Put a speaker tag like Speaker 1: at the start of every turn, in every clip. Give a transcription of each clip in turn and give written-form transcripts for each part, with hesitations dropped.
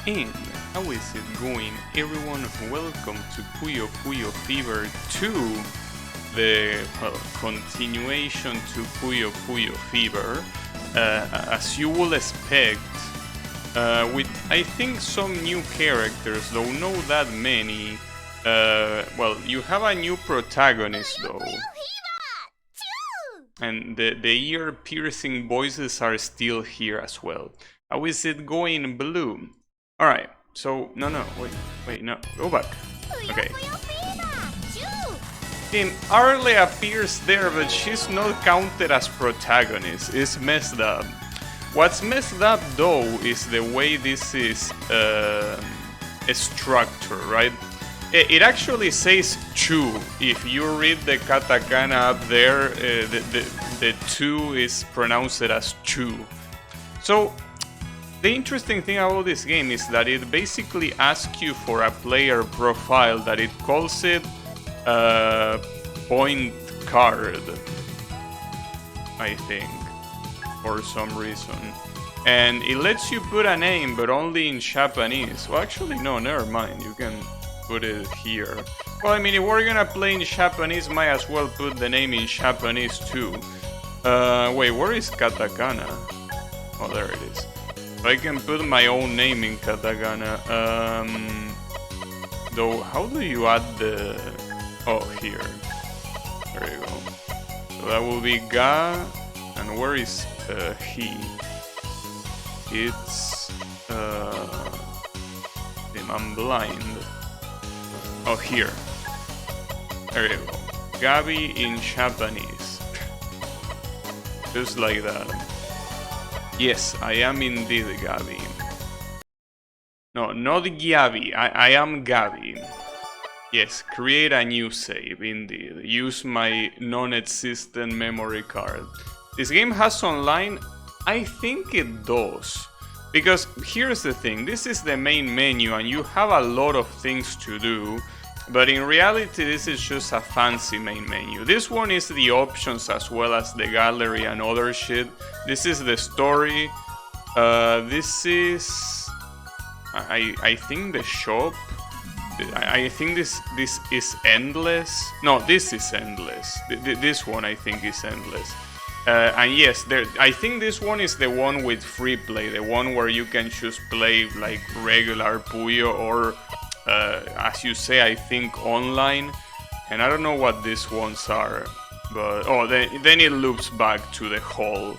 Speaker 1: And how is it going, everyone? Welcome to Puyo Puyo Fever 2, the continuation to Puyo Puyo Fever, as you will expect, with I think some new characters, though not that many. Well, you have a new protagonist though, and the ear-piercing voices are still here as well. How is it going, Blue? Alright, so, no, wait, no, go back. Okay. Team Arle appears there, but she's not counted as protagonist. It's messed up. What's messed up, though, is the way this is structured, right? It actually says Chu. If you read the katakana up there, the two is pronounced as Chu. So, the interesting thing about this game is that it basically asks you for a player profile that it calls it point card, I think, for some reason. And it lets you put a name, but only in Japanese. Well, actually, no, never mind. You can put it here. Well, I mean, if we're gonna play in Japanese, might as well put the name in Japanese too. Wait, where is katakana? Oh, there it is. I can put my own name in katakana. Though, how do you add the... Oh, here. There you go. So that will be Ga. And where is he? It's... I'm blind. Oh, here. There you go. Gabi in Japanese. Just like that. Yes, I am indeed Gabi. No, not Gabi. I am Gabi. Yes, create a new save, indeed. Use my non-existent memory card. This game has online? I think it does. Because here's the thing, this is the main menu and you have a lot of things to do. But in reality, this is just a fancy main menu. This one is the options as well as the gallery and other shit. This is the story. This is... I think the shop. I think this is endless. No, this is endless. This one I think is endless. And yes, I think this one is the one with free play. The one where you can just play like regular Puyo or... as you say, I think online, and I don't know what these ones are, but oh, then it loops back to the hall.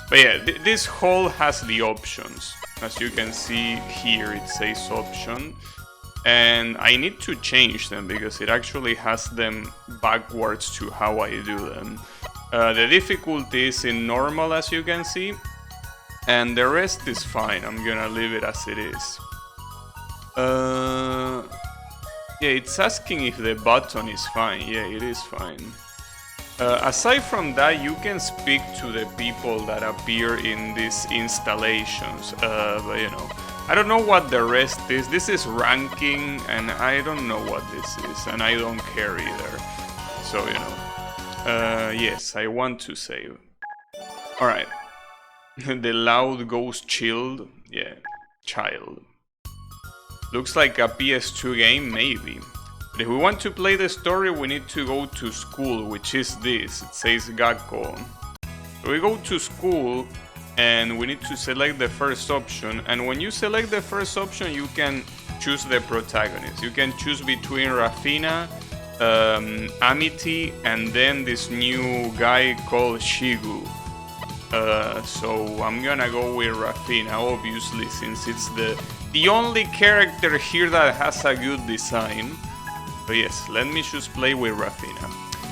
Speaker 1: But yeah, this hall has the options. As you can see here, it says option, and I need to change them because it actually has them backwards to how I do them. The difficulty is in normal, as you can see, and the rest is fine. I'm gonna leave it as it is. Yeah, it's asking if the button is fine. Yeah, it is fine. Aside from that, you can speak to the people that appear in these installations. But you know, I don't know what the rest is. This is ranking, and I don't know what this is, and I don't care either. So, you know. Yes, I want to save. Alright. The loud goes chilled. Yeah, child. Looks like a PS2 game, maybe. But if we want to play the story, we need to go to school, which is this. It says Gakko. So we go to school, and we need to select the first option. And when you select the first option, you can choose the protagonist. You can choose between Rafina, Amity, and then this new guy called Shigu. So I'm gonna go with Rafina, obviously, since it's the only character here that has a good design. But yes, let me just play with Rafina.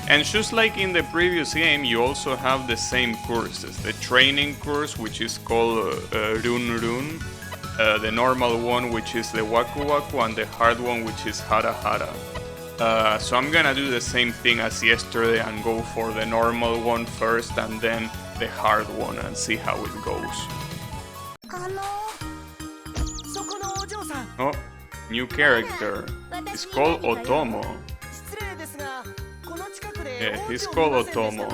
Speaker 1: And just like in the previous game, you also have the same courses. The training course, which is called Run Run. The normal one, which is the Waku Waku, and the hard one, which is Hara Hara. So I'm gonna do the same thing as yesterday and go for the normal one first and then the hard one and see how it goes. Oh, new character. It's called Otomo. Yeah, he's called Otomo.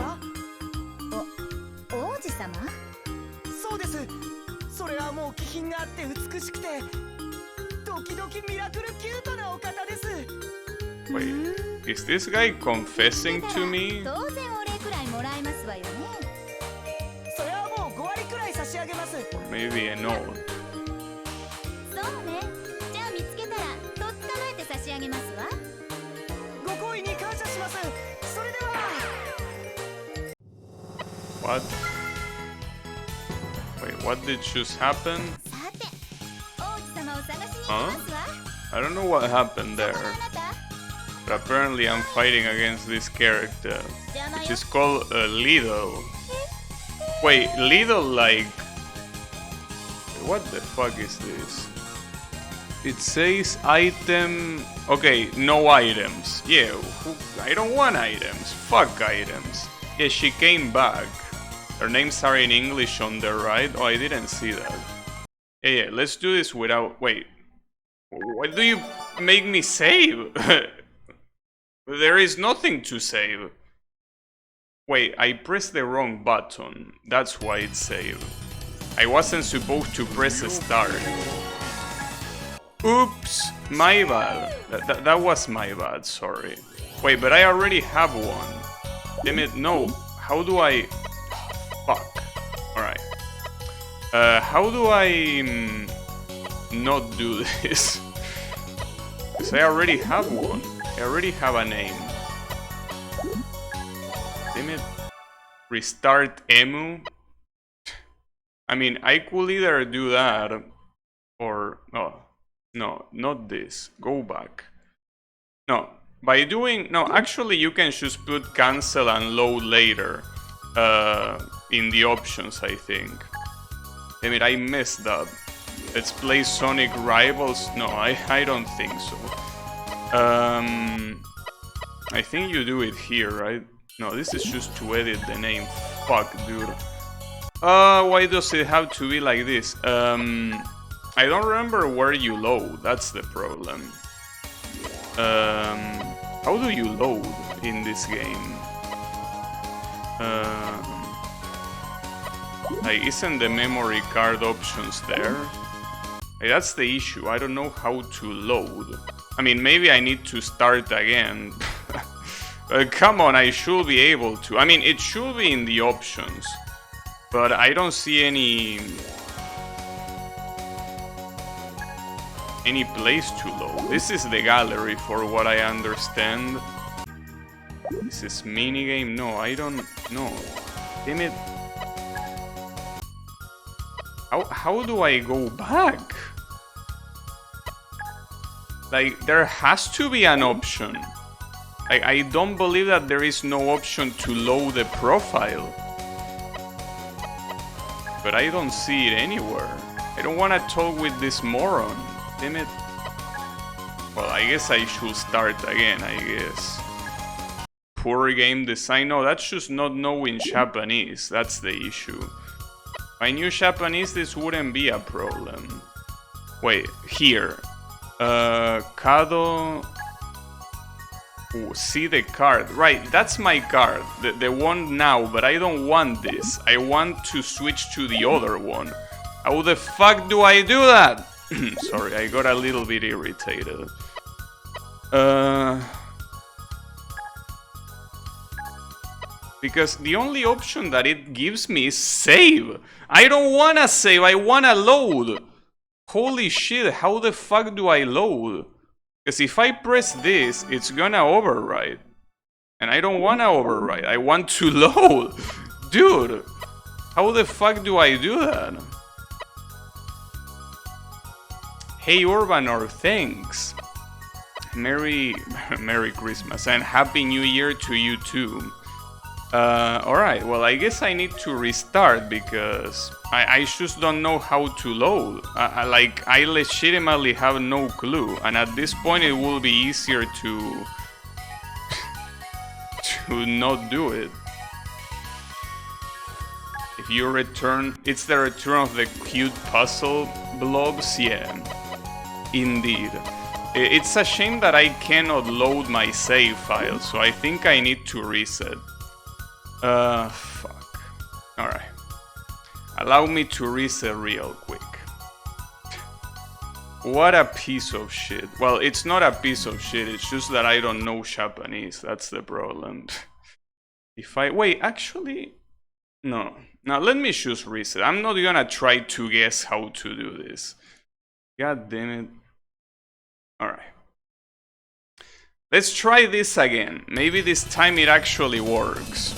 Speaker 2: そうです。それはもう気品があって美しくて
Speaker 1: Wait, is this guy confessing to me? Or maybe a no. What? Wait, what did just happen? Huh? I don't know what happened there. But apparently I'm fighting against this character, which is called Lidl. Wait, Lidl like... What the fuck is this? It says item... Okay, no items. Yeah, I don't want items. Fuck items. Yeah, she came back. Her names are in English on the right. Oh, I didn't see that. Yeah, let's do this without... Wait. Why do you make me save? There is nothing to save. Wait, I pressed the wrong button. That's why it saved. I wasn't supposed to press start. Oops, my bad. That was my bad, sorry. Wait, but I already have one. Damn it, no. How do I... Fuck. Alright. How do I... not do this? Because I already have one. I already have a name. Damn it. Restart emu? I mean, I could either do that or... Oh, no, not this. Go back. No, by doing... No, actually you can just put cancel and load later in the options, I think. Damn it, I messed up. Let's play Sonic Rivals? No, I don't think so. I think you do it here, right? No, this is just to edit the name. Fuck, dude. Why does it have to be like this? I don't remember where you load. That's the problem. How do you load in this game? Like, isn't the memory card options there? Like, that's the issue. I don't know how to load. I mean, maybe I need to start again. Come on, I should be able to. I mean, it should be in the options. But I don't see any place to load. This is the gallery for what I understand. This is minigame? No, I don't know. Damn it. How do I go back? Like, there has to be an option. Like, I don't believe that there is no option to load the profile. But I don't see it anywhere. I don't want to talk with this moron. Damn it. Well, I guess I should start again, I guess. Poor game design. No, that's just not knowing Japanese. That's the issue. If I knew Japanese, this wouldn't be a problem. Wait, here. Kado... Ooh, see the card. Right, that's my card. The one now, but I don't want this. I want to switch to the other one. How the fuck do I do that? Sorry, I got a little bit irritated. Because the only option that it gives me is save. I don't wanna save, I wanna load. Holy shit, how the fuck do I load? Because if I press this, it's gonna override. And I don't wanna override, I want to load. Dude, how the fuck do I do that? Hey Urbanor, thanks. Merry Christmas and Happy New Year to you too. Alright, well I guess I need to restart because I just don't know how to load. Like, I legitimately have no clue, and at this point it will be easier to not do it. If you return, it's the return of the cute puzzle blobs, yeah, indeed. It's a shame that I cannot load my save file, so I think I need to reset. Fuck. Alright. Allow me to reset real quick. What a piece of shit. Well, it's not a piece of shit, it's just that I don't know Japanese. That's the problem. If I... Wait, actually... No. Now, let me choose reset. I'm not gonna try to guess how to do this. God damn it. Alright. Let's try this again. Maybe this time it actually works.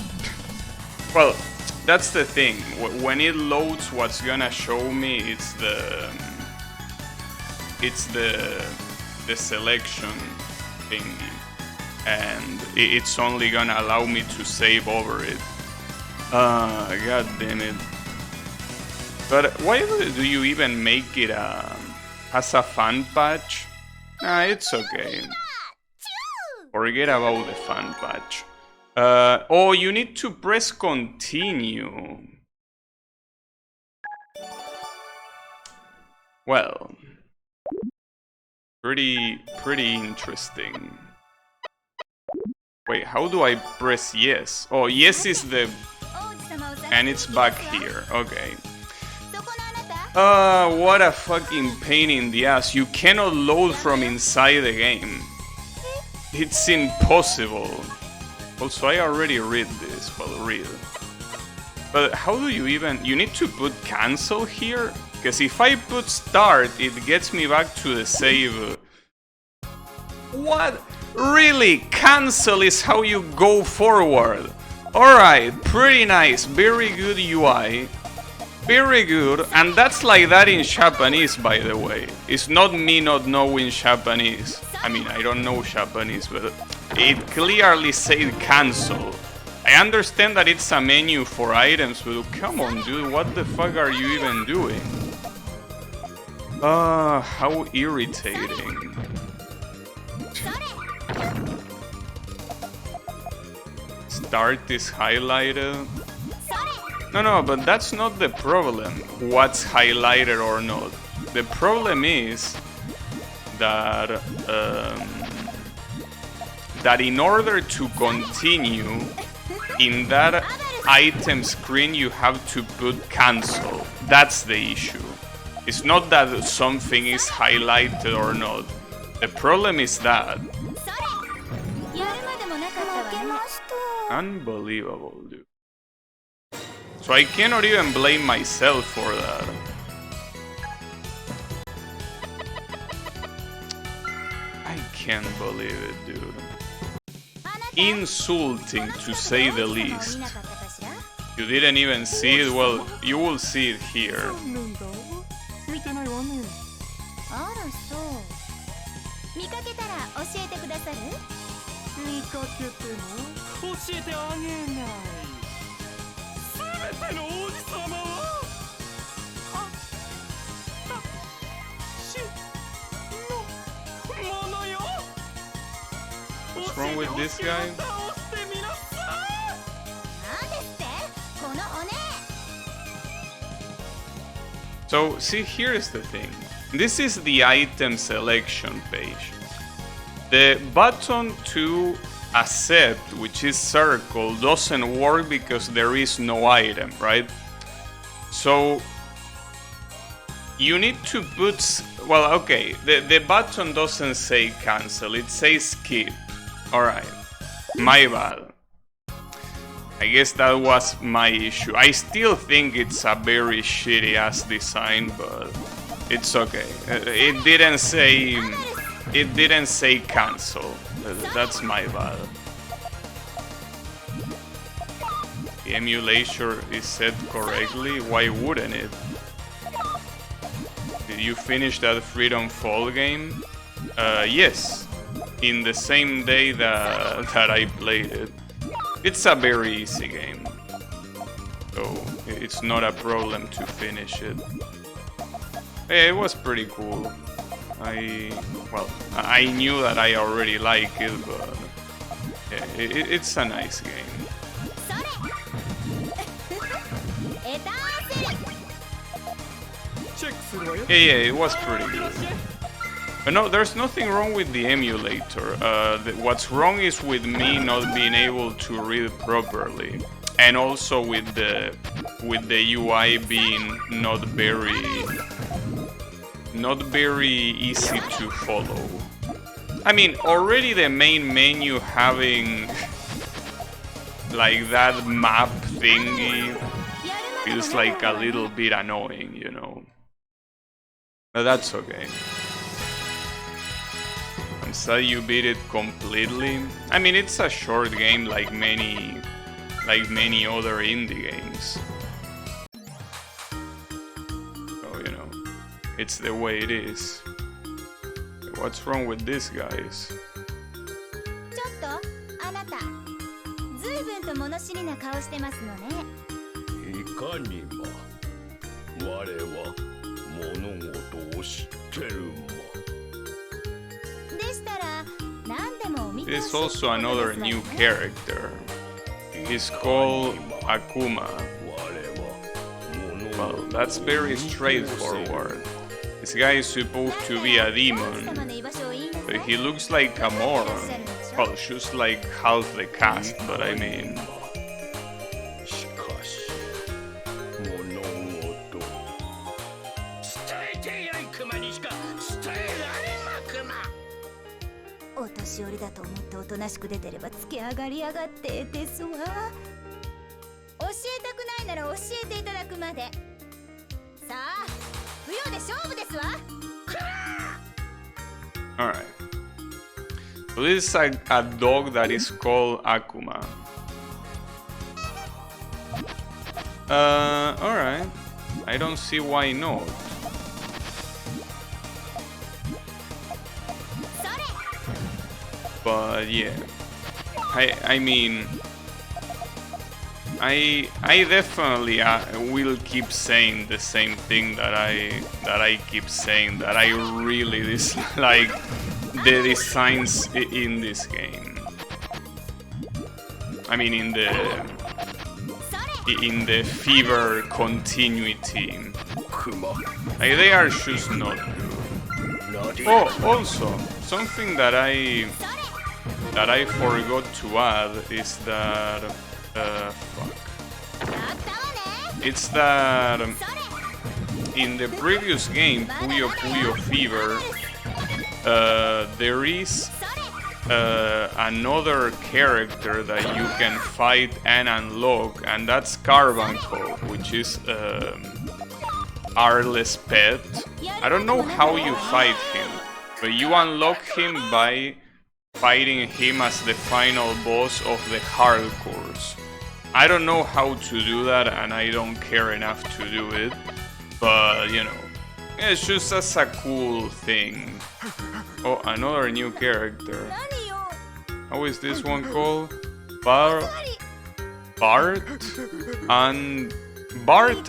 Speaker 1: Well, that's the thing. When it loads, what's gonna show me it's the selection thingy, and it's only gonna allow me to save over it. God damn it. But why do you even make it as a fun patch? Nah, it's okay. Forget about the fun patch. Oh, you need to press continue. Well, pretty interesting. Wait, how do I press yes? Oh, yes is the... And it's back here, okay. What a fucking pain in the ass. You cannot load from inside the game. It's impossible. Also, I already read this, well, read. But how do you even... You need to put cancel here? Because if I put start, it gets me back to the save. What? Really? Cancel is how you go forward. Alright, pretty nice. Very good UI. Very good. And that's like that in Japanese, by the way. It's not me not knowing Japanese. I mean, I don't know Japanese, but it clearly said cancel. I understand that it's a menu for items, but come on, dude, what the fuck are you even doing? How irritating. Start is highlighted. No, but that's not the problem, what's highlighted or not. The problem is that that in order to continue, in that item screen you have to put cancel. That's the issue. It's not that something is highlighted or not. The problem is that. Unbelievable, dude. So I cannot even blame myself for that. I can't believe it, dude. Insulting, to say the least. You didn't even see it? Well, you will see it here. What's wrong with this guy? So, see, here's the thing. This is the item selection page. The button to accept, which is circle, doesn't work because there is no item, right? So you need to put... Well, okay, the button doesn't say cancel, it says skip. Alright, my bad. I guess that was my issue. I still think it's a very shitty ass design, but it's okay. It didn't say cancel. That's my bad. The emulator is set correctly. Why wouldn't it? Did you finish that Freedom Fall game? Yes. In the same day that I played it. It's a very easy game, so it's not a problem to finish it. Yeah, it was pretty cool. I knew that I already like it, but yeah, it's a nice game. Yeah, it was pretty good. But no, there's nothing wrong with the emulator. What's wrong is with me not being able to read properly, and also with the UI being not very not very easy to follow. I mean, already the main menu having like that map thingy feels like a little bit annoying, you know. But that's okay. I'm sad you beat it completely. I mean, it's a short game like many other indie games. So, you know, it's the way it is. What's wrong with these guys?
Speaker 2: ちょっとあなた、ずいぶんと物知りな顔してますのね。いかにも、我は物事を知ってるも。でしたら、何でもお見通し。There's also another new character. He's called Akuma. Well, that's very straightforward. This guy is supposed to be a demon, but he looks like a moron. Well, just like half the cast, but I mean... Alright. So this is a dog that is called Akuma. Alright. I don't see why not. But yeah. I mean... I definitely will keep saying the same thing that I keep saying, that I really dislike the designs in this game. I mean, in the Fever continuity, like, they are just not good. Oh, also something that I forgot to add is that. Fuck. It's that in the previous game, Puyo Puyo Fever, there is another character that you can fight and unlock, and that's Carbuncle, which is Arle's pet. I don't know how you fight him, but you unlock him by fighting him as the final boss of the hard course. I don't know how to do that, and I don't care enough to do it, but you know, it's just as a cool thing. Oh, another new character. How is this one called? Bart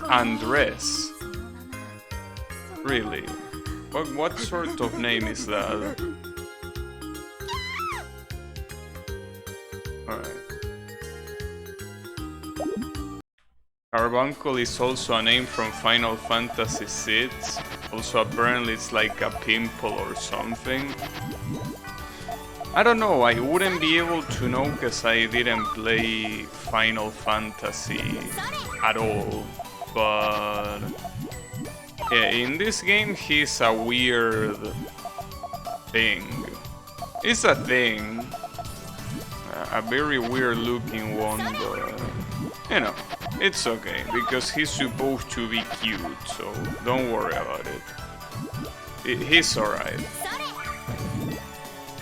Speaker 2: Andres. Really? What sort of name is that? Alright. Carbuncle is also a name from Final Fantasy VI. Also, apparently it's like a pimple or something. I don't know, I wouldn't be able to know because I didn't play Final Fantasy at all. But yeah, in this game he's a weird thing. It's a thing. A very weird looking one, but you know, it's okay, because he's supposed to be cute, so don't worry about it. He's alright.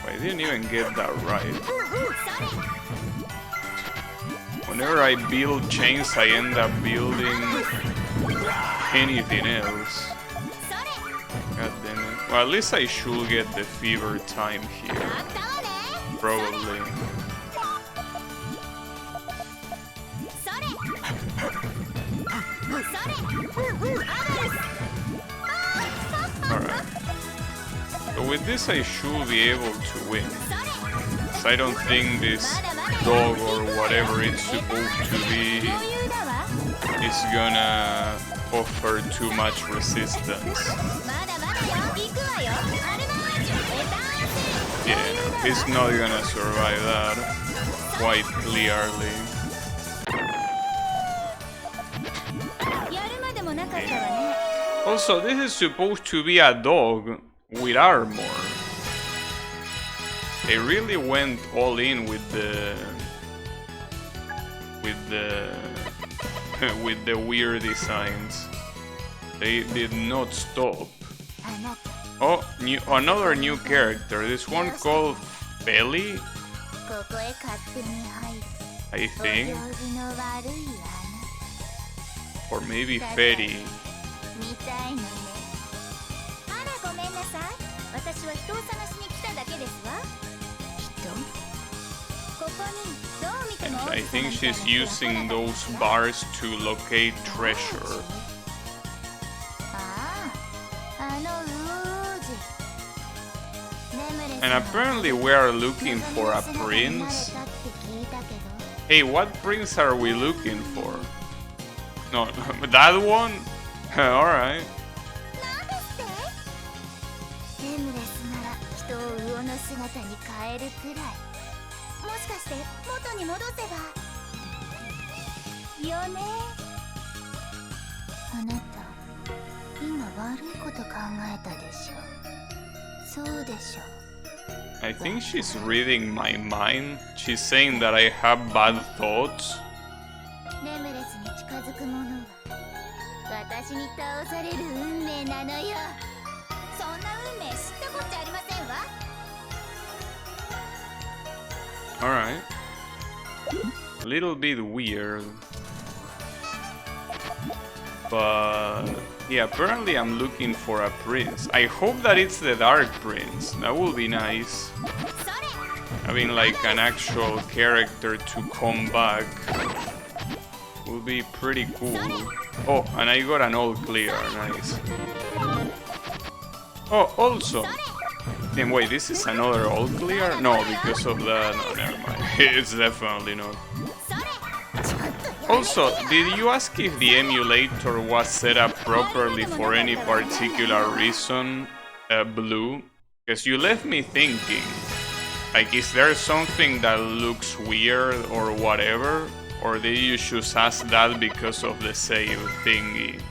Speaker 2: I didn't even get that right. Whenever I build chains, I end up building anything else. God damn it. Well, at least I should get the fever time here. Probably. Alright. So with this I should be able to win. So I don't think this dog or whatever it's supposed to be is gonna offer too much resistance. Yeah, no, he's not gonna survive that quite clearly. Also, this is supposed to be a dog with armor. They really went all in with the with the weird designs. They did not stop. Oh, another new character. This one called Belly, I think, or maybe Fetty. And I think she's using those bars to locate treasure. And apparently we are looking for a prince. Hey, what prince are we looking for? No, that one? Alright. I think she's reading my mind. She's saying that I have bad thoughts. Alright. A little bit weird. But yeah, apparently I'm looking for a prince. I hope that it's the Dark Prince. That would be nice. Having like an actual character to come back would be pretty cool. Oh, and I got an all clear. Nice. Oh, also. Then wait, this is another all clear? No, because of the... No, never mind. It's definitely not. Also, did you ask if the emulator was set up properly for any particular reason, Blue? Because you left me thinking, like, is there something that looks weird or whatever? Or did you just ask that because of the save thingy?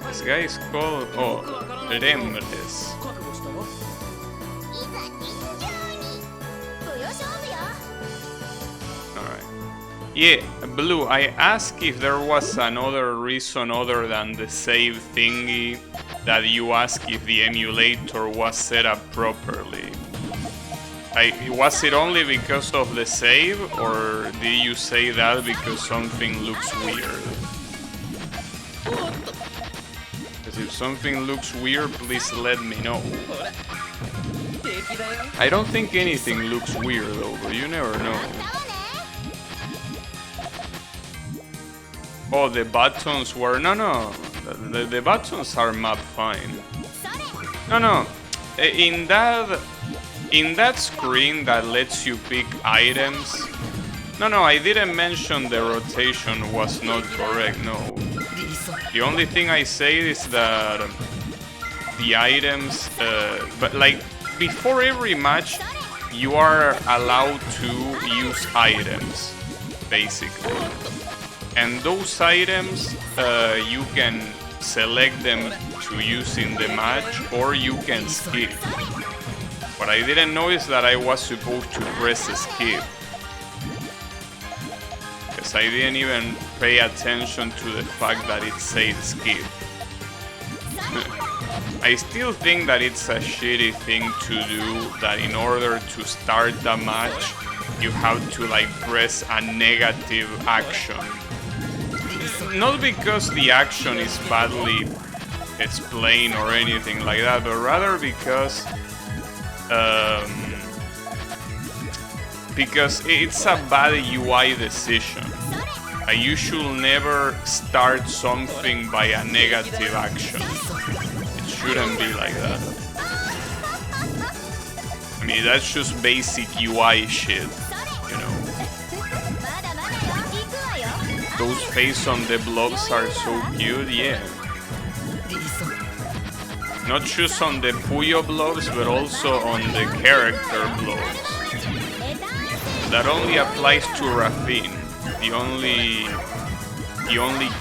Speaker 2: This guy is called... Oh, Remles. Alright. Yeah, Blue, I asked if there was another reason other than the save thingy that you asked if the emulator was set up properly. Was it only because of the save, or did you say that because something looks weird? If something looks weird, please let me know. I don't think anything looks weird though, but you never know. Oh, the buttons were... No. The buttons are mapped fine. No. In that screen that lets you pick items... No, I didn't mention the rotation was not correct, no. The only thing I say is that the items, but like before every match, you are allowed to use items, basically. And those items, you can select them to use in the match, or you can skip. What I didn't know is that I was supposed to press skip. I didn't even pay attention to the fact that it said skip. I still think that it's a shitty thing to do, that in order to start the match, you have to like press a negative action. Not because the action is badly explained or anything like that, but rather because it's a bad UI decision.
Speaker 1: You should never start something by a negative action. It shouldn't be like that. I mean, that's just basic UI shit, you know. Those face on the blobs are so cute, yeah. Not just on the Puyo blobs, but also on the character blobs. That only applies to Rafin, the only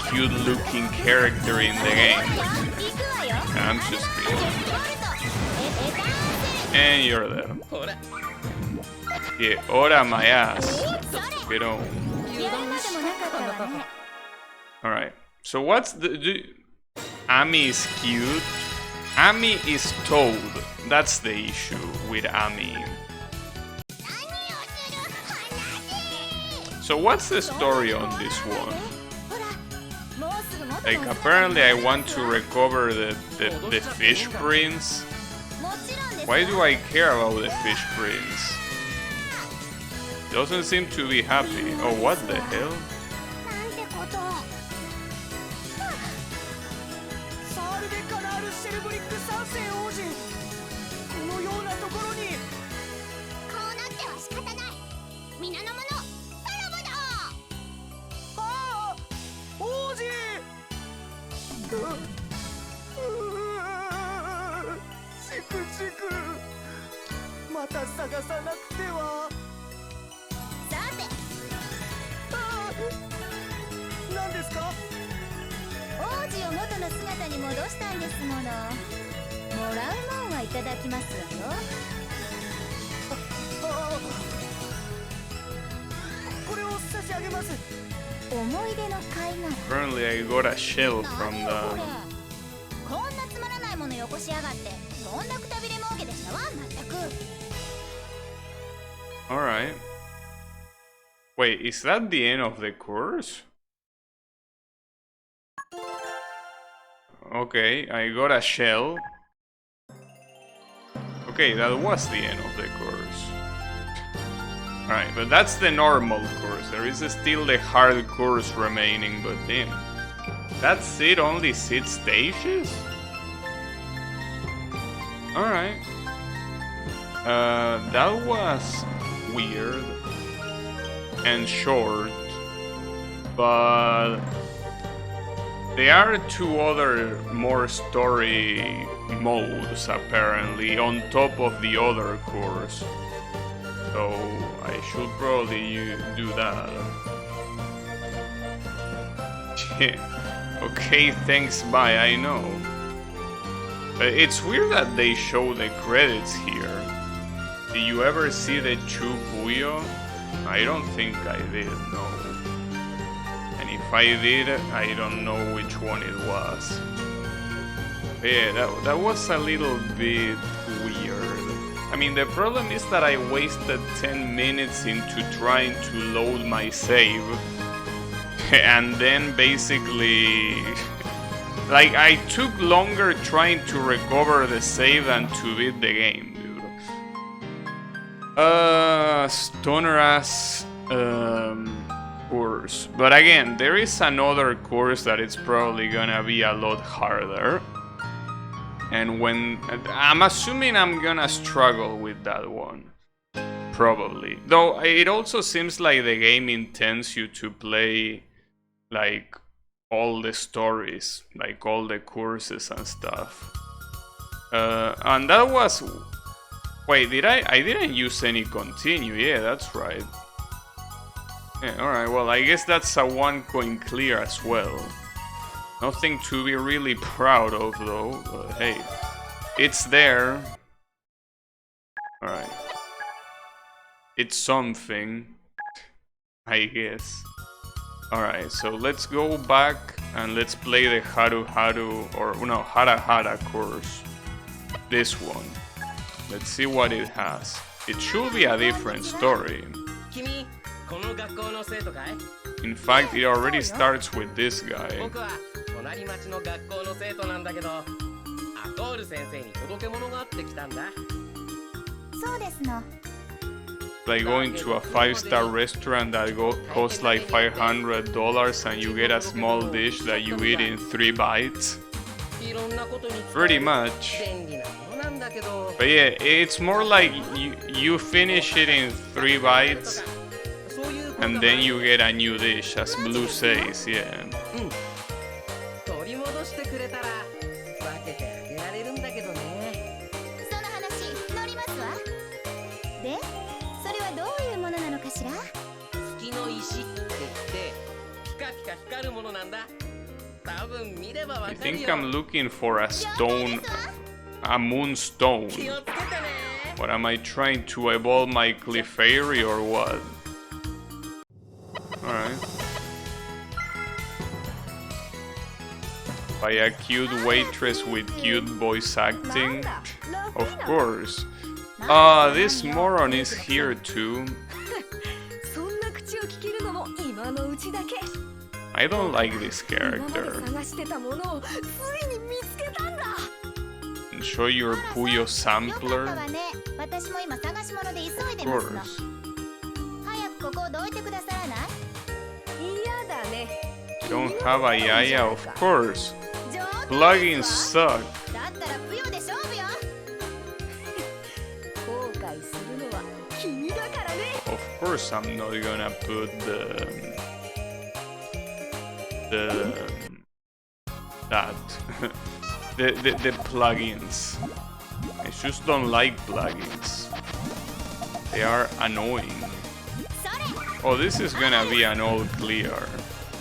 Speaker 1: cute-looking character in the game. I'm just kidding. And you're there. Yeah, ora my ass. Get on. Alright, so what's the... Ami is cute. Ami is Toad. That's the issue with Ami. So what's the story on this one? Like, apparently I want to recover the fish prince. Why do I care about the fish prince? Doesn't seem to be happy. Oh, what the hell? Apparently I got a shell from the... Alright. Wait, is that the end of the course? Okay, I got a shell. Okay, that was the end of the course. Alright, but that's the normal course. There is still the hard course remaining, but damn. That's it? Only 6 stages? Alright. That was weird and short, but there are 2 other more story modes apparently on top of the other course, so I should probably do that. Okay, thanks, bye, I know. It's weird that they show the credits here. Did you ever see the Chu Puyo? I don't think I did, no. And if I did, I don't know which one it was. Yeah, that was a little bit weird. I mean, the problem is that I wasted 10 minutes into trying to load my save. And then basically... like, I took longer trying to recover the save than to beat the game, dude. Stoner ass course. But again, there is another course that it's probably gonna be a lot harder. And when... I'm assuming I'm gonna struggle with that one. Probably. Though it also seems like the game intends you to play like all the stories, like all the courses and stuff. And that was... Wait, I didn't use any continue. Yeah, that's right. Yeah, alright, well, I guess that's a 1 coin clear as well. Nothing to be really proud of, though. But hey, it's there. Alright. It's something, I guess. Alright, so let's go back and let's play the Haru Haru, or no, Hara Hara course. This one. Let's see what it has. It should be a different story. In fact, it already starts with this guy.
Speaker 2: like going to a 5-star restaurant that costs like $500 and you get a small dish that you eat in 3 bites. Pretty much. But yeah, it's more like you finish it in 3 bites and then you get a new dish, as Blue says, yeah.
Speaker 3: 取り戻してくれたら分けてあげられるんだけどね。
Speaker 4: その話乗りますわ。で、それはどういうものなのかしら？
Speaker 3: 月の石って言ってピカピカ光るものなんだ。多分見ればわか
Speaker 2: I
Speaker 3: るよ。
Speaker 2: think I'm looking for a stone, a moonstone.
Speaker 3: 気をつけてね。
Speaker 2: What am I trying to evolve my Clefairy or what? Alright. By a cute waitress with cute voice acting? Of course. This moron is here too.
Speaker 4: そんな口を聞けるのも今のうちだけ。
Speaker 2: I don't like this
Speaker 4: 今まで
Speaker 2: character.
Speaker 4: 探してたものをついに見つけたんだ。
Speaker 2: Show your Puyo
Speaker 4: よかった
Speaker 2: sampler?
Speaker 4: わね。私も今探し物で急い
Speaker 2: Of
Speaker 4: でますの。
Speaker 2: course.
Speaker 4: 早くここをどいてくださらない？嫌だね。
Speaker 2: You don't have a Yaya? Of course.
Speaker 4: 上手
Speaker 2: Plugins
Speaker 4: ですわ。
Speaker 2: suck.
Speaker 4: だったらぷよで勝負よ。後悔するのは君だからね。
Speaker 2: Of course I'm not gonna put the plugins. I just don't like plugins. They are annoying.
Speaker 4: それ。
Speaker 2: Oh, this is gonna be an all clear,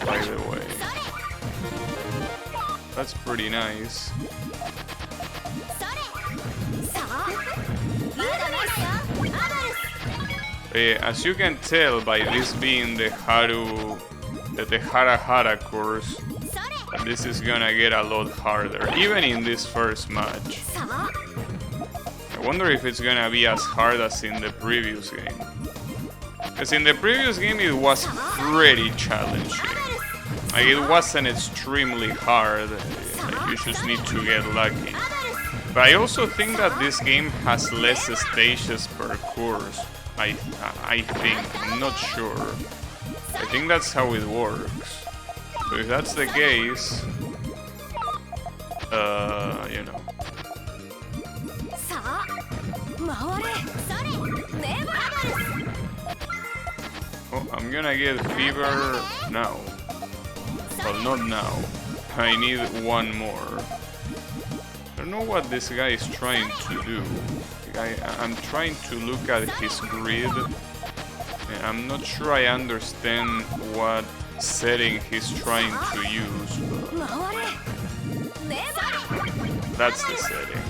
Speaker 2: by the way. That's pretty nice.
Speaker 4: それ。さあ。まだまだよ。アドルス。
Speaker 2: As you can tell by this being the Hara Hara course,
Speaker 4: それ。
Speaker 2: this is gonna get a lot harder, even in this first match.
Speaker 4: さあ。
Speaker 2: I wonder if it's gonna be as hard as in the previous game. Because in the previous game it was pretty challenging. Like it wasn't extremely hard, like you just need to get lucky. But I also think that this game has less stages per course. I think, I'm not sure. I think that's how it works. So if that's the case, you know.
Speaker 4: さあ。回れ。それ。ネバー。
Speaker 2: Oh, I'm gonna get fever now. Well, not now. I need one more. I don't know what this guy is trying to do. I'm trying to look at his grid, and I'm not sure I understand what setting he's trying to use, but
Speaker 4: 回れ。ネバー。
Speaker 2: that's the setting.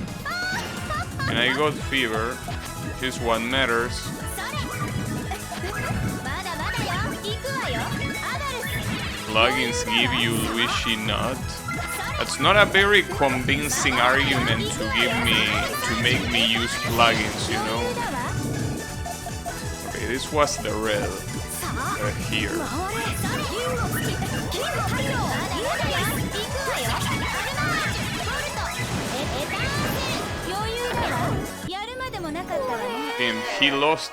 Speaker 2: And I got fever, which is what matters.
Speaker 4: まだまだよ。行くわよ。アドルス。
Speaker 2: Plugins give you Luigi Nut. That's not a very convincing argument to make me use plugins, you know? Okay, this was the red here.
Speaker 4: 回れ。それ。キング付き。キング太陽。まだまだよ。行くわよ。アルマー。ボルト。エターセル。余裕だわ。やるまでもなかったわね。
Speaker 2: Him, he lost.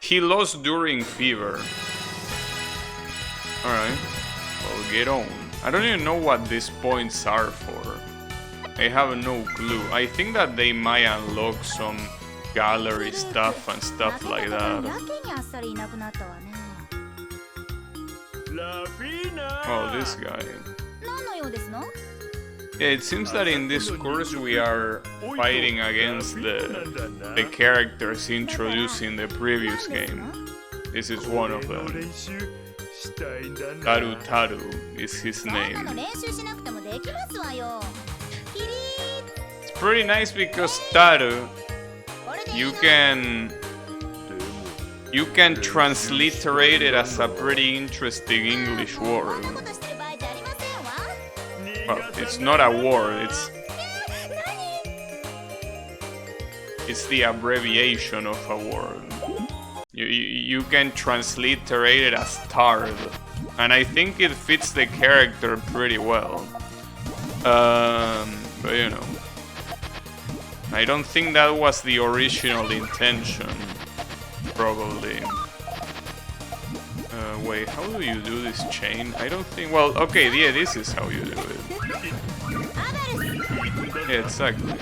Speaker 2: He lost during fever. Alright, well, get on. I don't even know what these points are for. I have no clue. I think that they might unlock some gallery stuff and stuff like that.
Speaker 4: やけにあっさりいなくなったわね。
Speaker 2: Oh, this guy.
Speaker 4: 何の用ですの？
Speaker 2: Yeah, it seems that in this course we are fighting against the characters introduced in the previous game. This is one of them. Taru Taru is his
Speaker 4: そんなの
Speaker 2: name.
Speaker 4: 練習しなくてもできますわよ。キリー。
Speaker 2: It's pretty nice because Taru,
Speaker 4: これでいい
Speaker 2: you
Speaker 4: の？
Speaker 2: can transliterate it as a pretty interesting English
Speaker 4: こん
Speaker 2: word.
Speaker 4: なことしてる場合じゃありませんわ。
Speaker 2: Well, it's not a word,
Speaker 4: 何？
Speaker 2: it's the abbreviation of a word. You can transliterate it as Tard, and I think it fits the character pretty well. But you know, I don't think that was the original intention
Speaker 1: probably. Wait, how do you do this chain? I don't think... Well, okay, yeah, this is how you do it. Yeah, exactly.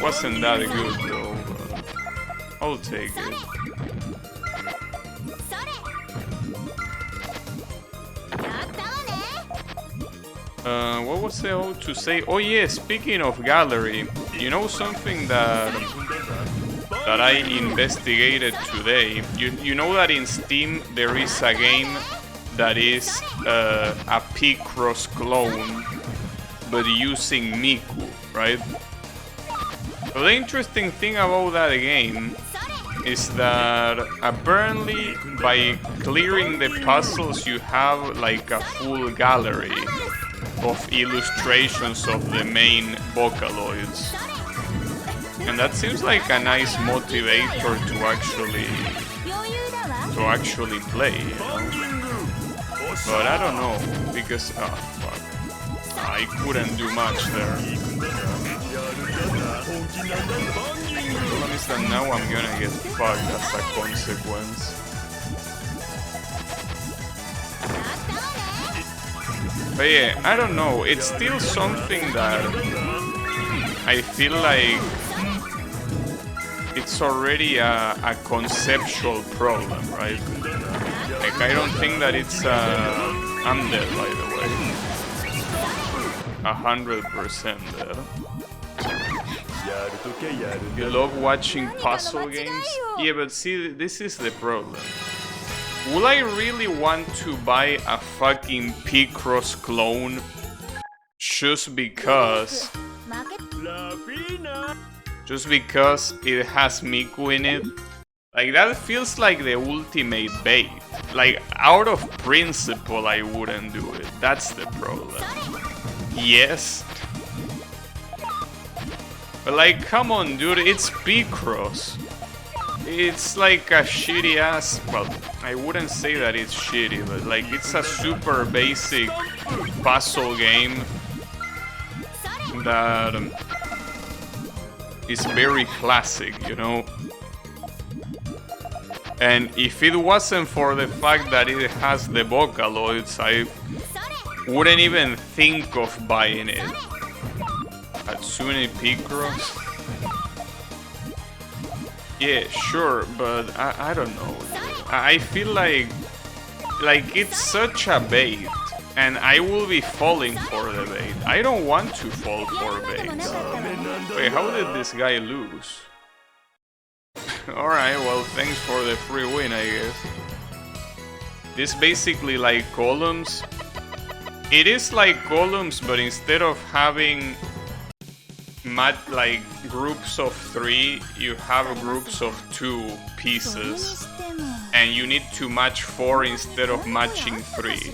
Speaker 1: Wasn't that good though, but I'll take it. What was I about to say? Oh yeah, speaking of gallery, you know something that I investigated today? You know that in Steam there is a game that is a Picross clone, but using Miku, right? So the interesting thing about that game is that apparently by clearing the puzzles you have like a full gallery of illustrations of the main Vocaloids. And that seems like a nice motivator to actually play, you know? But I don't know, because oh fuck, I couldn't do much there. The problem is that now I'm gonna get fucked as a consequence. But yeah, I don't know, it's still something that I feel like it's already a conceptual problem, right? Like, I don't think that it's I'm dead, by the way. 100% dead. You love watching puzzle games? Yeah, but see, this is the problem. Will I really want to buy a fucking Picross clone just because it has Miku in it? Like, that feels like the ultimate bait. Like, out of principle I wouldn't do it. That's the problem. Yes. But like, come on dude, it's Picross. It's like a shitty ass, well, I wouldn't say that it's shitty, but like it's a super basic puzzle game that is very classic, you know? And if it wasn't for the fact that it has the Vocaloids, I wouldn't even think of buying it. Hatsune Picross? Yeah, sure, but I don't know. I feel like it's such a bait, and I will be falling for the bait. I don't want to fall for baits. Wait, how did this guy lose? Alright, well, thanks for the free win, I guess. This basically like columns. It is like columns, but instead of having like groups of 3, you have groups of 2 pieces, and you need to match 4 instead of matching 3.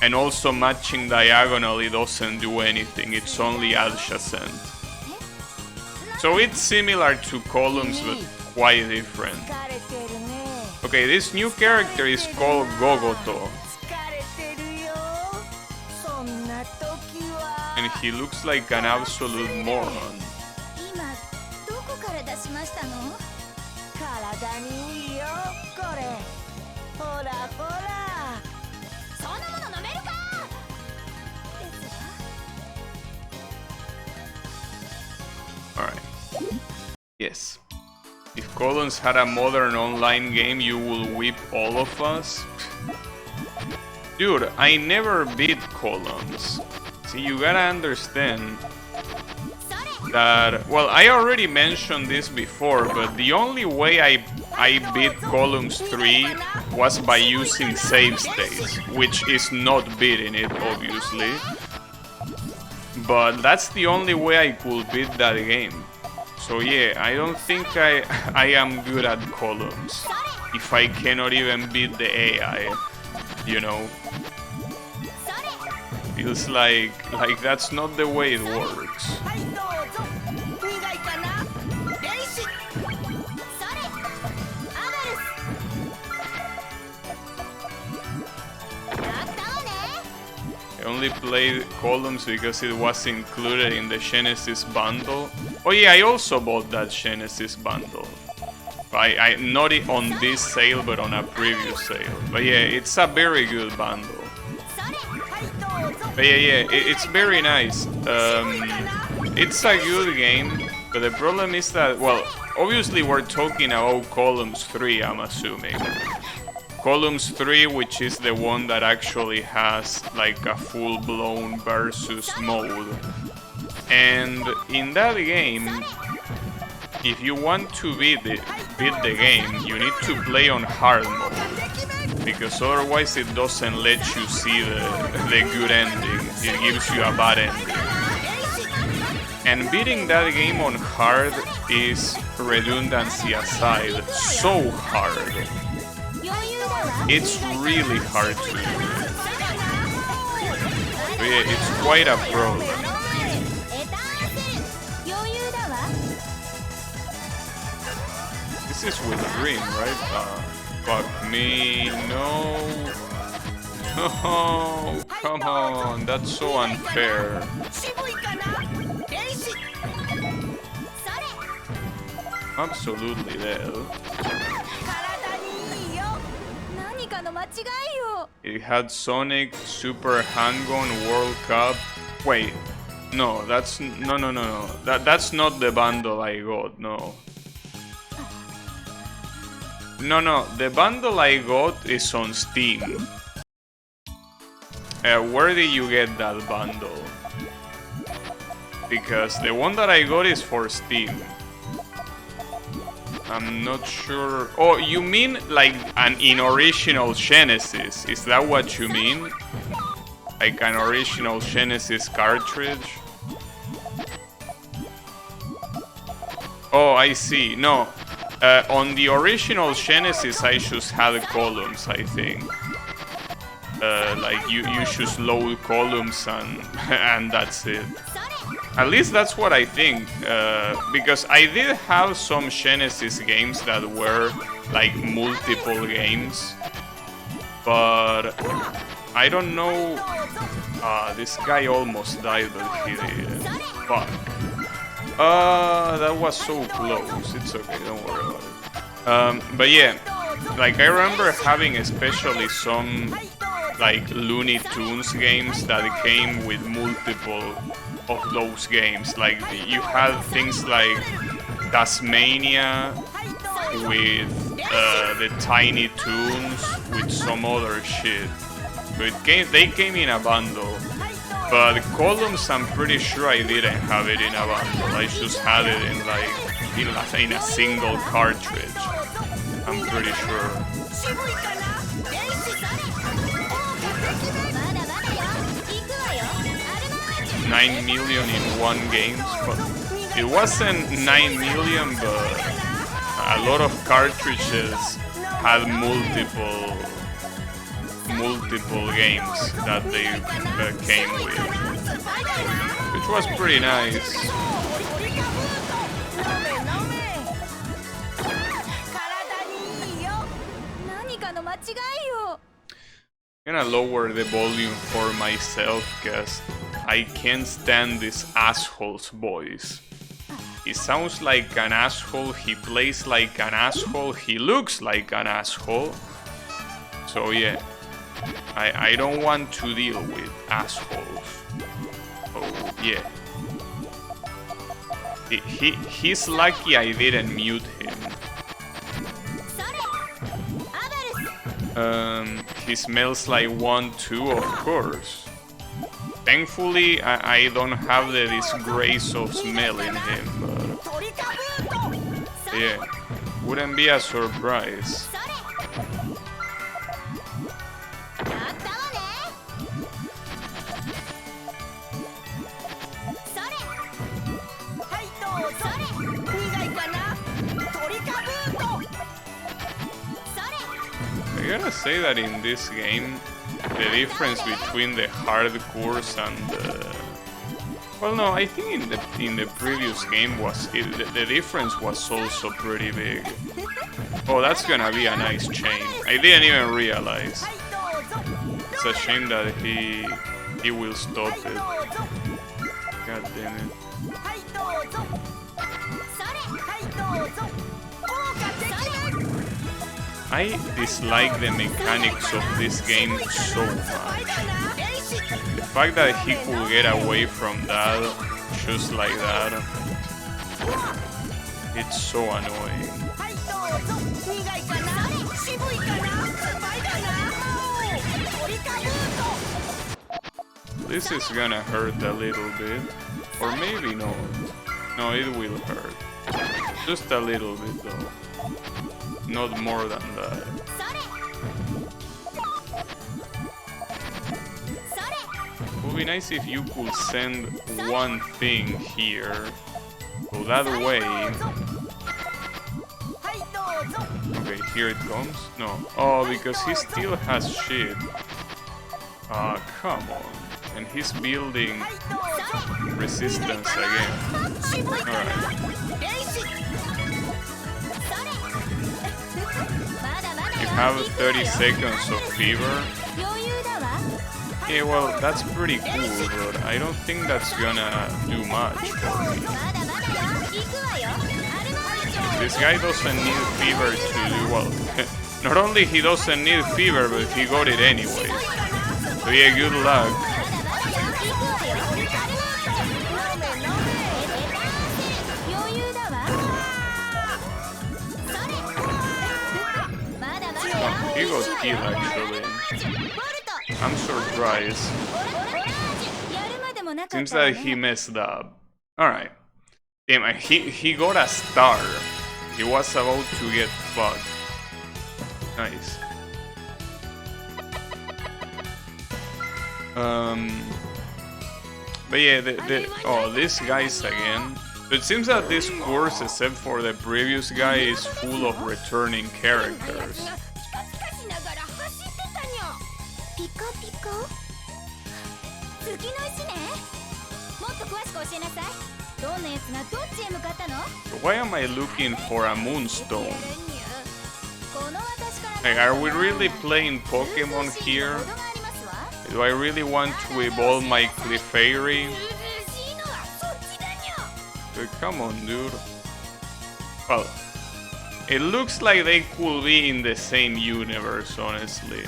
Speaker 1: And also matching diagonally doesn't do anything, it's only adjacent. So it's similar to columns but quite different. Okay, this new character is called Gogoto. And he looks like an absolute moron. Alright. Yes. If Colons had a modern online game, you will whip all of us? Dude, I never beat Colons. See, you gotta understand that, well, I already mentioned this before, but the only way I beat Columns 3 was by using save states, which is not beating it, obviously. But that's the only way I could beat that game. So yeah, I don't think I am good at Columns, if I cannot even beat the AI, you know. Feels like that's not the way it works. I only played Columns because it was included in the Genesis bundle. Oh yeah, I also bought that Genesis bundle.
Speaker 2: I not on this sale, but on a previous sale. But yeah, it's a very good bundle. But yeah, it's very nice. It's a good game, but the problem is that, well, obviously we're talking about Columns 3, I'm assuming. Columns 3, which is the one that actually has like a full-blown versus mode. And in that game, if you want to beat the game, you need to play on hard mode, because otherwise it doesn't let you see the good ending. It gives you a bad ending. And beating that game on hard is, redundancy aside, so hard. It's really hard to do. But yeah, it's quite a problem. This is with Dream, right? Fuck me, no. No, come on, that's so unfair. Absolutely dead. It had Sonic, Super Hang-On, World Cup. Wait, no, that's no. That's not the bundle I got. No. No, the bundle I got is on Steam. Where did you get that bundle? Because the one that I got is for Steam. I'm not sure. Oh, you mean like in original Genesis? Is that what you mean? Like an original Genesis cartridge? Oh, I see. No. On the original Genesis, I just had columns, I think. Like you just load columns and that's it. At least that's what I think, because I did have some Genesis games that were like multiple games, but I don't know. This guy almost died, but he didn't. Fuck. That was so close. It's okay, don't worry about it. But yeah, like I remember having especially some like Looney Tunes games that came with multiple of those games. Like you had things like Tasmania with the Tiny Toons with some other shit. But they came in a bundle. But Columns, I'm pretty sure I didn't have it in a bundle. I just had it in like in a single cartridge. I'm pretty sure. 9 million in one game, but it wasn't 9 million, but a lot of cartridges had multiple games that they came with, which was pretty nice. I'm gonna lower the volume for myself because I can't stand this asshole's voice. He sounds like an asshole, he plays like an asshole, he looks like an asshole. So yeah, I don't want to deal with assholes. Oh yeah. He's lucky I didn't mute him. He smells like 1 too, of course. Thankfully, I don't have the disgrace of smelling him, but yeah, wouldn't be a surprise. I gotta say that in this game, the difference between the hardcores and the... Well, no, I think in the previous game the difference was also pretty big. Oh, that's gonna be a nice chain. I didn't even realize. It's a shame that he will stop it. God damn it.
Speaker 1: I dislike the mechanics of this game so much. The fact that he could get away from that just like that, it's so annoying. This is gonna hurt a little bit, or maybe not. No, it will hurt. Just a little bit though. Not more than that. It would be nice if you could send one thing here. So that way... Okay, here it comes. No. Oh, because he still has shit. Ah, come on. And he's building resistance again. Alright. You have 30 seconds of fever. Yeah, well, that's pretty cool, but I don't think that's gonna do much for me. This guy doesn't need fever to do well. Not only he doesn't need fever, but he got it anyway. So yeah, good luck. Oh, he got killed actually. I'm surprised. Seems that he messed up. Alright. Damn, he got a star. He was about to get fucked. Nice. But yeah, oh, this guy's again. It seems that this course, except for the previous guy, is full of returning characters. Why am I looking for a moonstone? Like, are we really playing Pokemon here? Do I really want to evolve my Clefairy? Come on, dude. Well, it looks like they could be in the same universe, honestly.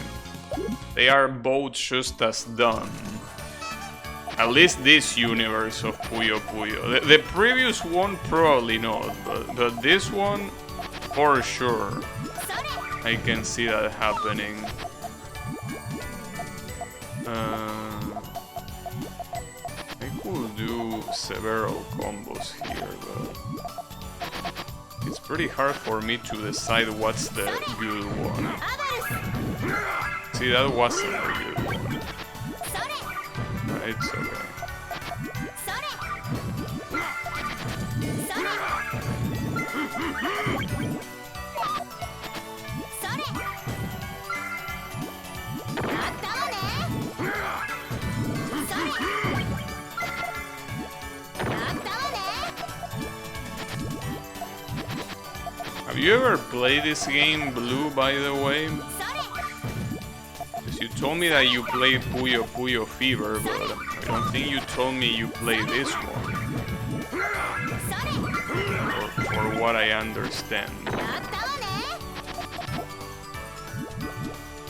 Speaker 1: They are both just as dumb. At least this universe of Puyo Puyo. The previous one, probably not, but this one, for sure. I can see that happening. I could do several combos here, but it's pretty hard for me to decide what's the good one. See, that wasn't a good one. It's okay. Have you ever played this game, Blue, by the way? Because you told me that you played Puyo Puyo Fever, but I don't think you told me you played this one. For what I understand.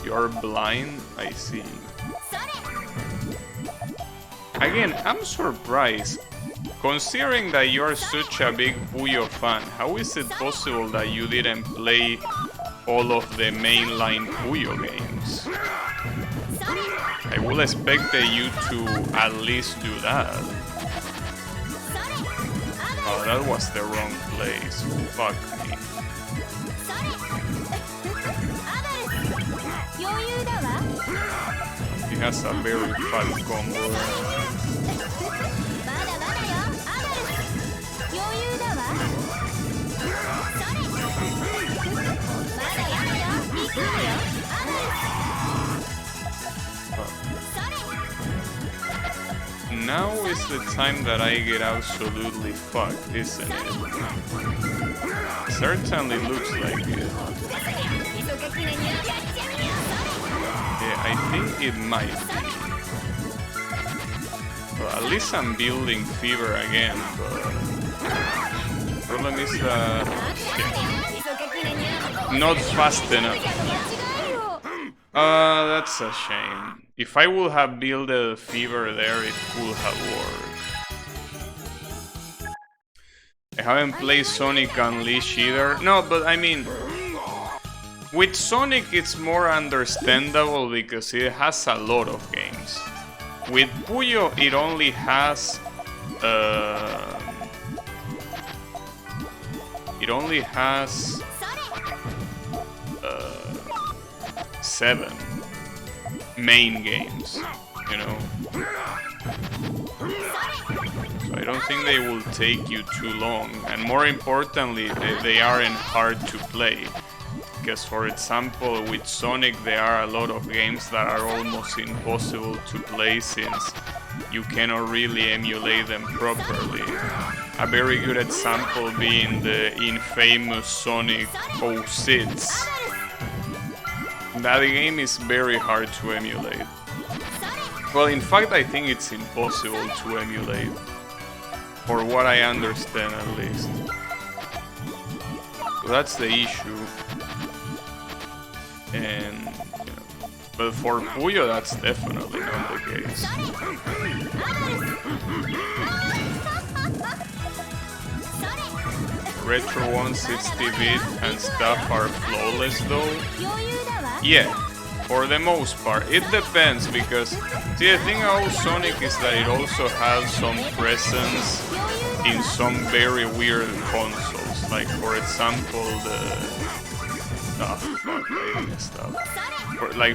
Speaker 1: You're blind? I see. Again, I'm surprised. Considering that you're such a big Puyo fan, how is it possible that you didn't play all of the mainline Puyo games? I would expect you to at least do that. Oh, that was the wrong place. Fuck me. He has a very fat combo. Now is the time that I get absolutely fucked, isn't it? Certainly looks like it. Yeah, I think it might be. Well, at least I'm building fever again, but... problem is that... not fast enough. That's a shame. If I would have built a fever there, it could have worked. I haven't played Sonic Unleashed either. No, but I mean, with Sonic it's more understandable because it has a lot of games. With Puyo it only has 7 main games, you know. So I don't think they will take you too long, and more importantly, they aren't hard to play. Because, for example, with Sonic there are a lot of games that are almost impossible to play since you cannot really emulate them properly. A very good example being the infamous Sonic 06. That game is very hard to emulate. Well, in fact, I think it's impossible to emulate. For what I understand, at least. So that's the issue. And, you know, but for Puyo, that's definitely not the case. Retro 160-bit and stuff are flawless though. Yeah, for the most part. It depends because, see, the thing about Sonic is that it also has some presence in some very weird consoles. Like, for example,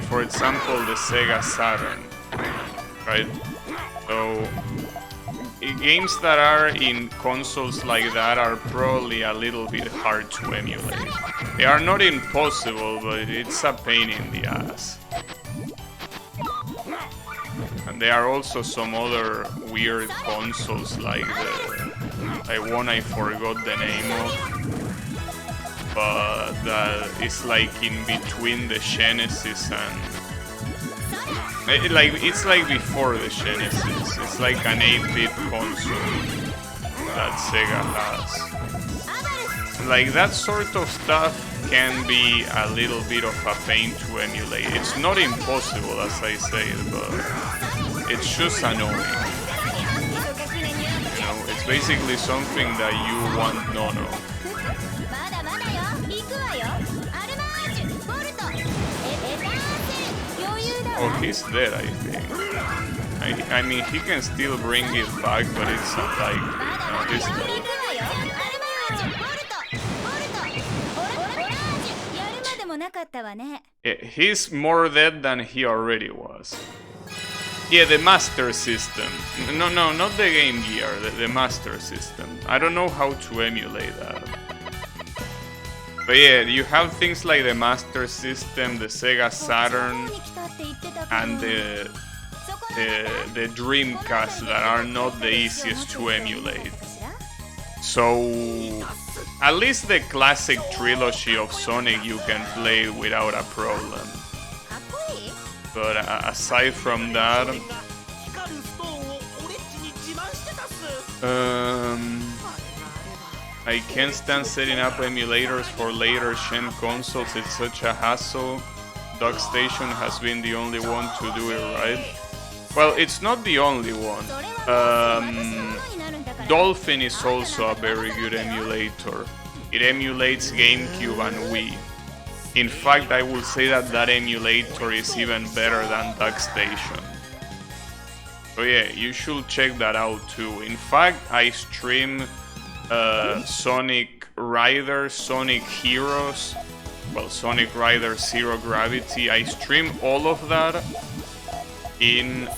Speaker 1: for example, the Sega Saturn, right? So games that are in consoles like that are probably a little bit hard to emulate. They are not impossible, but it's a pain in the ass. And there are also some other weird consoles like I forgot the name of, but that is like in between the Genesis and it's like before the Genesis. It's like an 8-bit console that Sega has. Like that sort of stuff can be a little bit of a pain to emulate. It's not impossible, as I say, but it's just annoying. You know, it's basically something that you want none of. Oh, he's dead, I think. I mean, he can still bring it back, but it's not like, this time. Yeah, he's more dead than he already was. Yeah, the Master System. No, not the Game Gear, the Master System. I don't know how to emulate that. But yeah, you have things like the Master System, the Sega Saturn, and the Dreamcast that are not the easiest to emulate. So, at least the classic trilogy of Sonic you can play without a problem. But aside from that, I can't stand setting up emulators for later gen consoles, it's such a hassle. DuckStation has been the only one to do it right. Well, it's not the only one. Dolphin is also a very good emulator. It emulates GameCube and Wii. In fact, I will say that that emulator is even better than DuckStation. So yeah, you should check that out too. In fact, I stream Sonic Riders, Sonic Heroes, well, Sonic Riders Zero Gravity. I stream all of that in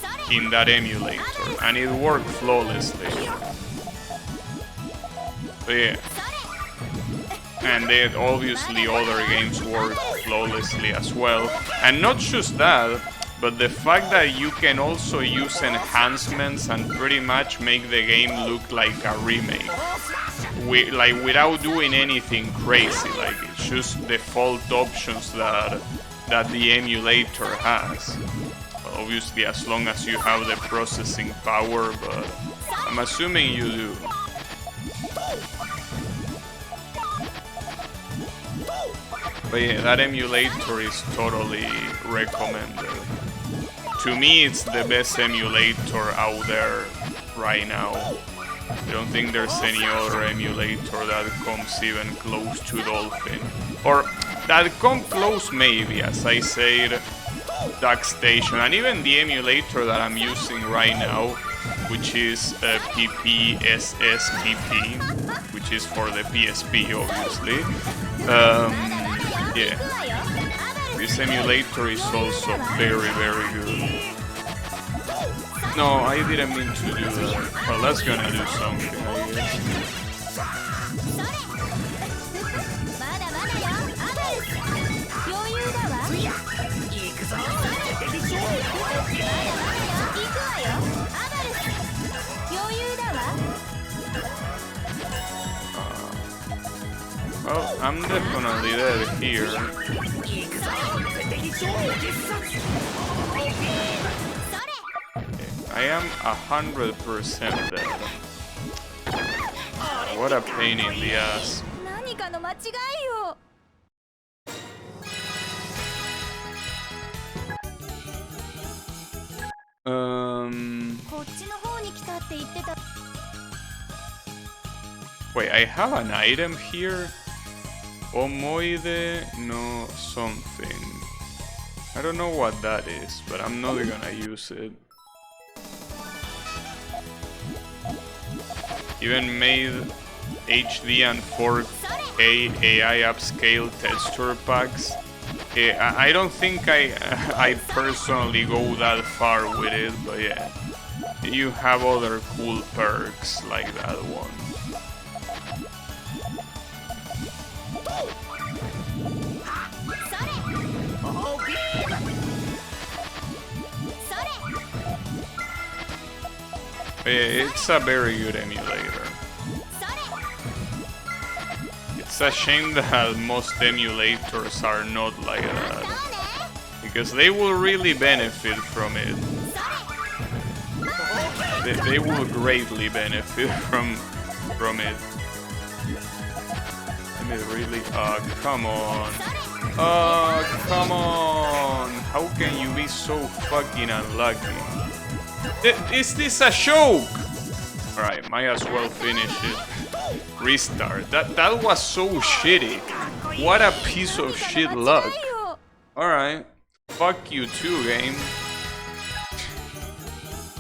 Speaker 1: that emulator, and it worked flawlessly. So yeah. And then obviously other games work flawlessly as well. And not just that, but the fact that you can also use enhancements and pretty much make the game look like a remake. Without doing anything crazy, like it's just default options that the emulator has. Obviously, as long as you have the processing power, but I'm assuming you do.
Speaker 2: But yeah, that emulator is totally recommended. To me, it's the best emulator out there right now. I don't think there's any other emulator that comes even close to Dolphin. Or that come close maybe, as I said, Duck Station. And even the emulator that I'm using right now, which is PPSSPP, which is for the PSP obviously. Yeah, this emulator is also very, very good. No, I didn't mean to do that. Well, that's gonna do something, I guess. Well, I'm definitely dead here. I am 100% dead. What a pain in the ass. Wait, I have an item here? Omoide no something. I don't know what that is, but I'm not gonna use it. Even made HD and 4K AI upscale texture packs. I don't think I personally go that far with it, but yeah. You have other cool perks like that one. It's a very good emulator. It's a shame that most emulators are not like that, because they will really benefit from it. They will greatly benefit from it. I mean, really, come on. Come on. How can you be so fucking unlucky? Is this a joke? Alright, might as well finish it. Restart. That was so shitty. What a piece of shit luck. Alright. Fuck you too, game.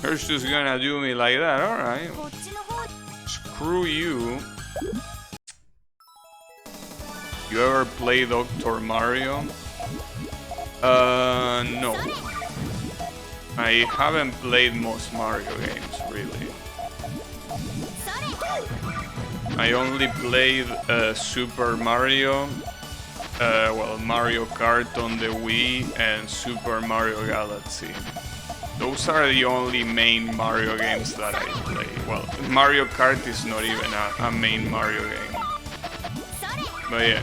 Speaker 2: You're just gonna do me like that. Alright. Screw you. You ever play Dr. Mario? No. I haven't played most Mario games, really. I only played Super Mario, well, Mario Kart on the Wii, and Super Mario Galaxy. Those are the only main Mario games that I play. Well, Mario Kart is not even a main Mario game. But yeah,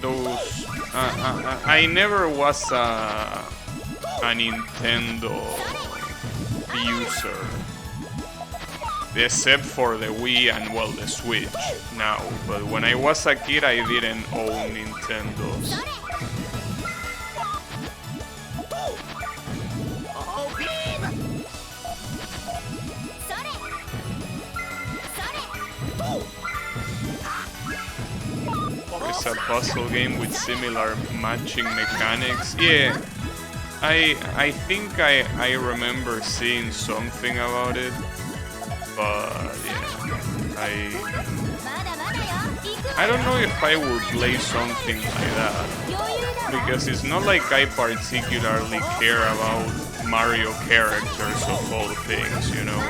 Speaker 2: those... I never was a Nintendo user, except for the Wii and, well, the Switch now. But when I was a kid, I didn't own Nintendos. It's a puzzle game with similar matching mechanics. Yeah, I think I remember seeing something about it, but yeah, I don't know if I would play something like that, because it's not like I particularly care about Mario characters of all things, you know.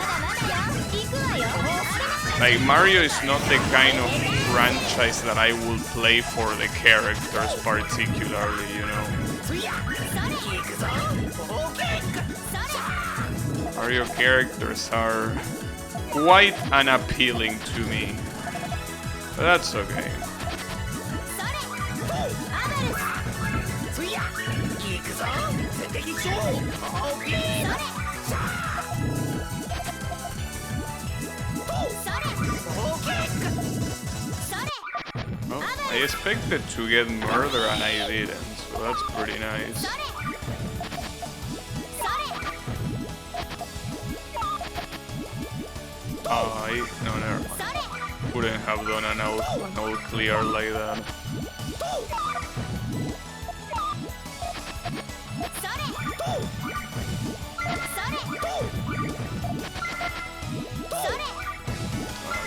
Speaker 2: Like, Mario is not the kind of franchise that I will play for the characters particularly, you know. Mario characters are quite unappealing to me, but that's okay. Oh.
Speaker 1: I expected to get murder and I didn't, so that's pretty nice. No, never mind. Wouldn't have done an all clear like that.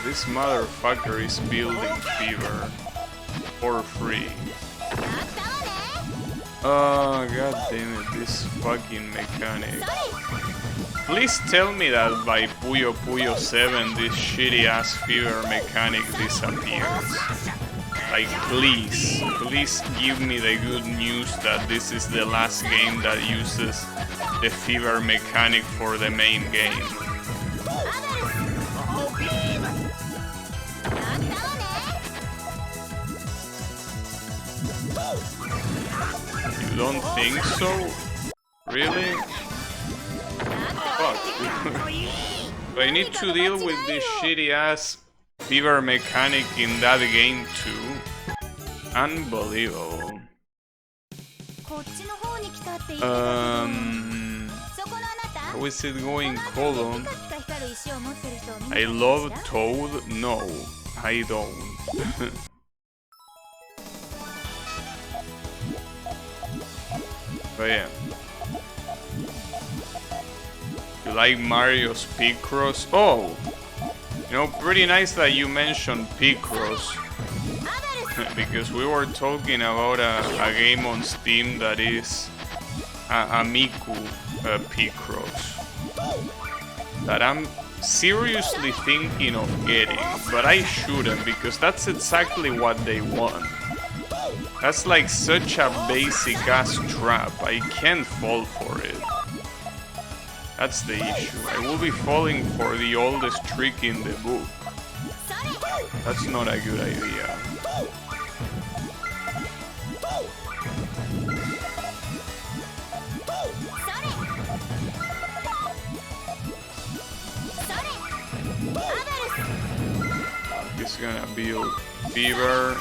Speaker 1: This motherfucker is building fever for free. Oh, god damn it, this fucking mechanic. Please tell me that by Puyo Puyo 7 this shitty ass fever mechanic disappears. Like, please give me the good news that this is the last game that uses the fever mechanic for the main game. You don't think so? Really? Fuck. I need to deal with this shitty ass fever mechanic in that game too. Unbelievable. How is it going, colon? I love Toad? No, I don't. But yeah. You like Mario's Picross? Oh! You know, pretty nice that you mentioned Picross. Because we were talking about a game on Steam that is a Miku Picross. That I'm seriously thinking of getting, but I shouldn't because that's exactly what they want. That's like such a basic ass trap, I can't fall for it. That's the issue, I will be falling for the oldest trick in the book. That's not a good idea. He's gonna build fever.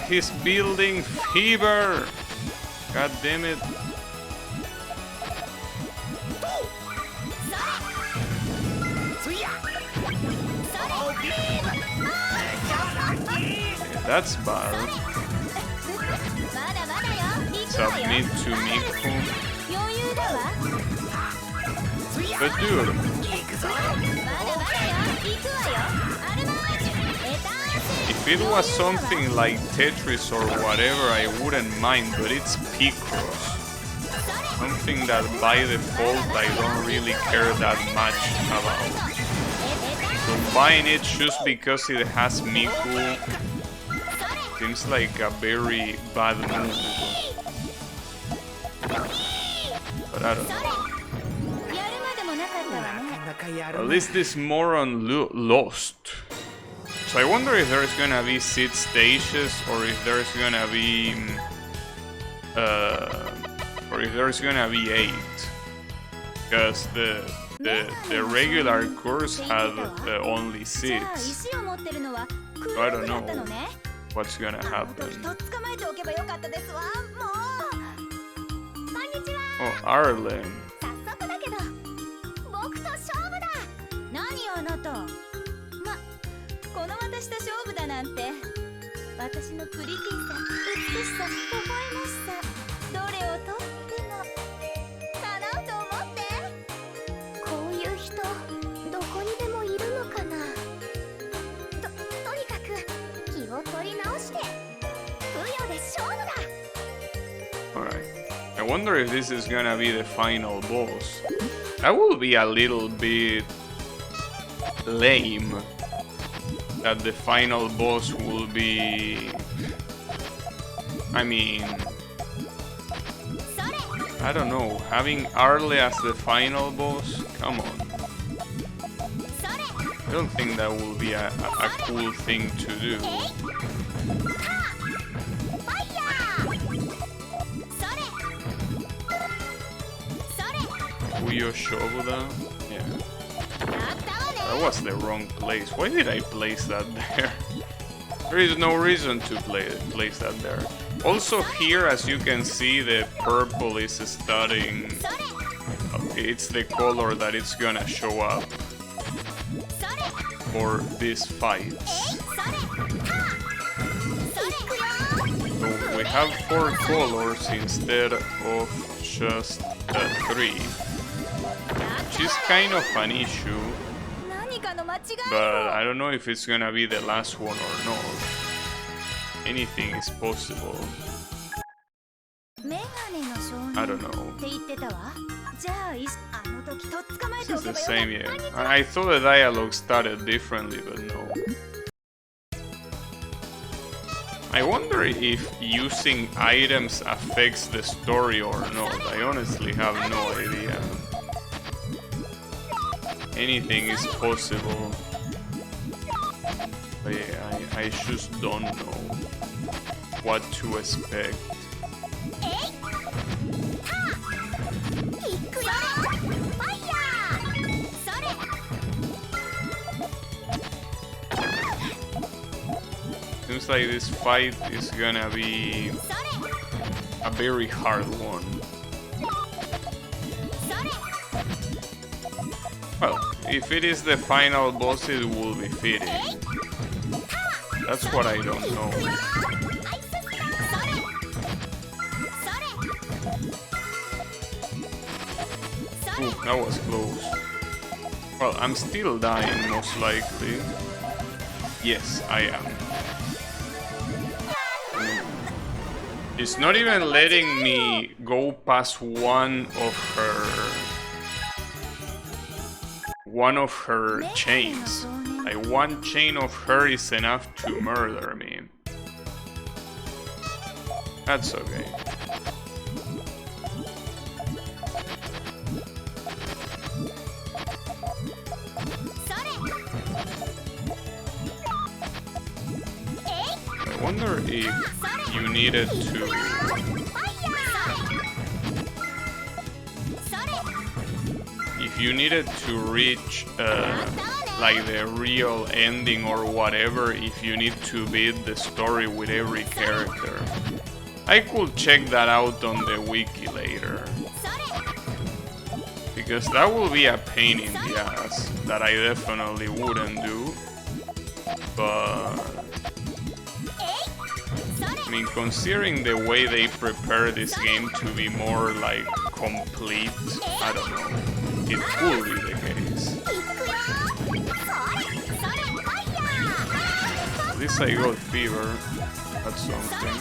Speaker 1: He's building fever! God damn it. Yeah, that's bad. Submit to Miku. But dude, if it was something like Tetris or whatever, I wouldn't mind, but it's Picross. Something that by default I don't really care that much about. So buying it just because it has Miku seems like a very bad move. But I don't know. At least this moron lost. So I wonder if there's gonna be 6 stages, or if there's gonna be 8. Because the regular course had only 6. So I don't know what's gonna happen. Oh, Arlen.
Speaker 4: この私と勝負だなんて私のプリティさ美しさ微笑ましさどれをとってもかなと思ってこういう人どこにでもいるのかなとにかく気を取り直してプヨで勝負だ
Speaker 1: Alright. I wonder if this is gonna be the final boss. That will be a little bit lame. That the final boss will be... I mean... I don't know, having Arle as the final boss? Come on. I don't think that will be a cool thing to do. Puyo Shobuda? Yeah. That was the wrong place. Why did I place that there?
Speaker 2: There is no reason to place that there. Also here, as you can see, the purple is starting... Okay, it's the color that it's gonna show up for these fights. So we have 4 colors instead of just 3. Which is kind of an issue. But I don't know if it's gonna be the last one or not. Anything is possible. I don't know. This is the same, yeah. I thought the dialogue started differently, but no. I wonder if using items affects the story or not. I honestly have no idea. Anything is possible. But yeah, I just don't know what to expect. Seems like this fight is gonna be a very hard one. Well, if it is the final boss, it will be fitting. That's what I don't know. Ooh, that was close. Well, I'm still dying, most likely. Yes, I am. It's not even letting me go past one of her chains. Like, one chain of her is enough to murder me. That's okay. I wonder if you needed to... If you needed to reach like the real ending or whatever, if you need to beat the story with every character. I could check that out on the wiki later. Because that will be a pain in the ass that I definitely wouldn't do. But... I mean, considering the way they prepare this game to be more like complete, I don't know, it could be the case. At least I got fever, that's something.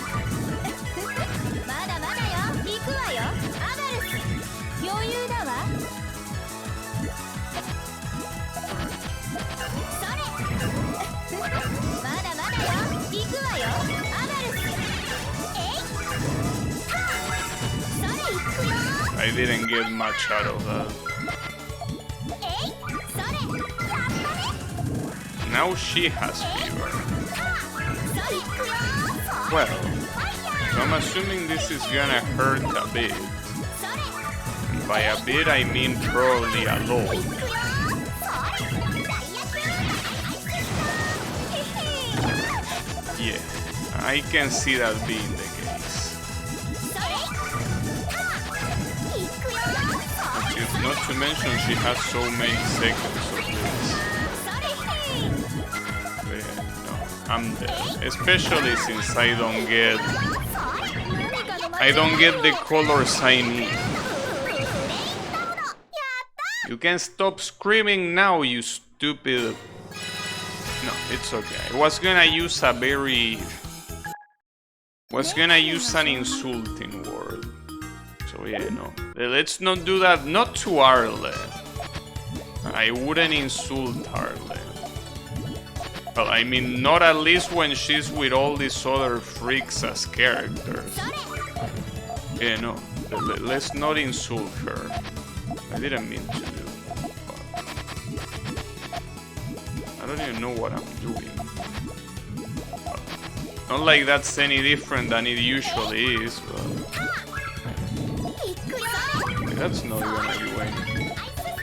Speaker 2: I didn't get much out of that. Now she has fever. Well, so I'm assuming this is gonna hurt a bit. And by a bit I mean probably a lot. Yeah, I can see that being the case. Not to mention she has so many seconds of this. But no, I'm dead. Especially since I don't get the colors I need. You can stop screaming now, you stupid. No, it's okay. I was gonna use an insulting word. So yeah, no. Let's not do that. Not to Arle. I wouldn't insult Arle. Well, I mean, not at least when she's with all these other freaks as characters. Yeah, no. Let's not insult her. I didn't mean to do that. I don't even know what I'm doing. Not like that's any different than it usually is, but... That's not gonna do anything.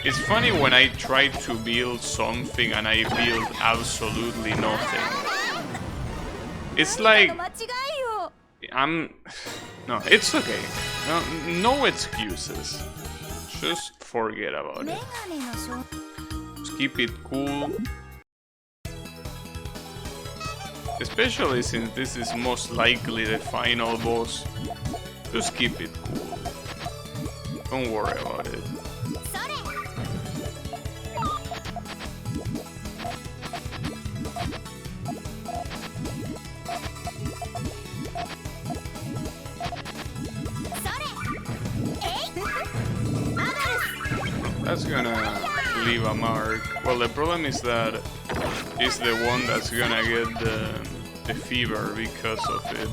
Speaker 2: It's funny when I try to build something and I build absolutely nothing. It's like I'm no, it's okay. No excuses. Just forget about it. Just keep it cool. Especially since this is most likely the final boss. Just keep it cool. Don't worry about it. That's gonna leave a mark. Well, the problem is that it's the one that's gonna get the fever because of it.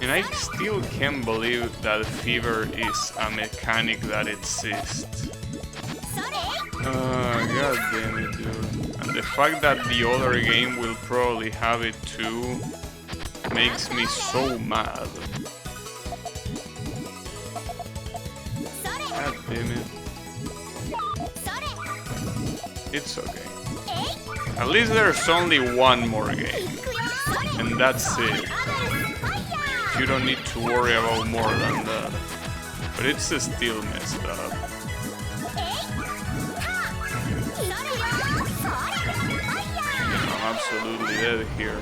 Speaker 2: And I still can't believe that fever is a mechanic that exists. God damn it, dude. And the fact that the other game will probably have it too makes me so mad. God damn it. It's okay. At least there's only one more game. And that's it. You don't need to worry about more than that. But it's still messed up. I'm absolutely dead here.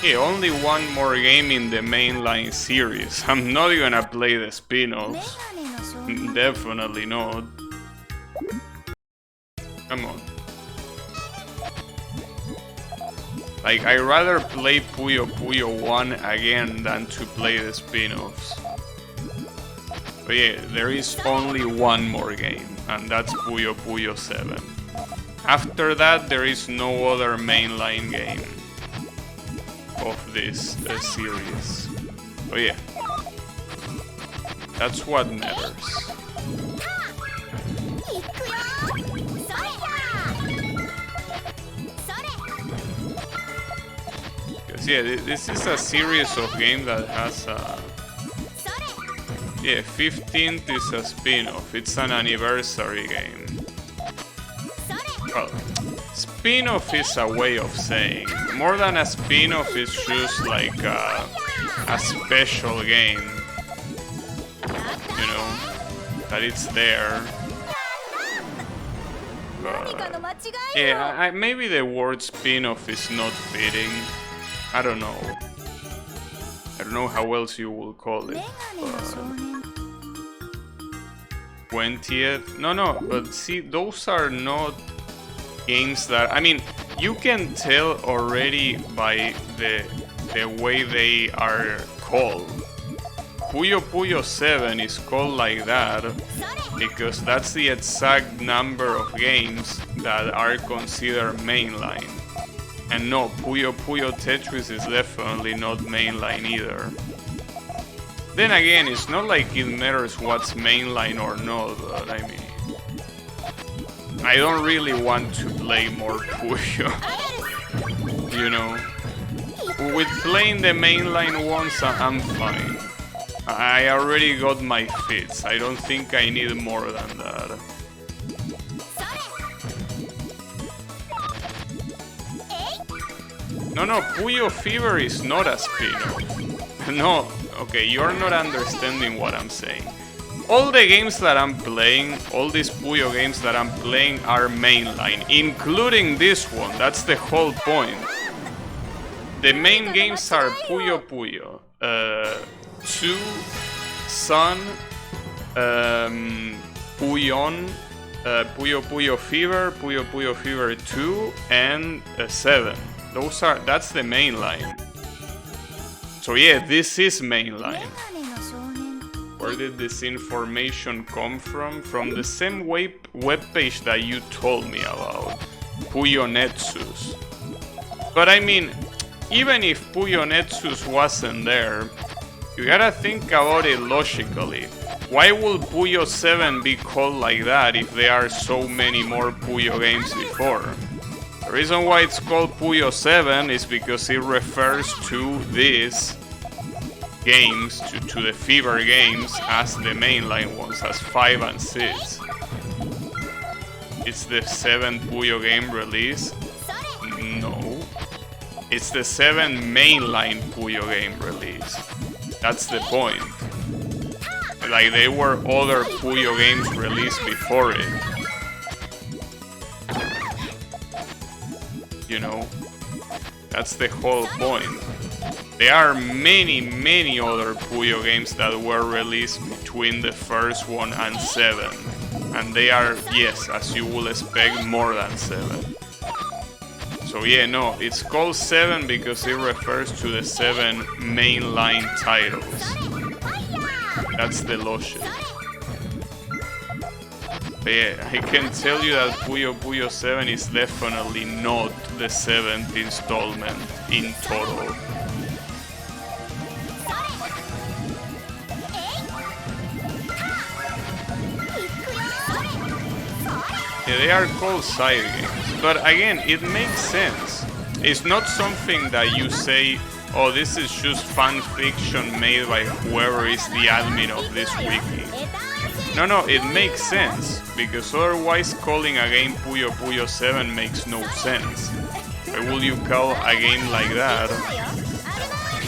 Speaker 2: Yeah, only one more game in the mainline series. I'm not gonna play the spin-offs. Definitely not. Come on. Like, I'd rather play Puyo Puyo 1 again than to play the spin-offs. But yeah, there is only one more game, and that's Puyo Puyo 7. After that, there is no other mainline game of this series. But yeah, that's what matters. Because yeah, this is a series of games that has a... Yeah, 15th is a spin-off. It's an anniversary game. Well, spin-off is a way of saying. More than a spin-off, it's just like a special game. You know, that it's there. But, yeah, maybe the word spin-off is not fitting. I don't know. I don't know how else you will call it. But 20th? No, but see, those are not games that... I mean, you can tell already by the way they are called. Puyo Puyo 7 is called like that because that's the exact number of games that are considered mainline. And no, Puyo Puyo Tetris is definitely not mainline either. Then again, it's not like it matters what's mainline or not, but I mean... I don't really want to play more Puyo. You know? With playing the mainline ones, I'm fine. I already got my fits. I don't think I need more than that. No, Puyo Fever is not a spin-off. No, okay, you're not understanding what I'm saying. All the games that I'm playing, all these Puyo games that I'm playing are mainline, including this one. That's the whole point. The main games are Puyo Puyo, 2, Sun, Puyon, Puyo Puyo Fever, Puyo Puyo Fever 2, and 7. That's the main line. So yeah, this is mainline. Where did this information come from? From the same webpage that you told me about, Puyo Netsus. But I mean, even if Puyo Netsus wasn't there, you gotta think about it logically. Why would Puyo 7 be called like that if there are so many more Puyo games before? The reason why it's called Puyo 7 is because it refers to these games, to the Fever games, as the mainline ones, as 5 and 6. It's the 7th Puyo game release. No. It's the 7 mainline Puyo game release. That's the point. Like, there were other Puyo games released before it. You know? That's the whole point. There are many other Puyo games that were released between the first one and 7. And they are, yes, as you will expect, more than 7. So yeah, no, it's called 7 because it refers to the 7 mainline titles. That's the logic. But yeah, I can tell you that Puyo Puyo 7 is definitely not the 7th installment in total. Yeah, they are called side games, but again, it makes sense. It's not something that you say, oh, this is just fan fiction made by whoever is the admin of this wiki. No, it makes sense, because otherwise calling a game Puyo Puyo 7 makes no sense. Why would you call a game like that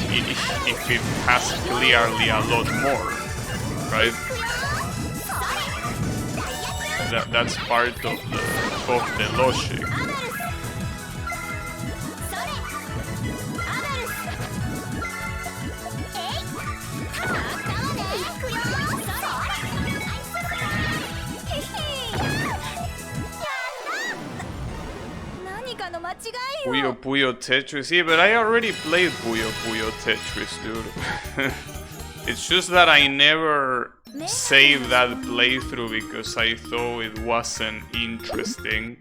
Speaker 2: if it has clearly a lot more, right? That's part of the logic. Puyo Puyo Tetris, yeah, but I already played Puyo Puyo Tetris, dude. It's just that I never saved that playthrough because I thought it wasn't interesting,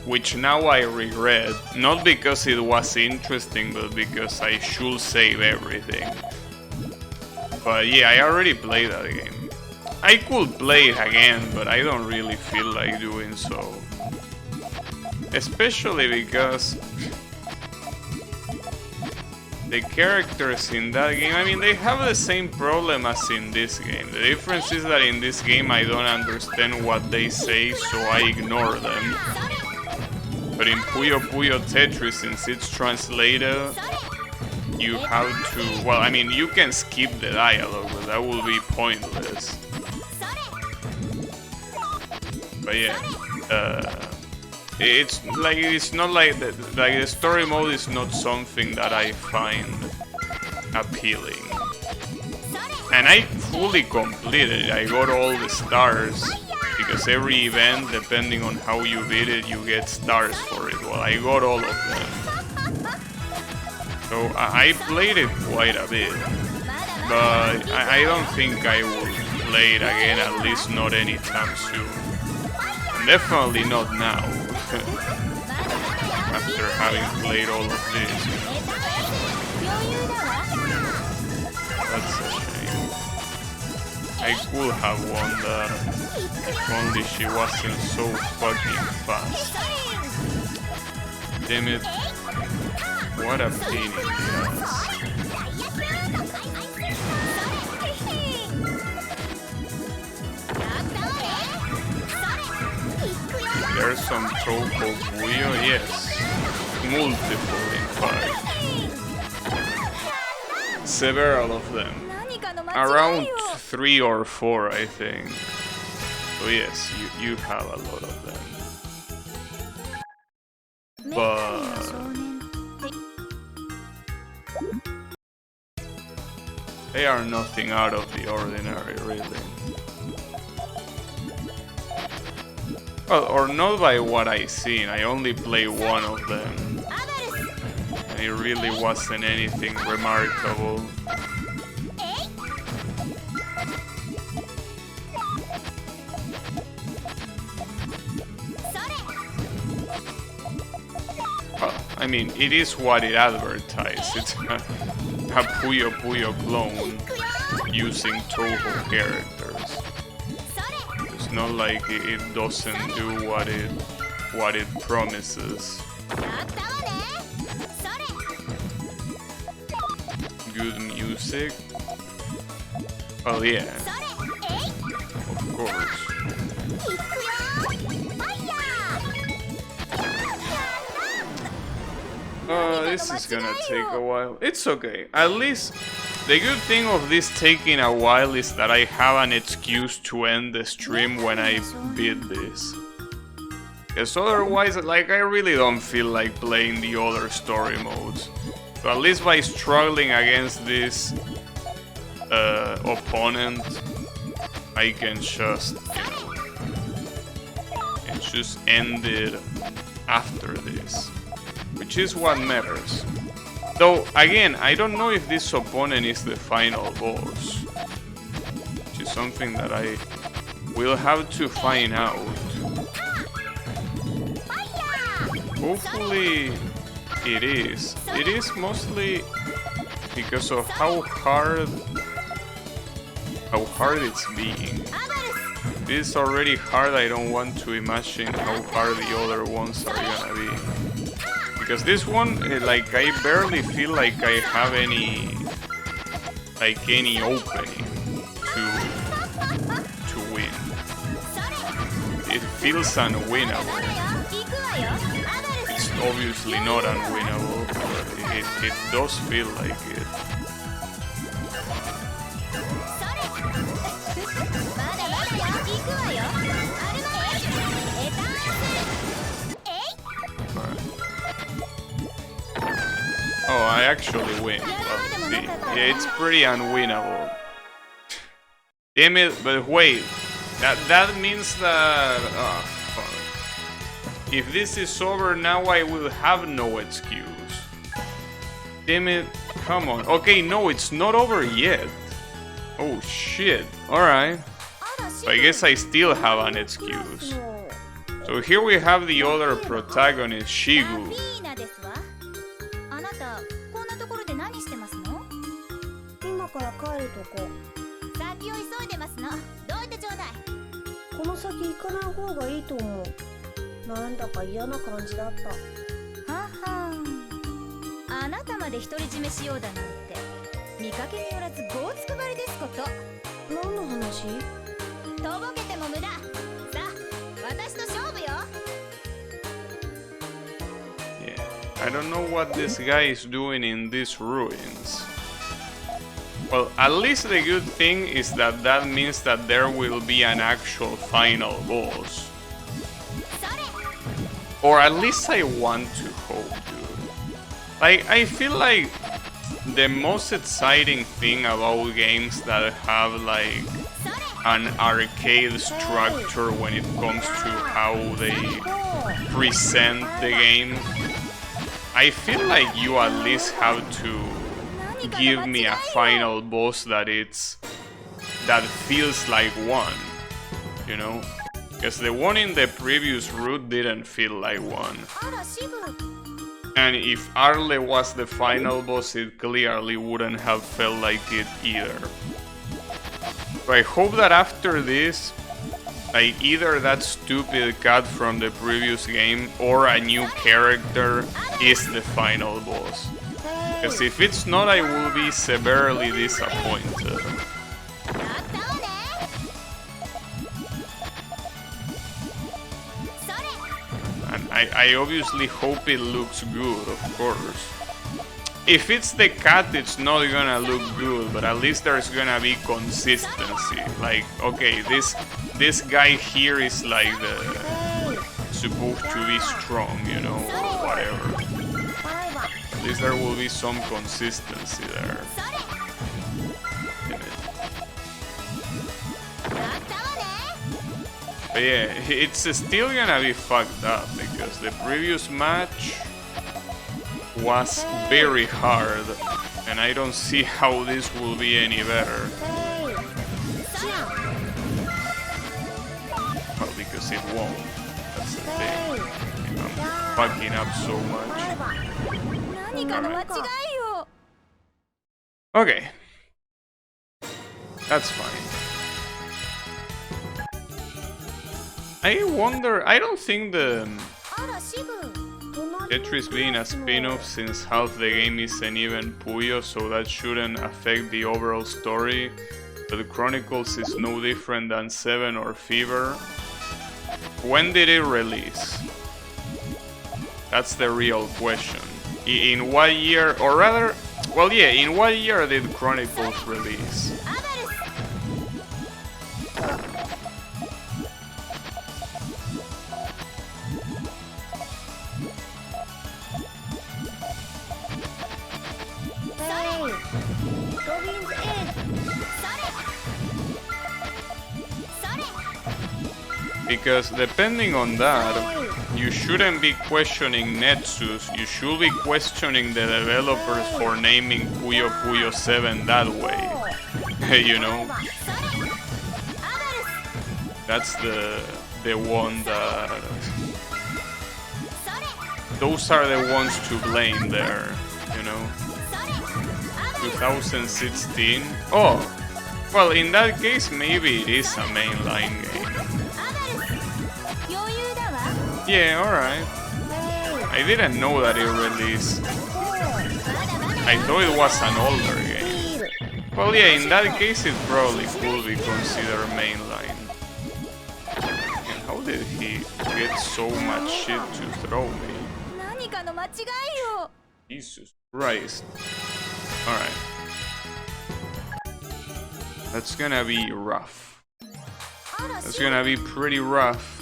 Speaker 2: which now I regret. Not because it was interesting, but because I should save everything. But yeah, I already played that game. I could play it again, but I don't really feel like doing so. Especially because the characters in that game, I mean, they have the same problem as in this game. The difference is that in this game I don't understand what they say, so I ignore them. But in Puyo Puyo Tetris, since it's translated, you have to... Well, I mean, you can skip the dialogue, but that will be pointless. But yeah, it's not like the story mode is not something that I find appealing. And I fully completed it. I got all the stars because every event, depending on how you beat it, you get stars for it. Well, I got all of them. So I played it quite a bit, but I don't think I will play it again, at least not anytime soon. And definitely not now. After having played all of this. That's a shame. I could have won that if only she wasn't so fucking fast. Damn it. What a pain in the ass. There's some Puyo Puyo, yes. Multiple, in fact. Several of them. Around 3 or 4, I think. So yes, you have a lot of them. But... they are nothing out of the ordinary, really. Well, or not by what I seen, I only played one of them. And it really wasn't anything remarkable. Well, I mean, it is what it advertised. It's a Puyo Puyo clone using Toho characters. It's not like it doesn't do what it promises. Good music. Well, yeah, of course. this is gonna take a while. It's okay. At least the good thing of this taking a while is that I have an excuse to end the stream when I beat this. Because otherwise, like, I really don't feel like playing the other story modes. So at least by struggling against this opponent, I can just, just end it after this, which is what matters. Though, again, I don't know if this opponent is the final boss, which is something that I will have to find out. Hopefully it is. It is mostly because of how hard it's being. If it's already hard, I don't want to imagine how hard the other ones are gonna be. Because this one, like, I barely feel like I have any opening to win. It feels unwinnable. It's obviously not unwinnable, but it does feel like it. Oh, I actually win. Well, see, yeah, it's pretty unwinnable. Damn it, but wait. That means that... Oh, fuck. If this is over now, I will have no excuse. Damn it, come on. Okay, no, it's not over yet. Oh, shit. Alright. So I guess I still have an excuse. So here we have the other protagonist, Shigu.
Speaker 5: 今から帰るとこ。
Speaker 4: 先を急いでますの。どいてちょうだい。
Speaker 5: この先行かない方がいいと思う。なんだか嫌な感じだった。
Speaker 4: ははあなたまで独り占めしようだなんて見かけによらず棒つくばりですこと。
Speaker 5: 何の話？
Speaker 4: とぼけても無駄。さあ、私と勝負よ。
Speaker 2: Yeah, I don't know what this guy is doing in these ruins. Well, at least the good thing is that that means that there will be an actual final boss. Or at least I want to hope, dude. Like, I feel like the most exciting thing about games that have like an arcade structure when it comes to how they present the game, I feel like you at least have to give me a final boss that feels like one, you know? Because the one in the previous route didn't feel like one. And if Arle was the final boss, it clearly wouldn't have felt like it either. So I hope that after this, like, either that stupid cat from the previous game or a new character is the final boss. Because if it's not, I will be severely disappointed. And I obviously hope it looks good, of course. If it's the cat, it's not gonna look good, but at least there's gonna be consistency. Like, okay, this guy here is like supposed to be strong, you know, or whatever. At least there will be some consistency there. But yeah, it's still gonna be fucked up because the previous match was very hard and I don't see how this will be any better. Well, because it won't. That's the thing. I'm fucking up so much. Alright. Okay. That's fine. I wonder, I don't think the Tetris being a spin-off since half the game is an even Puyo, so that shouldn't affect the overall story. But Chronicles is no different than 7 or Fever. When did it release? That's the real question. In what year, or rather, well, yeah, in what year did Chronicles release? Because depending on that, you shouldn't be questioning Netsus, you should be questioning the developers for naming Puyo Puyo 7 that way. You know? That's the one that... Those are the ones to blame there, you know? 2016? Oh! Well, in that case, maybe it is a mainline game. Yeah, alright. I didn't know that it released. I thought it was an older game. Well, yeah, in that case it probably could be considered mainline. And how did he get so much shit to throw me? Jesus Christ. Alright. That's gonna be rough. That's gonna be pretty rough.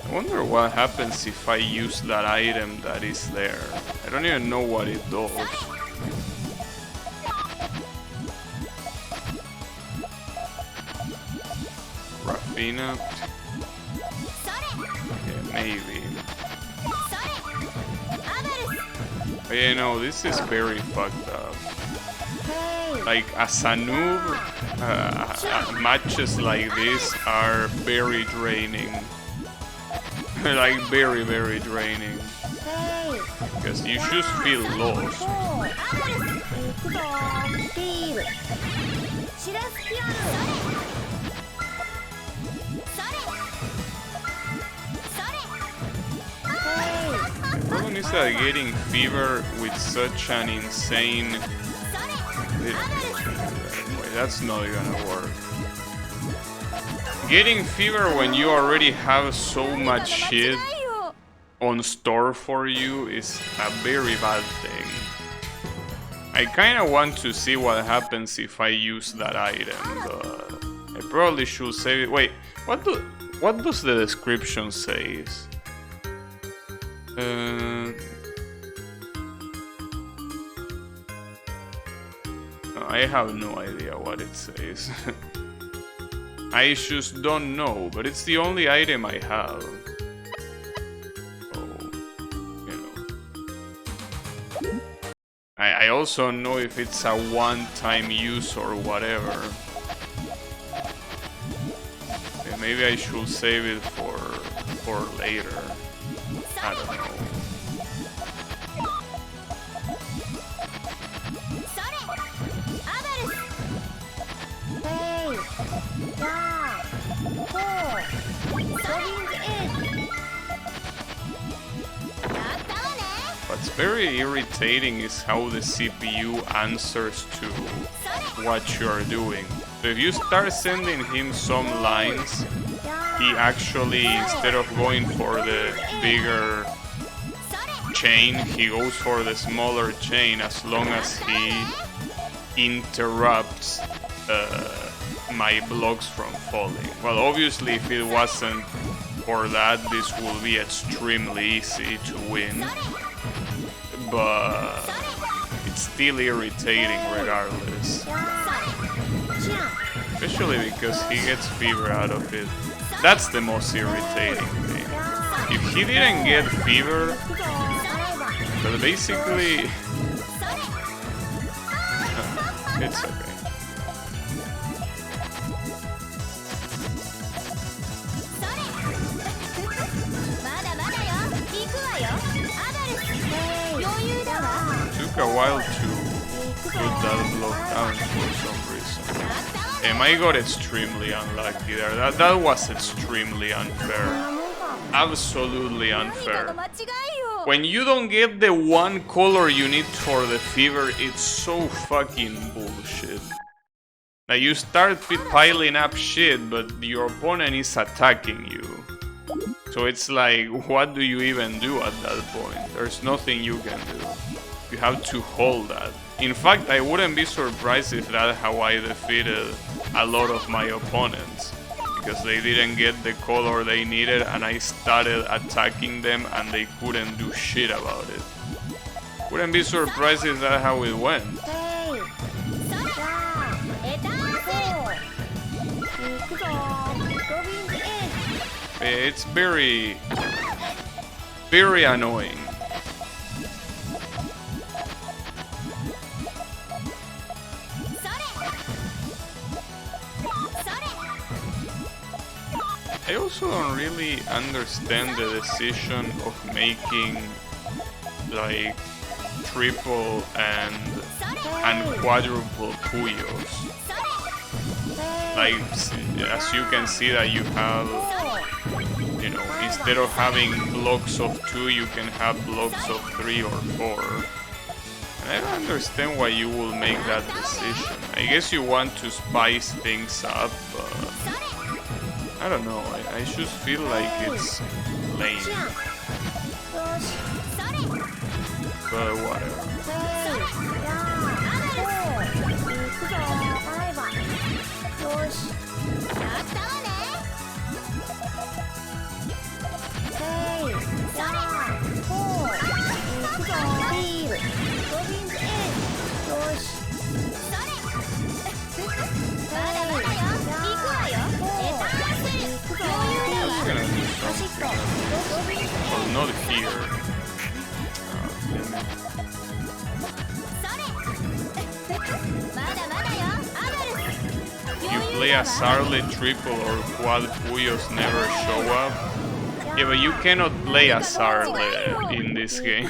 Speaker 2: I wonder what happens if I use that item that is there. I don't even know what it does. Rafina? Yeah, maybe. But yeah, no, this is very fucked up. Like, as a noob, matches like this are very draining. Like, very, very draining. Because you just feel lost. The problem is that getting fever with such an insane... Anyway, that's not gonna work. Getting fever when you already have so much shit on store for you is a very bad thing. I kinda want to see what happens if I use that item, but I probably should save it. Wait, what does the description say? I have no idea what it says. I just don't know, but it's the only item I have. So, you know. I also know if it's a one-time use or whatever. Okay, maybe I should save it for later. I don't know. What's very irritating is how the CPU answers to what you're doing. So if you start sending him some lines, he actually, instead of going for the bigger chain, he goes for the smaller chain as long as he interrupts my blocks from falling. Well, obviously, if it wasn't for that, this will be extremely easy to win. But it's still irritating regardless. Especially because he gets fever out of it. That's the most irritating thing. If he didn't get fever, but basically... it's okay. Took a while to put that block down for some reason. I got extremely unlucky there. That was extremely unfair. Absolutely unfair. When you don't get the one color you need for the fever, it's so fucking bullshit. Like, you start piling up shit, but your opponent is attacking you. So it's like, what do you even do at that point? There's nothing you can do. You have to hold that. In fact, I wouldn't be surprised if that's how I defeated a lot of my opponents. Because they didn't get the color they needed and I started attacking them and they couldn't do shit about it. Wouldn't be surprised if that's how it went. It's very, very annoying. I also don't really understand the decision of making like triple and quadruple Puyos. Like, as you can see that you have, you know, instead of having blocks of 2, you can have blocks of 3 or 4. And I don't understand why you will make that decision. I guess you want to spice things up, but I don't know, I just feel like it's lame. But whatever. Well, not here. You play a Sarle triple or quad Puyos never show up. Yeah, but you cannot play a Sarle in this game.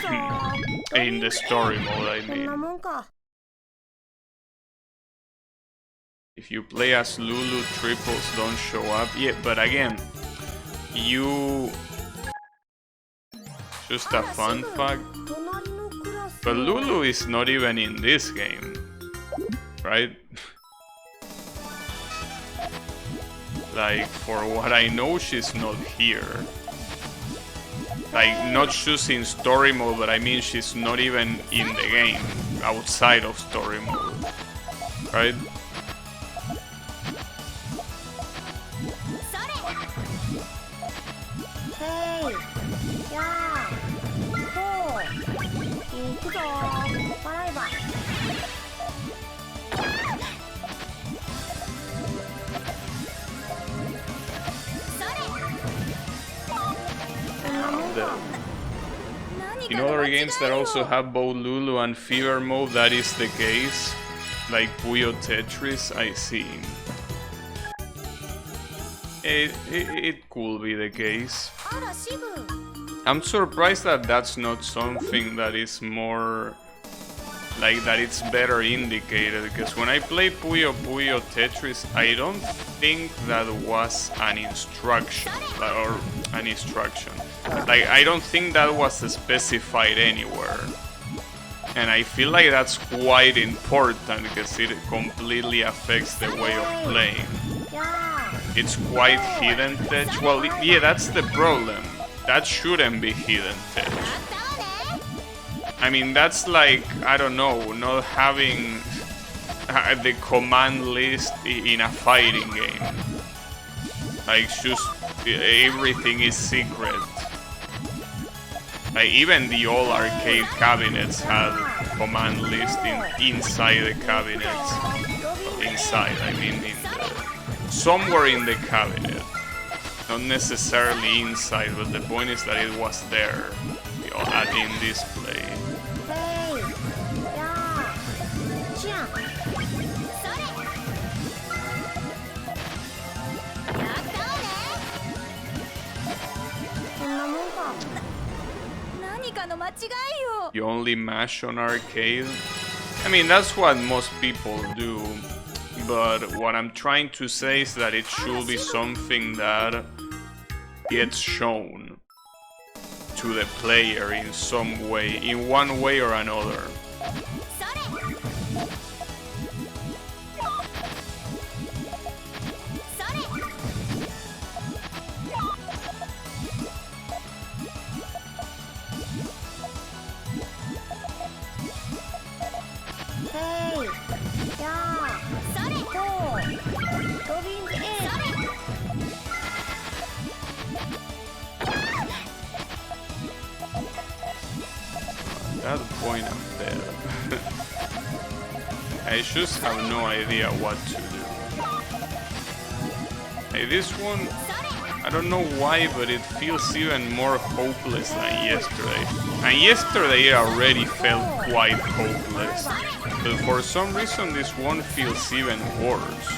Speaker 2: In the story mode, I mean. If you play as Lulu, triples don't show up. Yeah, but again, you... Just a fun fact. But Lulu is not even in this game, right? Like, for what I know, she's not here. Like, not just in story mode, but I mean she's not even in the game, outside of story mode, right? In other games that also have both Lulu and Fever mode, that is the case. Like Puyo Tetris, I see. It could be the case. I'm surprised that that's not something that is more... like that it's better indicated, because when I play Puyo Puyo Tetris, I don't think that was an instruction, or an instruction. Like, I don't think that was specified anywhere. And I feel like that's quite important, because it completely affects the way of playing. It's quite hidden tech. Well, yeah, that's the problem. That shouldn't be hidden tech. I mean, that's like, I don't know, not having the command list in a fighting game. Like, just everything is secret. Like, even the old arcade cabinets had command list inside the cabinets. Inside, I mean, in the, somewhere in the cabinet. Not necessarily inside, but the point is that it was there, you know, in display. You only mash on arcade? I mean, that's what most people do, but what I'm trying to say is that it should be something that gets shown to the player in some way, in one way or another. that point I'm dead. I just have no idea what to do. Hey, this one, I don't know why, but it feels even more hopeless than yesterday. And yesterday it already felt quite hopeless. But for some reason this one feels even worse.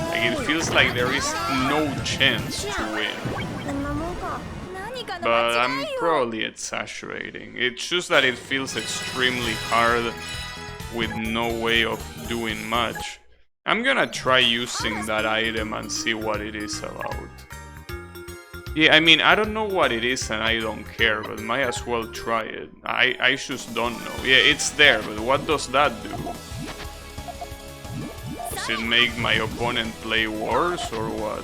Speaker 2: Like it feels like there is no chance to win.
Speaker 5: こんなもんか。
Speaker 2: But I'm probably exaggerating. It's just that it feels extremely hard with no way of doing much. I'm gonna try using that item and see what it is about. Yeah, I mean, I don't know what it is and I don't care, but might as well try it. I just don't know. Yeah, it's there, but what does that do? Does it make my opponent play worse or what?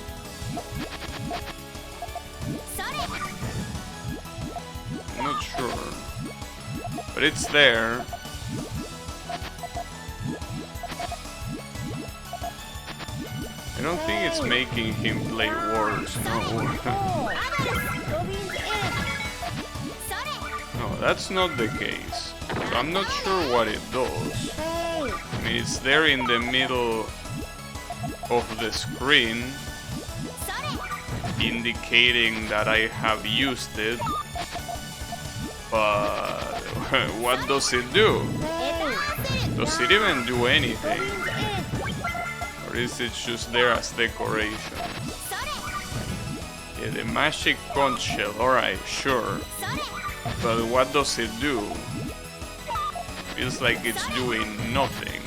Speaker 2: I'm not sure. But it's there. I don't think it's making him play worse, no. No, that's not the case. So I'm not sure what it does. I mean, it's there in the middle of the screen, indicating that I have used it. But what does it do? Does it even do anything? Or is it just there as decoration? Yeah, the magic conch shell, alright, sure. But what does it do? Feels like it's doing nothing.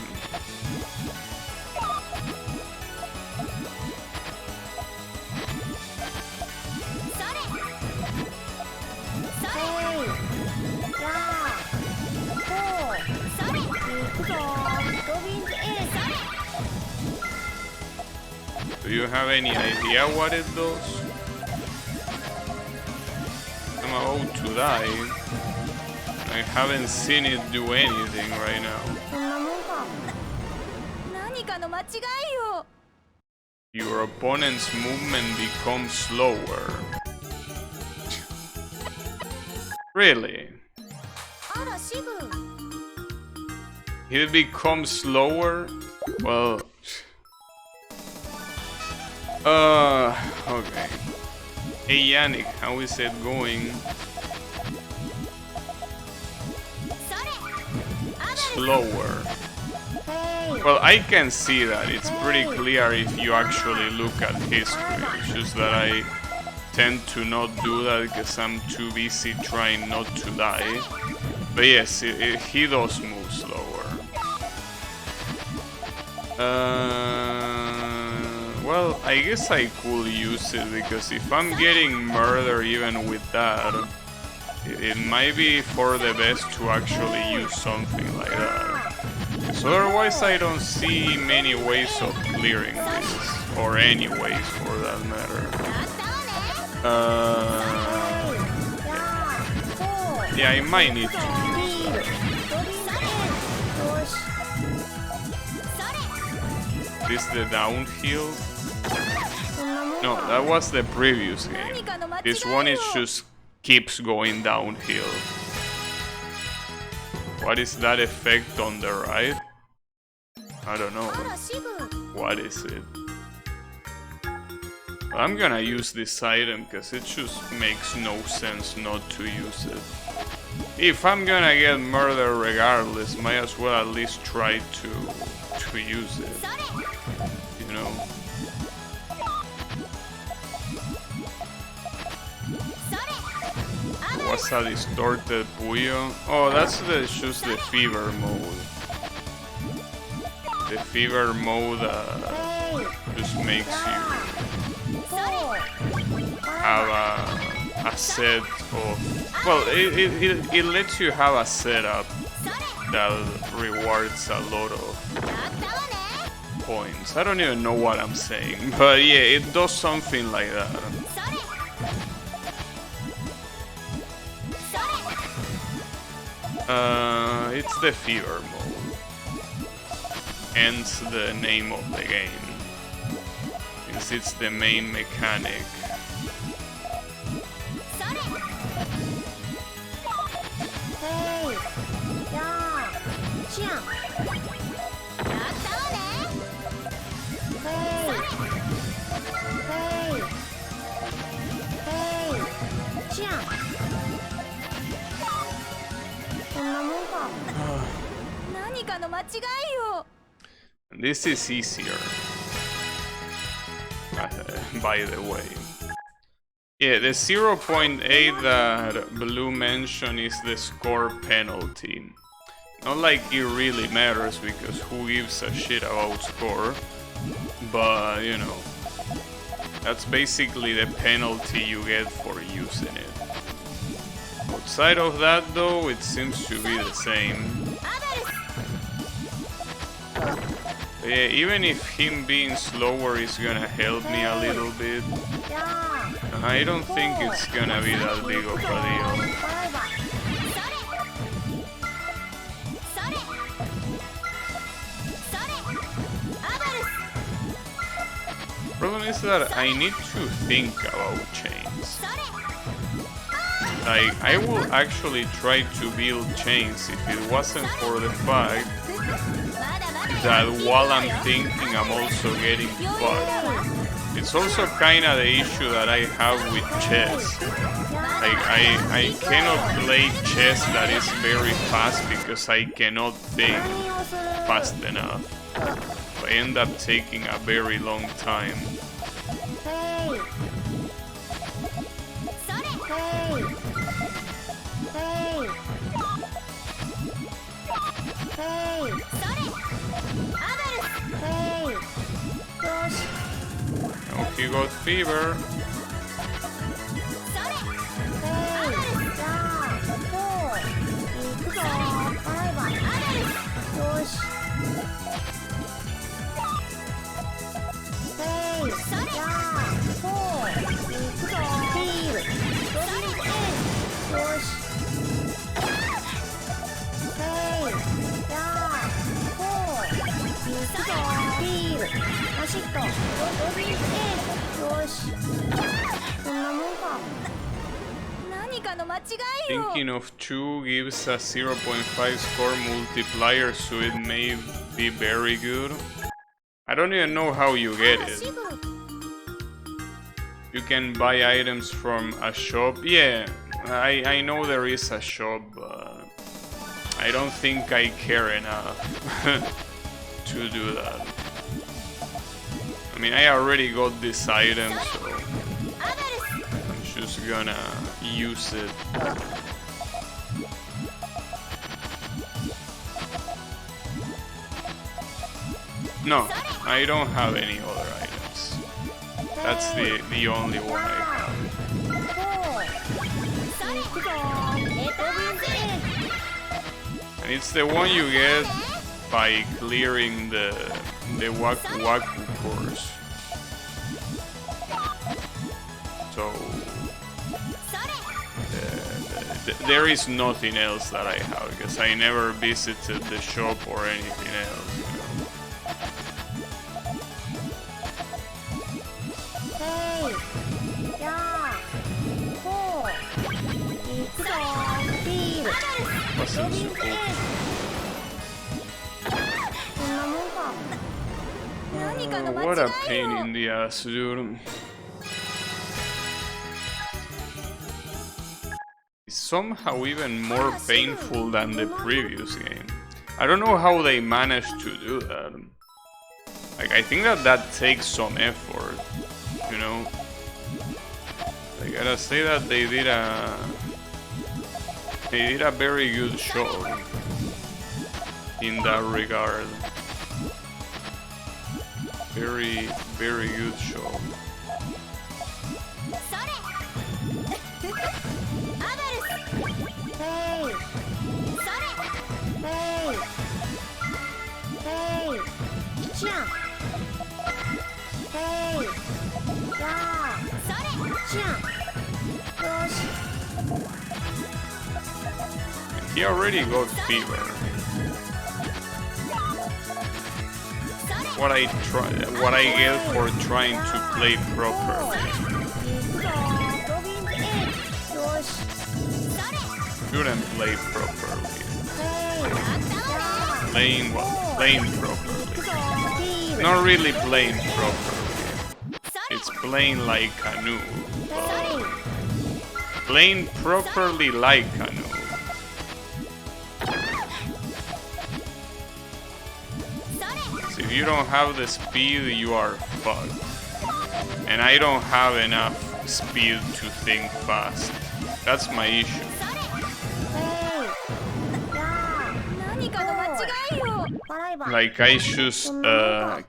Speaker 2: Do you have any idea what it does? I'm about to die. I haven't seen it do anything right now.
Speaker 5: こんなもんか。
Speaker 4: 何かの間違いよ。
Speaker 2: Your opponent's movement becomes slower. Really?
Speaker 4: あらシブ。
Speaker 2: It becomes slower? Well... okay. Hey Yannick, how is it going? Slower. Well, I can see that. It's pretty clear if you actually look at history. It's just that I tend to not do that because I'm too busy trying not to die. But yes, he does move slower. Well, I guess I could use it because if I'm getting murdered even with that, it might be for the best to actually use something like that. So otherwise I don't see many ways of clearing this, or any ways for that matter. Yeah, I might need to use that. This the downhill? No, that was the previous game. This one is just keeps going downhill. What is that effect on the right? I don't know. What is it? I'm gonna use this item because it just makes no sense not to use it. If I'm gonna get murdered regardless, might as well at least try to use it. You know? What's a distorted Puyo? Oh, that's just the fever mode. The fever mode just makes you have a set of... Well, it lets you have a setup that rewards a lot of points. I don't even know what I'm saying, but yeah, it does something like that. It's the fever mode. Hence the name of the game. Since it's the main mechanic.
Speaker 1: This is easier. By the way. Yeah, the 0.8 that Blue mentioned is the score penalty. Not like it really matters because who gives a shit about score, but you know, that's basically the penalty you get for using it. Outside of that though, it seems to be the same. But yeah, even if him being slower is gonna help me a little bit, I don't think it's gonna be that big of a deal. Problem is that I need to think about chains. Like, I will actually try to build chains if it wasn't for the fact that while I'm thinking I'm also getting fucked. It's also kinda the issue that I have with chess. Like, I cannot play chess that is very fast because I cannot think fast enough. So I end up taking a very long time. Oh, he got fever. Thinking of 2 gives a 0.5 score multiplier, so it may be very good. I don't even know how you get it. You can buy items from a shop. Yeah, I know there is a shop, but I don't think I care enough to do that. I mean, I already got this item, so I'm just gonna use it. No, I don't have any other items. That's the only one I have. And it's the one you get by clearing the Waku Waku course. So there is nothing else that I have because I never visited the shop or anything else, you know. Wasn't supposed to. What a pain in the ass, dude. It's somehow even more painful than the previous game. I don't know how they managed to do that. Like, I think that takes some effort, you know? I gotta say that they did a very good job in that regard. Very, very good show. He already got fever. What I get for trying to play properly. Shouldn't play properly. Playing properly.
Speaker 2: not really playing properly. It's playing like a noob. Playing properly like a noob. So if you don't have the speed, you are fucked. And I don't have enough speed to think fast. That's my issue. Like I just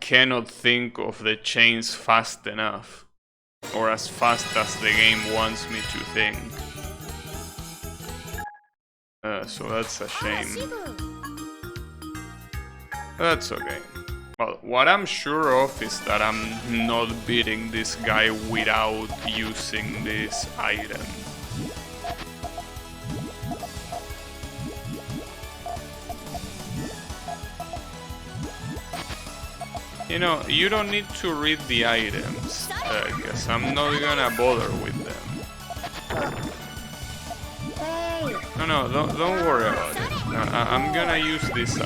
Speaker 2: cannot think of the chains fast enough. Or as fast as the game wants me to think. So that's a shame. That's okay. Well, what I'm sure of is that I'm not beating this guy without using this item. You know, you don't need to read the items, because I'm not gonna bother with them. No, don't worry about it. I'm gonna use this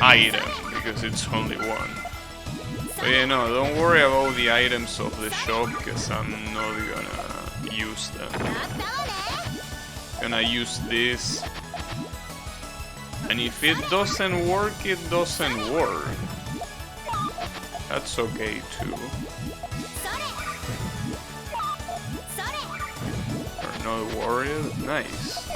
Speaker 2: item. Because it's only one. But you know, don't worry about the items of the shop, because I'm not gonna use them. Gonna use this. And if it doesn't work, it doesn't work. That's okay too. You're not worried? Nice.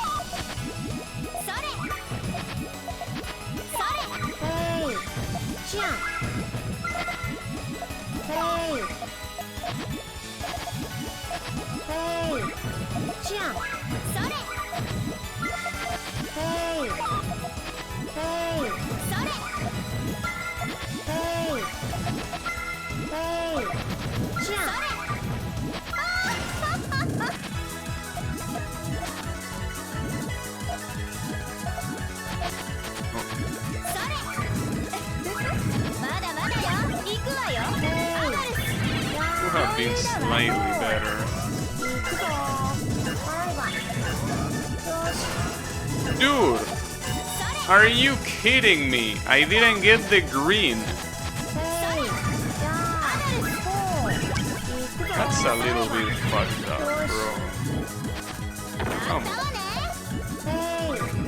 Speaker 2: Have been slightly better. Dude! Are you kidding me? I didn't get the green. That's a little bit fucked up, bro. Come on.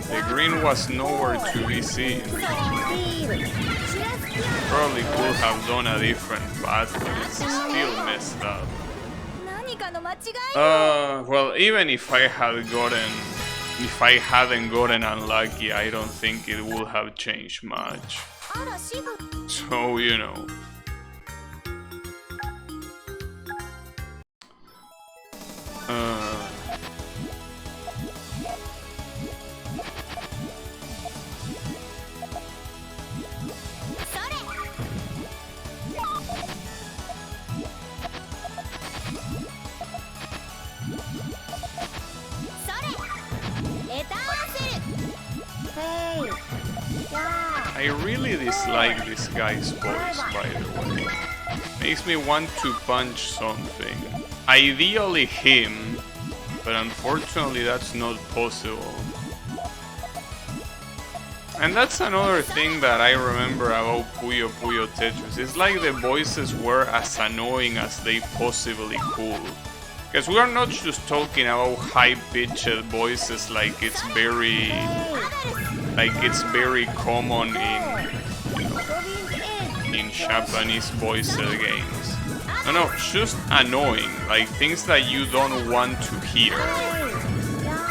Speaker 2: The green was nowhere to be seen. Probably could have done a different path, but it's still messed up. Well, even if I hadn't gotten unlucky, I don't think it would have changed much. So, you know. I really dislike this guy's voice, by the way. Makes me want to punch something. Ideally him, but unfortunately that's not possible. And that's another thing that I remember about Puyo Puyo Tetris. It's like the voices were as annoying as they possibly could. Because we are not just talking about high-pitched voices like it's very common in Japanese voiced games. No, just annoying, like things that you don't want to hear,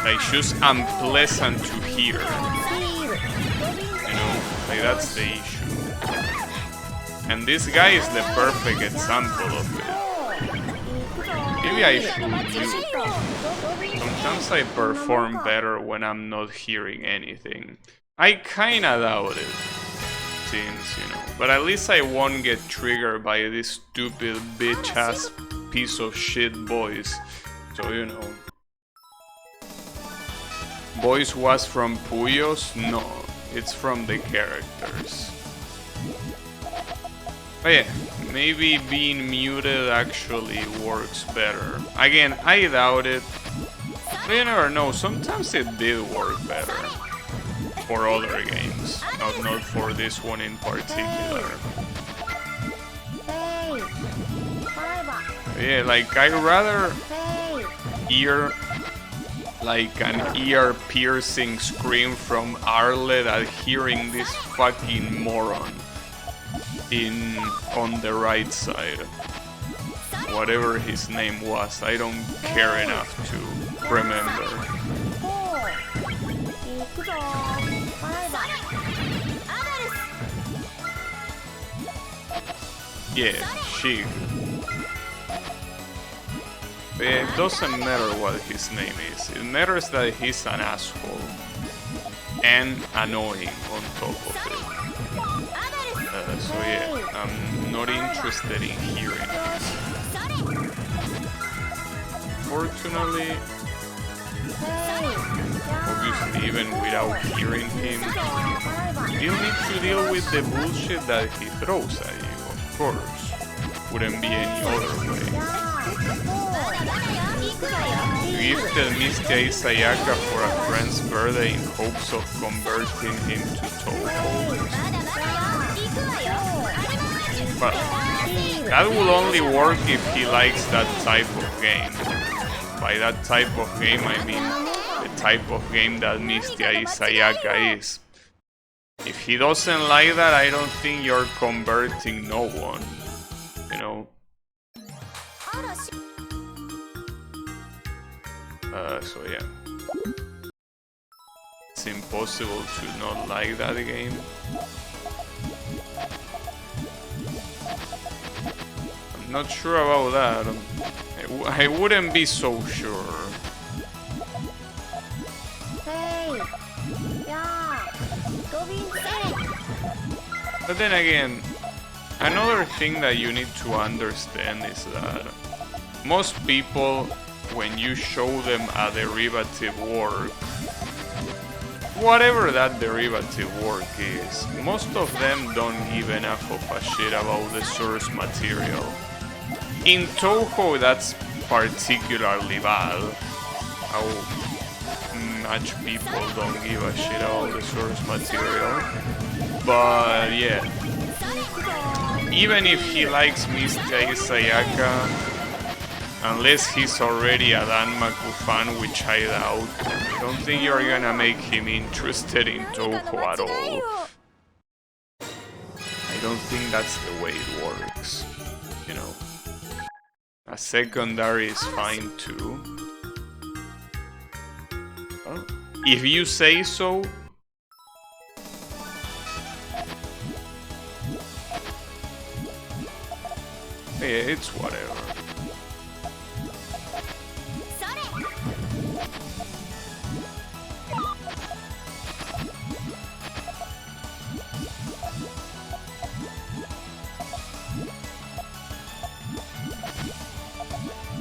Speaker 2: like just unpleasant to hear. You know, like that's the issue. And this guy is the perfect example of it. Maybe I should use. Sometimes I perform better when I'm not hearing anything. I kinda doubt it, since, you know, but at least I won't get triggered by this stupid bitch-ass piece of shit voice. So, you know. Voice was from Puyo's? No, it's from the characters. But yeah, maybe being muted actually works better. Again, I doubt it. But you never know, sometimes it did work better.
Speaker 1: for other games, not for this one in particular.
Speaker 5: Hey! Bye-bye.
Speaker 1: Yeah, like I rather
Speaker 5: Hey!
Speaker 1: hear like an ear-piercing scream from Arle than hearing this fucking moron on the right side. Whatever his name was, I don't care enough to remember.
Speaker 5: 行くぞ。バイバイ。
Speaker 1: Yeah, she. It doesn't matter what his name is. It matters that he's an asshole and annoying on top of it. So yeah, I'm not interested in hearing him. Fortunately, obviously, even without hearing him, you still need to deal with the bullshit that he throws at you, of course. Wouldn't be any other way. You gifted Mr. Isayaka for a friend's birthday in hopes of converting him to Toho. But that will only work if he likes that type of game. By that type of game, I mean the type of game that Mr. Isayaka is. If he doesn't like that, I don't think you're converting no one. You know? So yeah. It's impossible to not like that game. I'm not sure about that. I wouldn't be so sure.
Speaker 5: Hey! Yeah!
Speaker 1: But then again, another thing that you need to understand is that most people, when you show them a derivative work, whatever that derivative work is, most of them don't give enough of a shit about the source material. In Toho, that's particularly bad. How much people don't give a shit about the source material. But yeah, even if he likes Mr. Isayaka, unless he's already a Danmaku fan, which I doubt, I don't think you're gonna make him interested in Toho at all. I don't think that's the way it works, you know. A secondary is fine too. Well, if you say so. Yeah, it's whatever.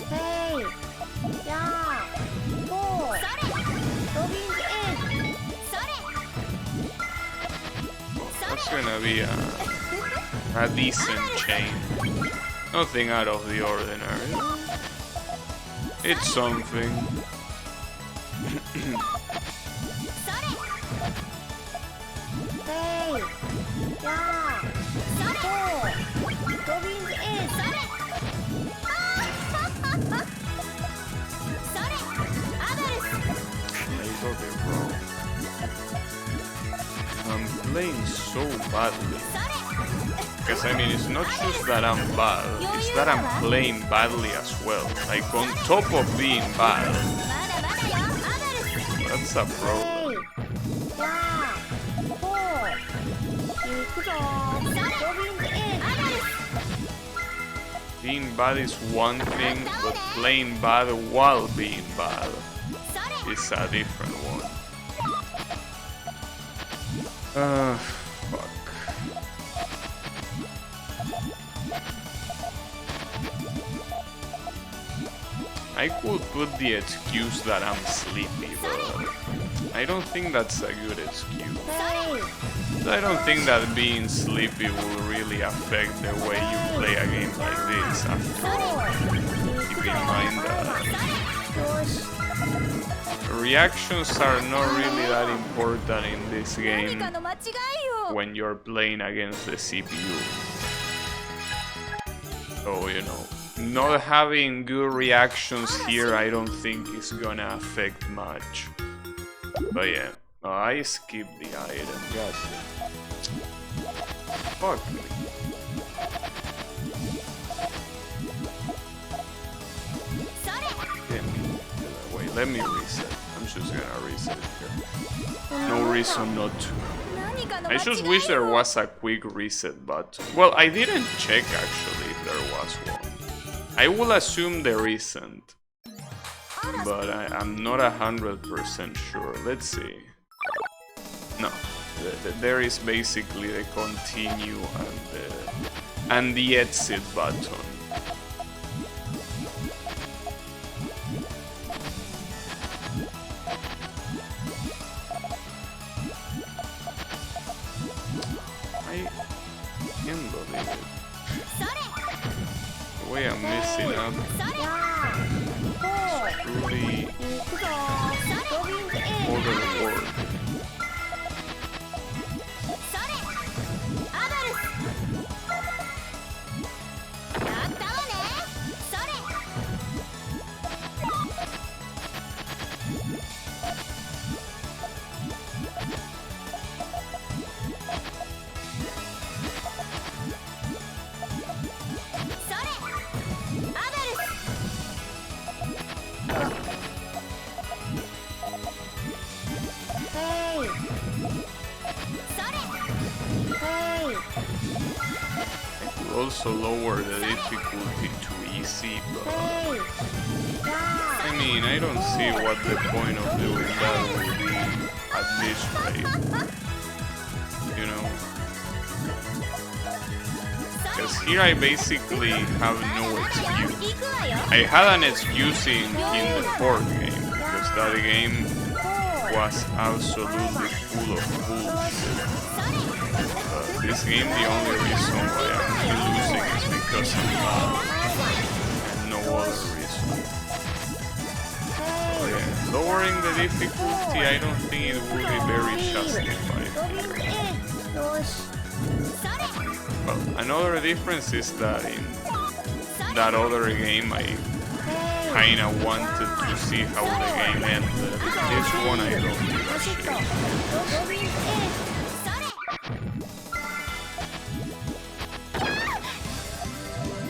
Speaker 5: Hey! Yeah! Go! Robin's in!
Speaker 1: That's gonna be a decent chain. Nothing out of the ordinary. It's something.
Speaker 5: Hey! Yeah! Go! Robin's in!
Speaker 1: I got it wrong. I'm playing so badly. Because I mean, it's not just that I'm bad, it's that I'm playing badly as well. Like, on top of being bad. That's a problem.
Speaker 5: Yeah! Go! 行くぞ! Robin's in!
Speaker 1: Being bad is one thing, but playing bad while being bad is a different one. Fuck. I could put the excuse that I'm sleepy, but I don't think that's a good excuse.
Speaker 5: Hey!
Speaker 1: I don't think that being sleepy will really affect the way you play a game like this after all. Keep in mind that
Speaker 5: よし
Speaker 2: Reactions are not really that important in this game
Speaker 4: 何かの間違いよ
Speaker 2: when you're playing against the CPU. So, you know, not having good reactions here I don't think is gonna affect much. But yeah, I skipped the item, goddamn. Fuck me. Wait, let me reset. I'm just gonna reset here. No reason not to.
Speaker 4: 何かの
Speaker 2: I
Speaker 4: 間
Speaker 2: just
Speaker 4: 違
Speaker 2: wish
Speaker 4: い
Speaker 2: there
Speaker 4: よ
Speaker 2: was a quick reset button. Well, I didn't check actually if there was one. I will assume there isn't. But I'm not 100% sure. Let's see. No. There is basically the continue and the exit button. I can't believe it. The way I'm messing up.
Speaker 5: やー
Speaker 2: Truly
Speaker 5: 行くぞーロビンズ A
Speaker 2: overboard.
Speaker 4: それアドルスやったわねそれ
Speaker 5: ヘイ ヘイ
Speaker 2: I could also lower the difficulty to easy, but
Speaker 5: ヘイや
Speaker 2: I mean, I don't see what the point of doing that would be at this rate. You know? Because here I basically have no excuse.
Speaker 4: 行くわよ
Speaker 2: I had an excuse in the fourth game, because that game was absolutely full of bullshit. This game, the only reason why I'm losing is because I'm bad, and no other reason. So yeah, lowering the difficulty, I don't think it will be very justified
Speaker 5: ロビンズ
Speaker 2: here.
Speaker 5: A よし
Speaker 2: Well, another difference is that in that other game, I kinda wanted to see how the game ended. This one, I don't give a
Speaker 5: 走っ
Speaker 2: shit.
Speaker 5: たロビンズ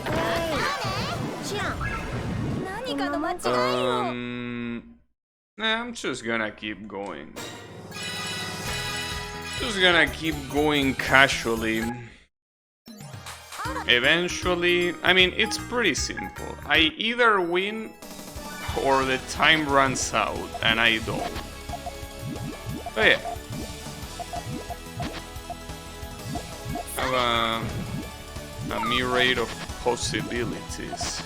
Speaker 5: A 知らん
Speaker 4: 何かの間違いよ
Speaker 2: Nah, I'm just gonna keep going. Just gonna keep going casually. Eventually, I mean, it's pretty simple. I either win or the time runs out and I don't. But yeah. Have a myriad of possibilities.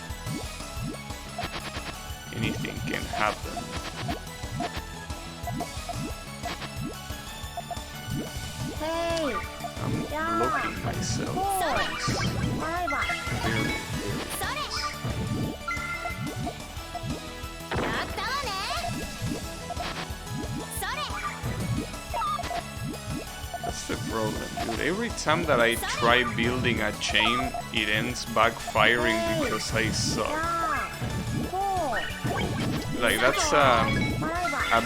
Speaker 2: Anything can happen.
Speaker 5: Hey,
Speaker 2: I'm blocking myself.
Speaker 5: bye bye.
Speaker 2: Very, very
Speaker 4: やったわねそれ
Speaker 2: That's the problem, dude. Every time that I try building a chain, it ends backfiring because I suck. Like, that's a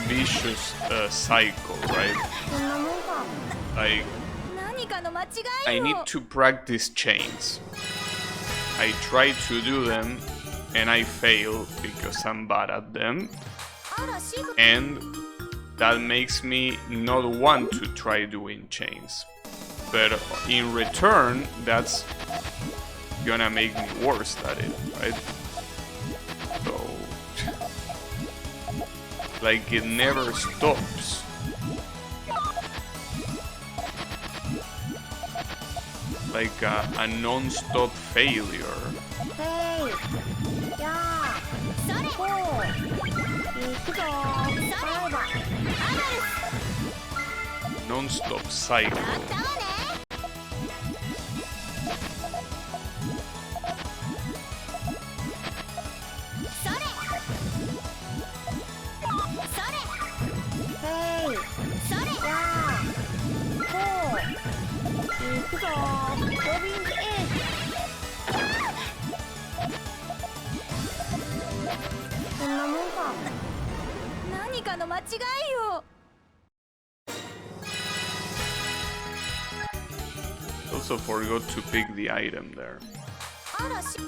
Speaker 2: vicious cycle, right? Like,
Speaker 4: 何かの間違
Speaker 2: I
Speaker 4: い
Speaker 2: need
Speaker 4: よ
Speaker 2: to practice chains. I try to do them, and I fail because I'm bad at them.
Speaker 4: あらシグ
Speaker 2: And that makes me not want to try doing chains. But in return, that's gonna make me worse at it, right? So, like, it never stops. Like a non-stop failure.
Speaker 5: Hey, yeah,
Speaker 4: それ
Speaker 5: go. 行くぞ。バイバイ。
Speaker 2: Non-stop cycle.
Speaker 4: やったわねそれかの間違いよ。
Speaker 1: Also forgot to pick the item there.
Speaker 4: あらし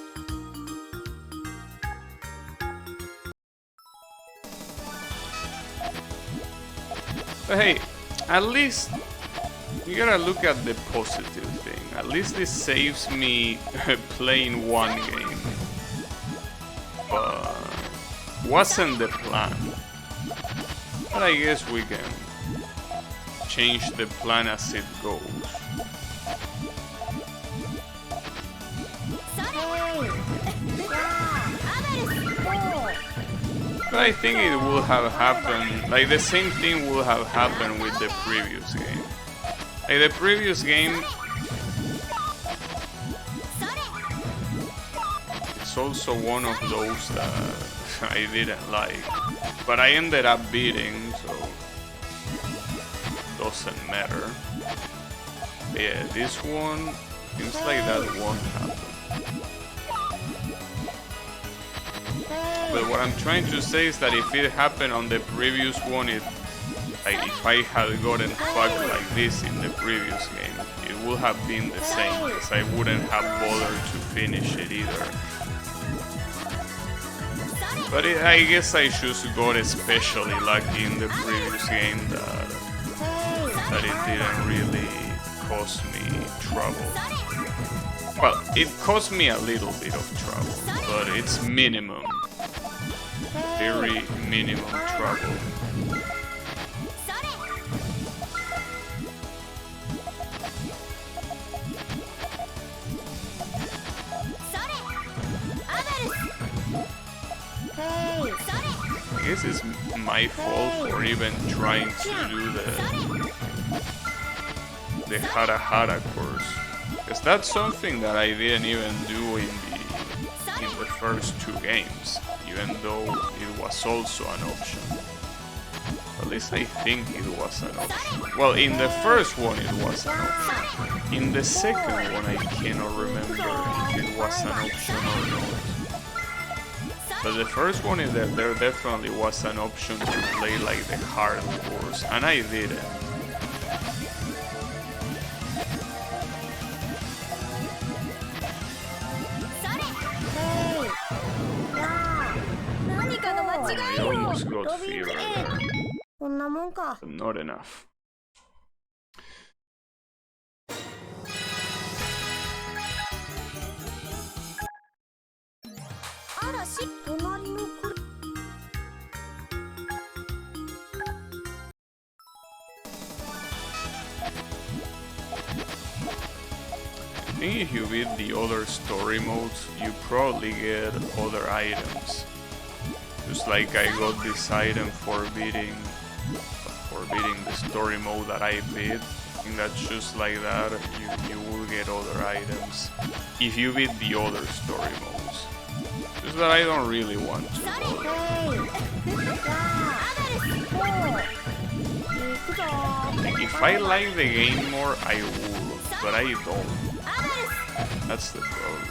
Speaker 1: But hey, at least you gotta look at the positive thing. At least this saves me playing one game. But wasn't the plan. But I guess we can change the plan as it goes. But I think it would have happened, like the same thing would have happened with the previous game. Like the previous game, it's also one of those that I didn't like. But I ended up beating, so doesn't matter. But yeah, this one seems like that won't happen. But what I'm trying to say is that if it happened on the previous one, like if I had gotten fucked like this in the previous game, it would have been the same, because I wouldn't have bothered to finish it either. But I guess I just got especially lucky in the previous game that it didn't really cause me trouble. Well, it caused me a little bit of trouble, but it's minimum. Very minimum trouble. I guess it's my fault for even trying to do the Hara Hara course, because that's something that I didn't even do in the first two games, even though it was also an option. At least I think it was an option. Well, in the first one it was an option. In the second one I cannot remember if it was an option or not. But the first one is that there definitely was an option to play like the hard course, and I didn't. I almost got fever there,
Speaker 5: こんなもんか。
Speaker 1: but not enough.
Speaker 5: あらし、隣の子。
Speaker 1: I think if you beat the other story modes, you probably get other items. Just like I got this item for beating the story mode that I beat. I think that's just like that. You will get other items if you beat the other story modes. Just that I don't really want to bother. Like if I like the game more, I would, but I don't. That's the problem.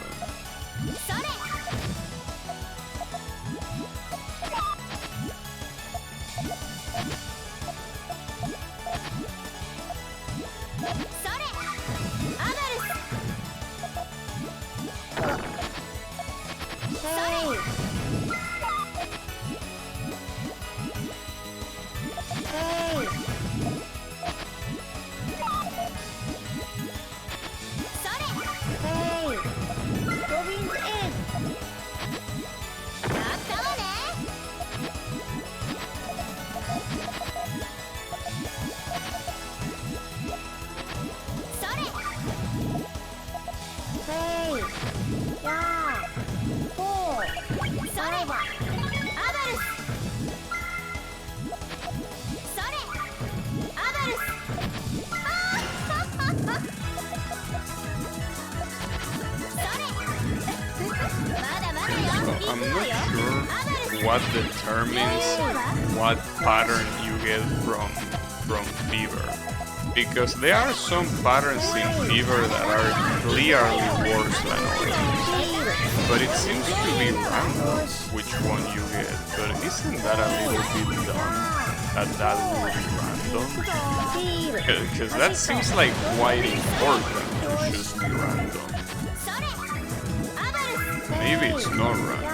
Speaker 1: I'm not sure what determines what pattern you get from fever, because there are some patterns in fever that are clearly worse than others, but it seems to be random which one you get. But isn't that a little bit dumb? that will be random?
Speaker 5: ヒール
Speaker 1: Because that seems like quite important to just be random. Maybe it's not random.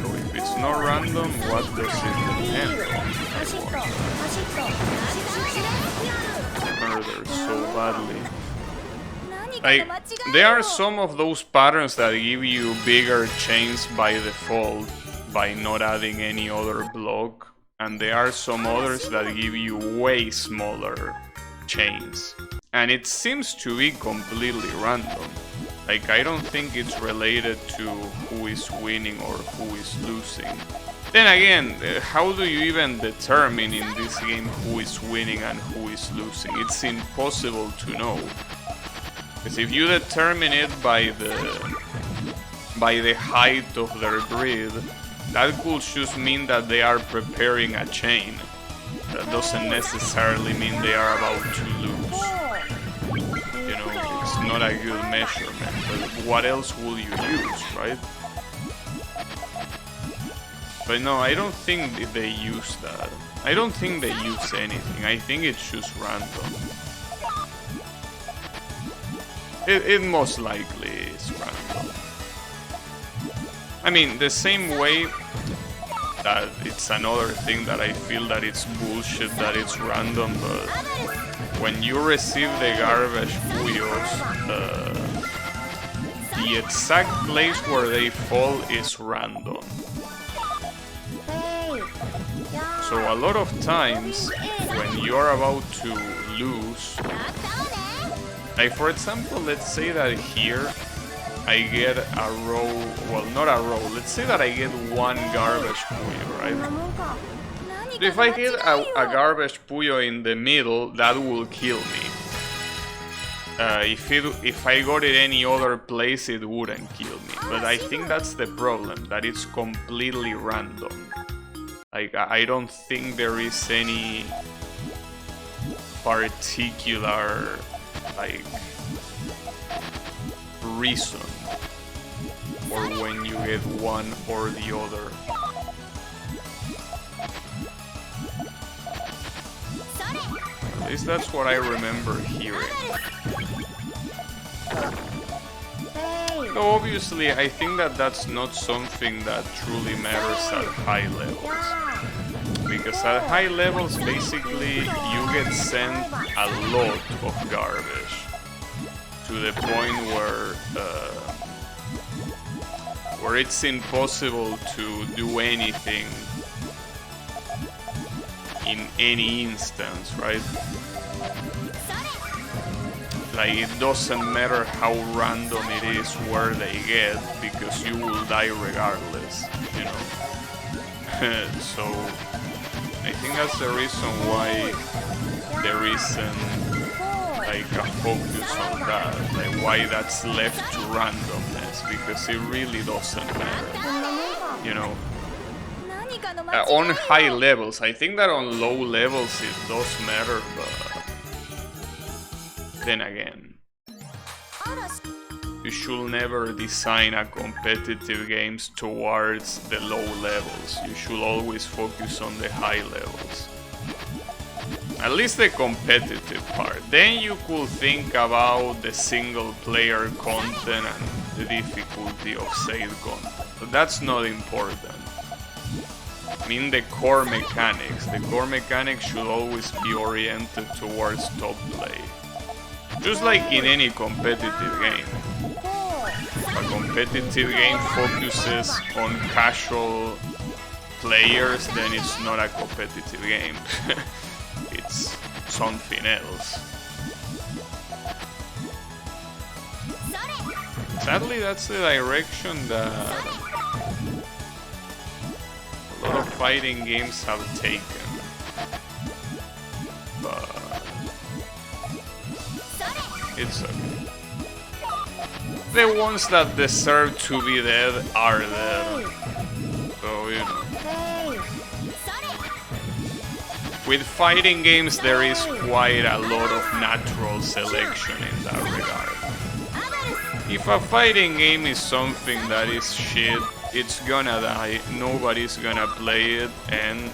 Speaker 1: So if it's not random, what does it depend on?
Speaker 5: 走っと走っと
Speaker 1: Murder so badly. Like, there are some of those patterns that give you bigger chains by default by not adding any other block, and there are some others that give you way smaller chains. And it seems to be completely random. Like, I don't think it's related to who is winning or who is losing. Then again, how do you even determine in this game who is winning and who is losing? It's impossible to know. Because if you determine it by the height of their grid, that could just mean that they are preparing a chain. That doesn't necessarily mean they are about to lose. You know, it's not a good measurement. But what else will you use, right? But no, I don't think they use that. I don't think they use anything. I think it's just random. It most likely is random. I mean, the same way that it's another thing that I feel that it's bullshit that it's random, but when you receive the garbage Puyos, the exact place where they fall is random. So a lot of times, when you're about to lose, like for example, let's say that here I get a row, well not a row, let's say that I get one garbage Puyo, right? So if I get a garbage Puyo in the middle, that will kill me. If I got it any other place, it wouldn't kill me. But I think that's the problem, that it's completely random. Like, I don't think there is any particular, like, reason for when you get one or the other. At least that's what I remember hearing. So obviously, I think that that's not something that truly matters at high levels. Because at high levels, basically, you get sent a lot of garbage. To the point where it's impossible to do anything in any instance, right? Like, it doesn't matter how random it is where they get, because you will die regardless, you know? So, I think that's the reason why there isn't, like, a focus on that, like, why that's left to randomness, because it really doesn't matter, you know? On high levels, I think that on low levels it does matter, but then again, you should never design a competitive games towards the low levels. You should always focus on the high levels. At least the competitive part. Then you could think about the single player content and the difficulty of said content. But that's not important. I mean the core mechanics. The core mechanics should always be oriented towards top play. Just like in any competitive game. If a competitive game focuses on casual players, then it's not a competitive game. It's something else. Sadly, that's the direction that a lot of fighting games have taken. But it's okay. The ones that deserve to be dead are dead. So, you know. With fighting games, there is quite a lot of natural selection in that regard. If a fighting game is something that is shit, it's gonna die, nobody's gonna play it, and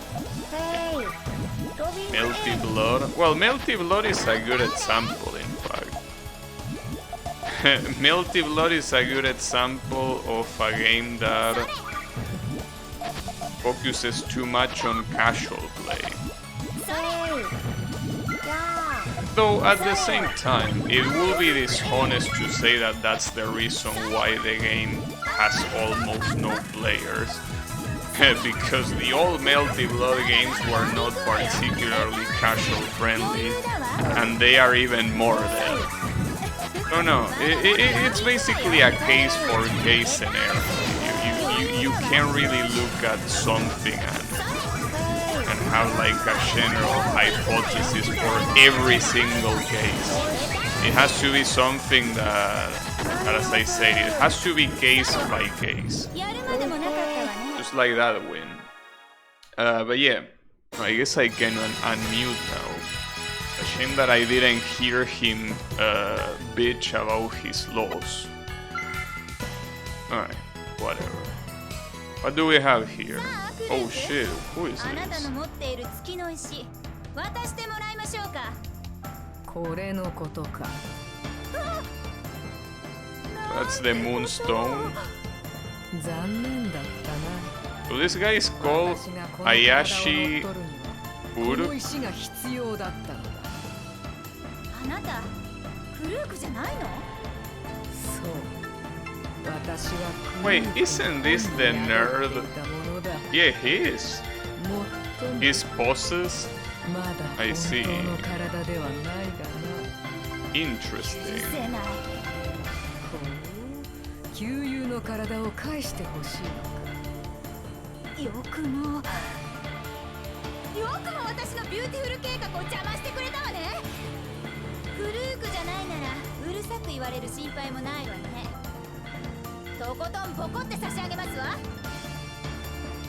Speaker 1: Melty Blood. Well, Melty Blood is a good example, in fact. Melty Blood is a good example of a game that focuses too much on casual play. Though at the same time, it will be dishonest to say that that's the reason why the game has almost no players. Because the old Melty Blood games were not particularly casual friendly, and they are even more dead. No, it's basically a case for case scenario. You can't really look at something and have like a general hypothesis for every single case. It has to be something that, as I said, it has to be case by case. Just like that win. But yeah, I guess I can unmute now. A shame that I didn't hear him bitch about his loss. Alright, whatever. What do we have here? Oh shit, who is this? That's the Moonstone. So this guy is called Ayashi Uru. Wait, isn't this the nerd? Yeah, he is. His poses? I see. Interesting.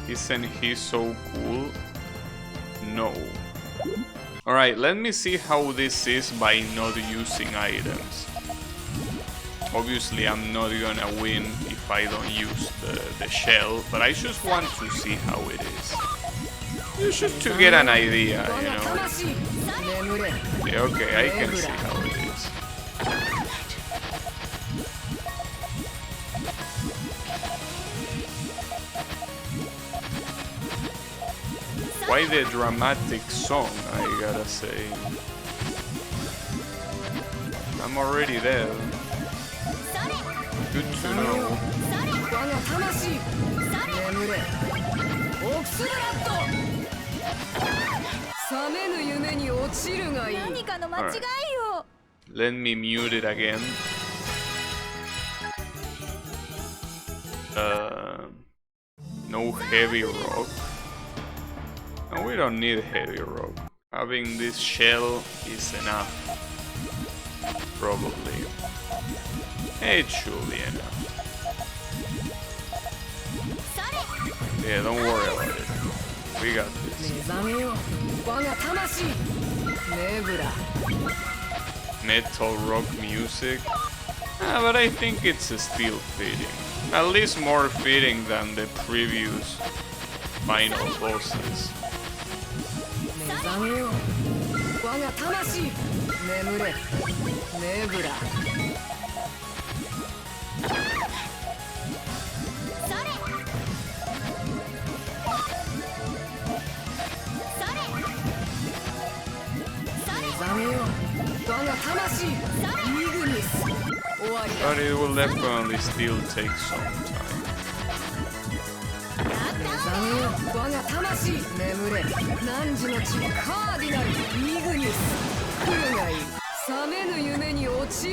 Speaker 1: Isn't he so cool? No. Alright, let me see how this is by not using items. Obviously I'm not gonna win if I don't use the shell, but I just want to see how it is. Just to get an idea, you know. Yeah, okay, I can see how it is. Why the dramatic song, I gotta say. I'm already there. Good to know. Right. Let me mute it again. No heavy rock. No, we don't need heavy rock. Having this shell is enough. Probably. It should be enough. Yeah, don't worry about it. We got this. Metal rock music. But I think it's still fitting. At least more fitting than the previous final bosses. But it will definitely still take some time.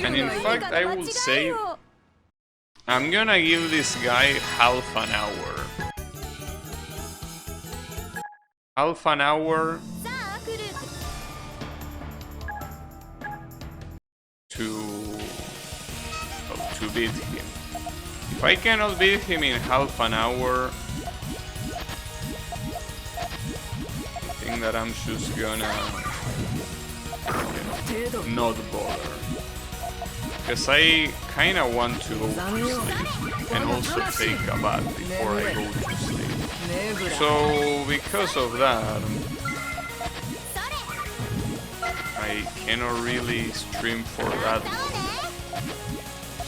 Speaker 1: And in fact, I would say I'm gonna give this guy half an hour. Half an hour to beat him. If I cannot beat him in half an hour, I think that I'm just gonna, not bother. Because I kinda want to go to sleep and also take a bath before I go to sleep. So because of that,
Speaker 2: I cannot really stream for that long.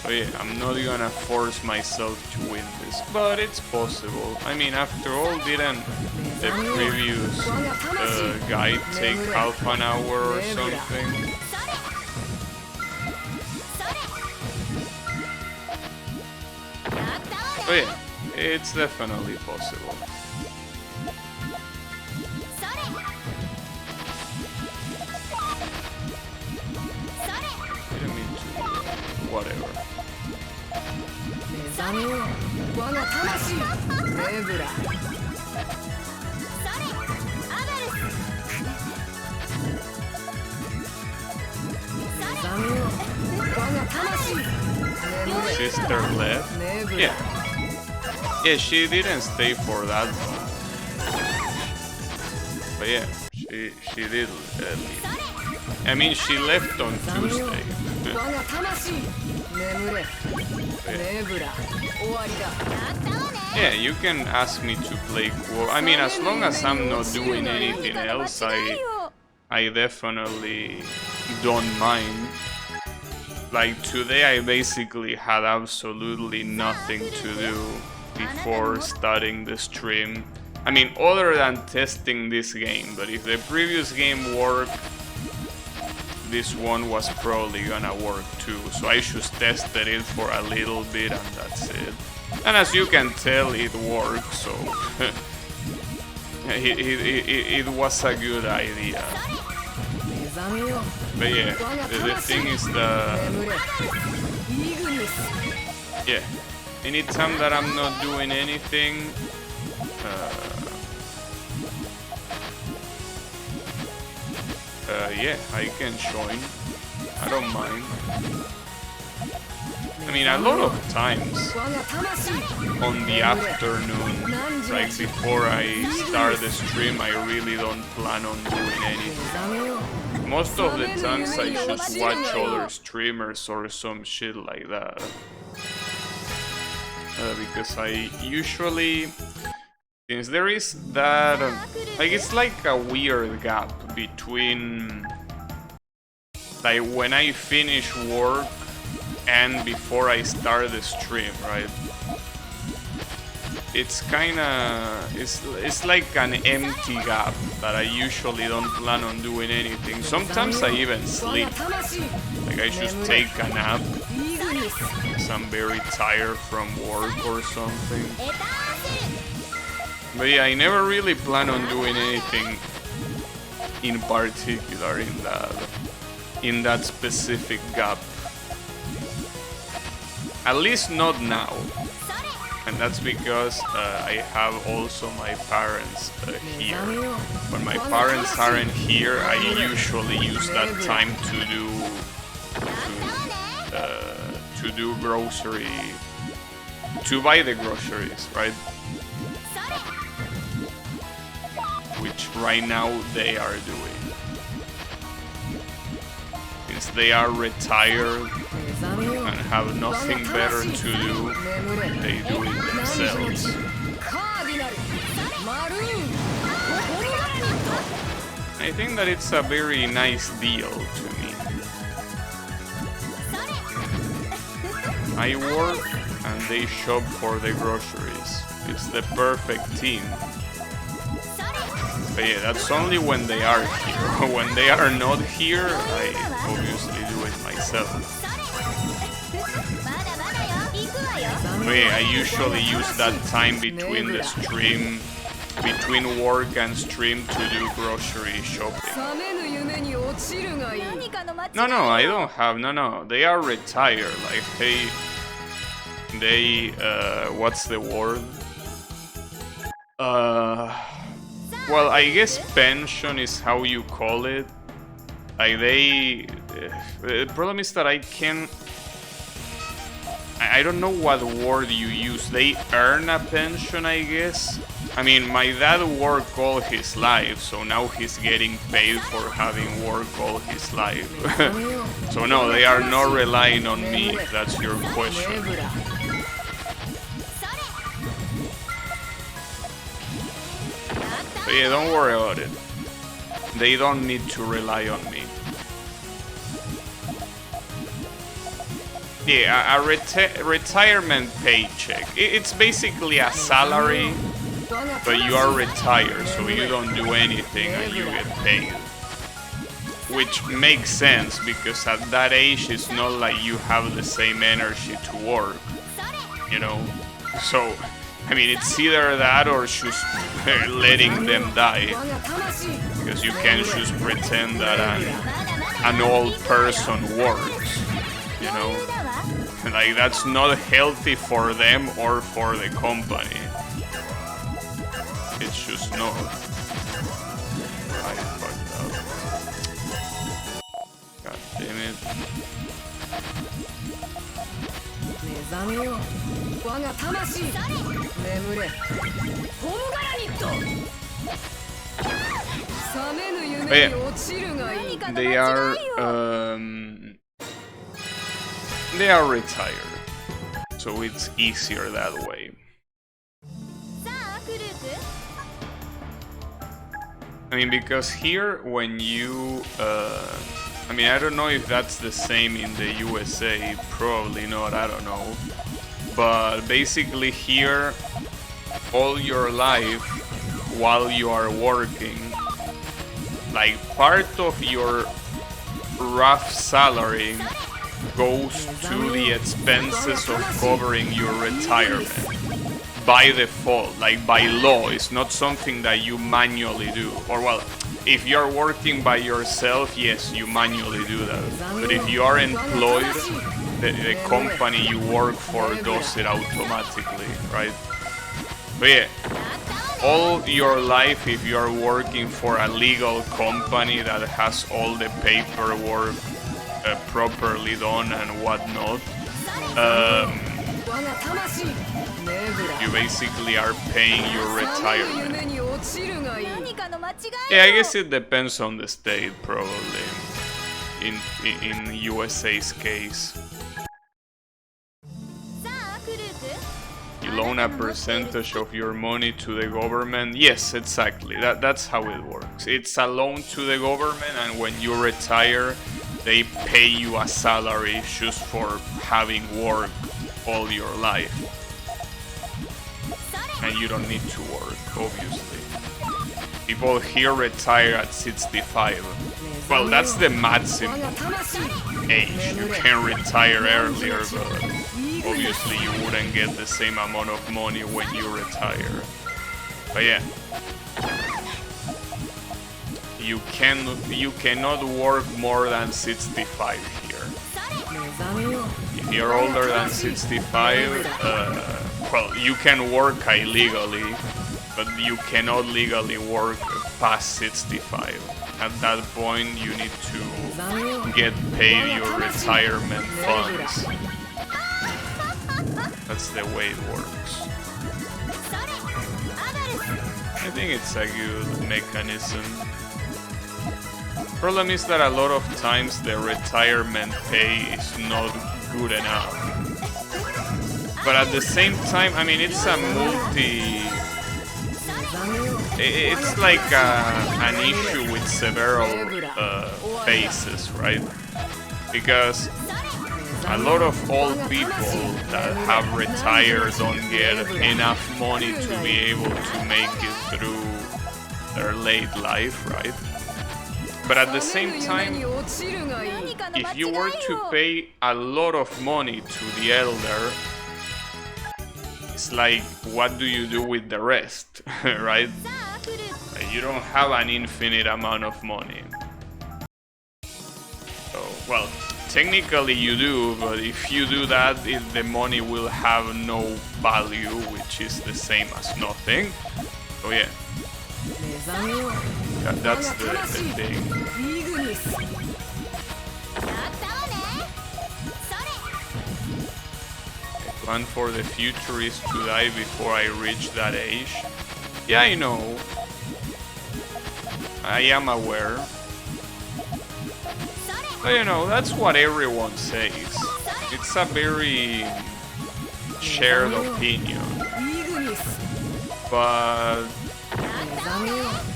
Speaker 2: So yeah, I'm not gonna force myself to win this, but it's possible. I mean, after all, didn't the previous guide take half an hour or something? So yeah, it's definitely possible. Didn't mean to, whatever. Sister left? Yeah. Yeah, she didn't stay for that long. But yeah, she did leave. I mean, she left on Tuesday. Yeah, you can ask me to play cool. I mean, as long as I'm not doing anything else, I definitely don't mind. Like today I basically had absolutely nothing to do before starting the stream. I mean, other than testing this game, but if the previous game worked, this one was probably gonna work too. So I just tested it for a little bit and that's it. And as you can tell, it worked, so it was a good idea. But yeah, the thing is that, yeah, anytime that I'm not doing anything, yeah, I can join. I don't mind. I mean, a lot of times on the afternoon, like before I start the stream, I really don't plan on doing anything. Most of the times I just watch other streamers or some shit like that. Because I usually, since there is that, like it's like a weird gap between like when I finish work and before I start the stream, right? It's kinda, it's like an empty gap that I usually don't plan on doing anything. Sometimes I even sleep. Like I just take a nap because I'm very tired from work or something. But yeah, I never really plan on doing anything in particular in that specific gap. At least not now. And that's because I have also my parents here. When my parents aren't here, I usually use that time to buy the groceries, right? Which right now they are doing. Since they are retired and have nothing better to do, they do it themselves. I think that it's a very nice deal to me. I work and they shop for the groceries. It's the perfect team. But yeah, that's only when they are here. When they are not here, I obviously do it myself. But yeah, I usually use that time between the stream, between work and stream to do grocery shopping. No, I don't have, no, they are retired, like they, what's the word? Well, I guess pension is how you call it. Like the problem is that I don't know what word you use. They earn a pension, I guess. I mean, my dad worked all his life, so now he's getting paid for having worked all his life. So no, they are not relying on me, if that's your question. But yeah, don't worry about it. They don't need to rely on me. Yeah, a retirement paycheck. It's basically a salary, but you are retired, so you don't do anything and you get paid. Which makes sense, because at that age it's not like you have the same energy to work, you know? So, I mean, it's either that or just letting them die. Because you can't just pretend that an old person works, you know? Like, that's not healthy for them or for the company. It's just not. I fucked up. God damn it.
Speaker 3: 目覚めよ我が魂眠れホムガラニット覚めぬ夢に落ちるがいい
Speaker 2: They are retired, so it's easier that way.
Speaker 4: さあフルーツ
Speaker 2: I mean, because here when you I mean, I don't know if that's the same in the USA, probably not, I don't know. But basically here, all your life, while you are working, like part of your rough salary goes to the expenses of covering your retirement. By default, like by law, it's not something that you manually do. Or well, if you're working by yourself, yes, you manually do that. But if you are employed, the company you work for does it automatically, right? But yeah, all your life, if you are working for a legal company that has all the paperwork properly done and whatnot, you basically are paying your retirement. Yeah, I guess it depends on the state, probably. In USA's case,
Speaker 4: さあフルーツ
Speaker 2: you loan a percentage of your money to the government. Yes, exactly. That's how it works. It's a loan to the government, and when you retire, they pay you a salary just for having worked all your life. And you don't need to work, obviously. People here retire at 65. Well, that's the maximum age. You can retire earlier, but obviously you wouldn't get the same amount of money when you retire. But yeah. You cannot work more than 65 here. If you're older than 65, well, you can work illegally, but you cannot legally work past 65. At that point, you need to get paid your retirement funds. That's the way it works. I think it's a good mechanism. Problem is that a lot of times the retirement pay is not good enough. But at the same time, I mean, it's a it's like an issue with several phases, right? Because a lot of old people that have retired don't get enough money to be able to make it through their late life, right? But at the same time, if you were to pay a lot of money to the elder, it's like, what do you do with the rest, right? You don't have an infinite amount of money. So, well, technically you do, but if you do that, the money will have no value, which is the same as nothing. So yeah. That's the thing. The plan for the future is to die before I reach that age. Yeah, I know. I am aware. But you know, that's what everyone says. It's a very shared opinion. But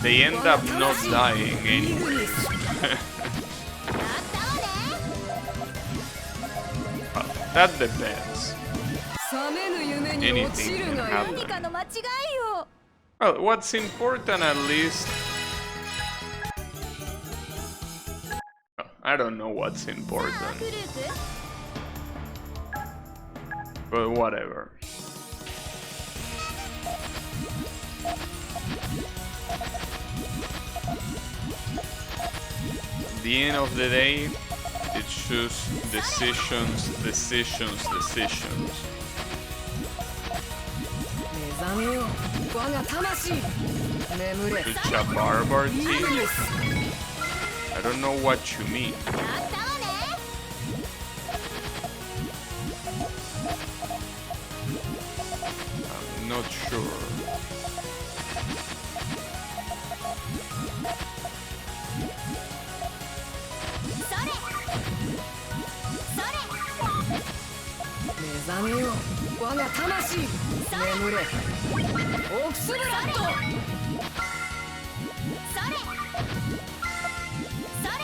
Speaker 2: they end up not dying anyways.
Speaker 1: That depends. Anything can happen.
Speaker 4: 何かの間違いよ。
Speaker 1: Well, what's important at least... I don't know what's
Speaker 4: さあ
Speaker 1: important,
Speaker 4: フルーク。
Speaker 1: but whatever. At the end of the day, it's just decisions, decisions, decisions.
Speaker 3: 目覚めよ我が魂眠れ
Speaker 1: Such a barbar team? I don't know what you mean.
Speaker 4: やったわね。
Speaker 1: I'm not sure.
Speaker 4: それ。それ。
Speaker 3: 目覚めよ我が魂眠れオークスブラッド
Speaker 4: それ。それ。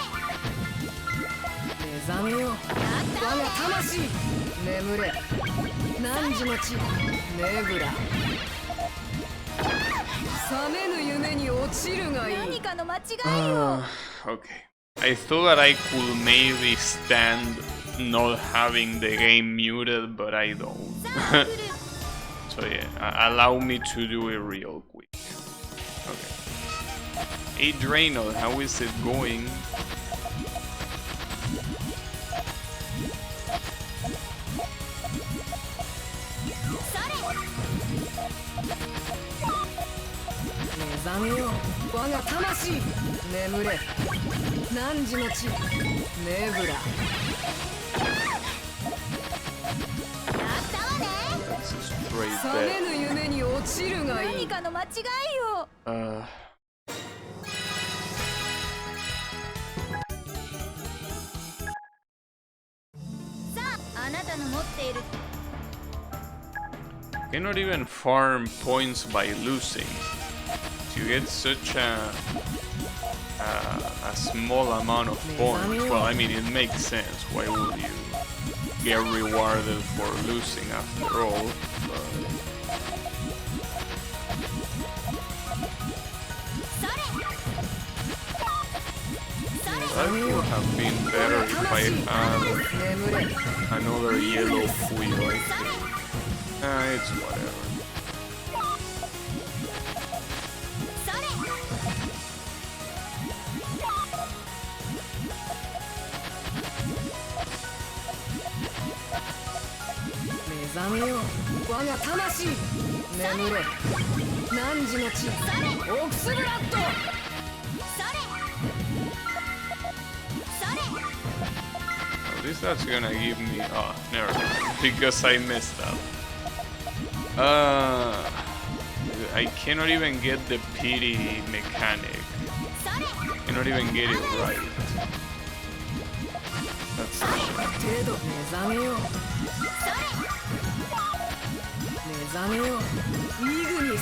Speaker 3: 目覚めよ我が魂眠れ汝の地ネブラ覚めぬ夢に落ちるがいい
Speaker 4: 何かの間違いよ。
Speaker 1: Okay. I thought that I could maybe stand not having the game muted, but I don't.
Speaker 4: さあフルーク。
Speaker 1: So yeah, allow me to do it real quick. Okay. Hey Draenor, how is it going?
Speaker 3: 目覚めよ我が魂眠れ汝の地ネブラ
Speaker 1: That's a straight
Speaker 3: 覚め
Speaker 1: bet.
Speaker 3: ぬ夢に落ちるがいい
Speaker 4: 何かの間違いよ。 さあ、あなたの持っている
Speaker 1: Cannot even farm points by losing. You get such a small amount of points. Well, I mean, it makes sense. Why would you get rewarded for losing after all? But
Speaker 4: それ。
Speaker 1: that would have been better if I had
Speaker 3: 眠れ
Speaker 1: another yellow Puyo, I think. It's whatever.
Speaker 4: それ。
Speaker 3: 目覚めよ我が魂眠れ汝の地オークスブラッド
Speaker 1: At least that's gonna give me... Oh, never mind. Because I messed up. I cannot even get the pity mechanic. Cannot even get it right. That's a shame.
Speaker 3: 程度目覚めよ目覚めよイグニス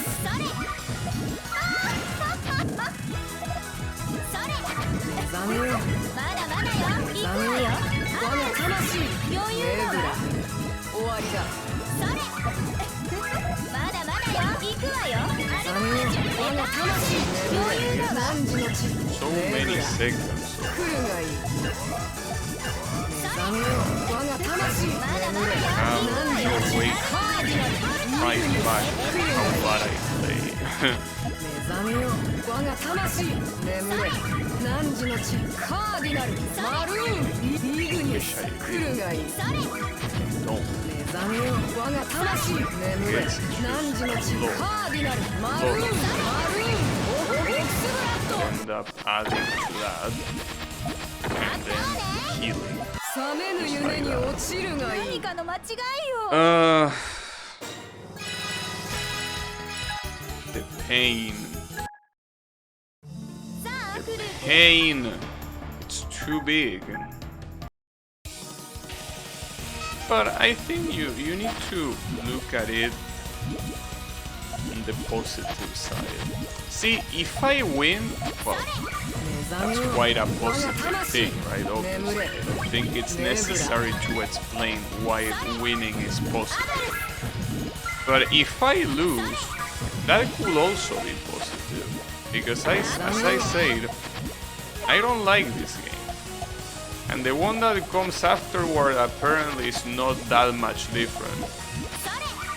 Speaker 3: 目覚めよ
Speaker 4: まだまだよ。行くわよ。
Speaker 3: 我が魂
Speaker 4: 余裕だわ。
Speaker 3: ネブラ終わりだ
Speaker 4: それ。まだまだよ。行くわよ。
Speaker 3: 目覚めよ我が魂
Speaker 4: 余裕だわ。
Speaker 3: 汝の地
Speaker 1: So
Speaker 3: ネブ
Speaker 1: many
Speaker 3: ラ
Speaker 1: seconds.
Speaker 3: 来るがいい目覚めよ我が魂眠れ
Speaker 1: Now you'll wake right back how bad I play.
Speaker 3: 目覚めよ我が魂眠れ汝の地カーディナルマルーンイグニス来るがいい
Speaker 1: Don't.
Speaker 3: 目覚めよ我が魂眠れ汝の地カーディナルマルーンマルーンオークスブラッド
Speaker 1: End up adding to that. And then healing.
Speaker 3: 覚めぬ夢に落ちるがいい
Speaker 4: 何かの間違いよ。
Speaker 1: The pain.
Speaker 4: さあフルーク。
Speaker 1: Pain. It's too big. But I think you need to look at it
Speaker 2: on the positive side. See, if I win, well, that's quite a positive thing, right? Obviously, I don't think it's necessary to explain why winning is positive. But if I lose, that could also be positive. Because as I said, I don't like this game. And the one that comes afterward apparently is not that much different.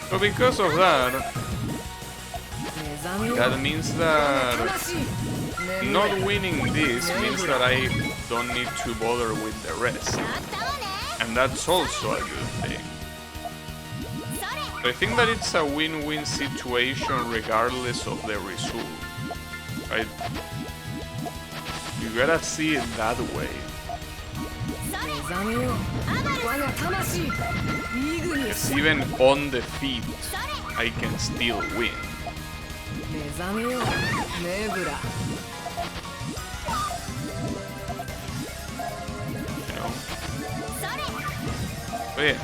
Speaker 2: So because of that, that means that not winning this means that I don't need to bother with the rest. And that's also a good thing. So I think that it's a win-win situation regardless of the result. Right? You gotta see it that way. Because even on defeat, I can still win. You know? But yeah.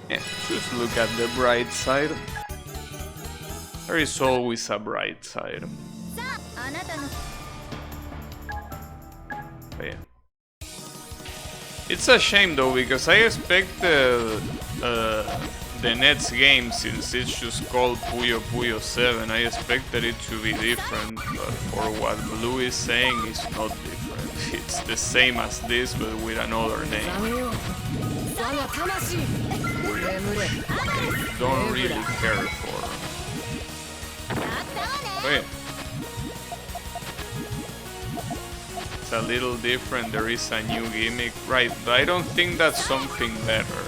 Speaker 2: Yeah, just look at the bright side. There is always a bright side. But yeah. It's a shame though, because I expected the next game, since it's just called Puyo Puyo 7, I expected it to be different, but for what Blue is saying, it's not different. It's the same as this, but with another name. I don't really care for. But yeah. It's a little different, there is a new gimmick, right, but I don't think that's something better,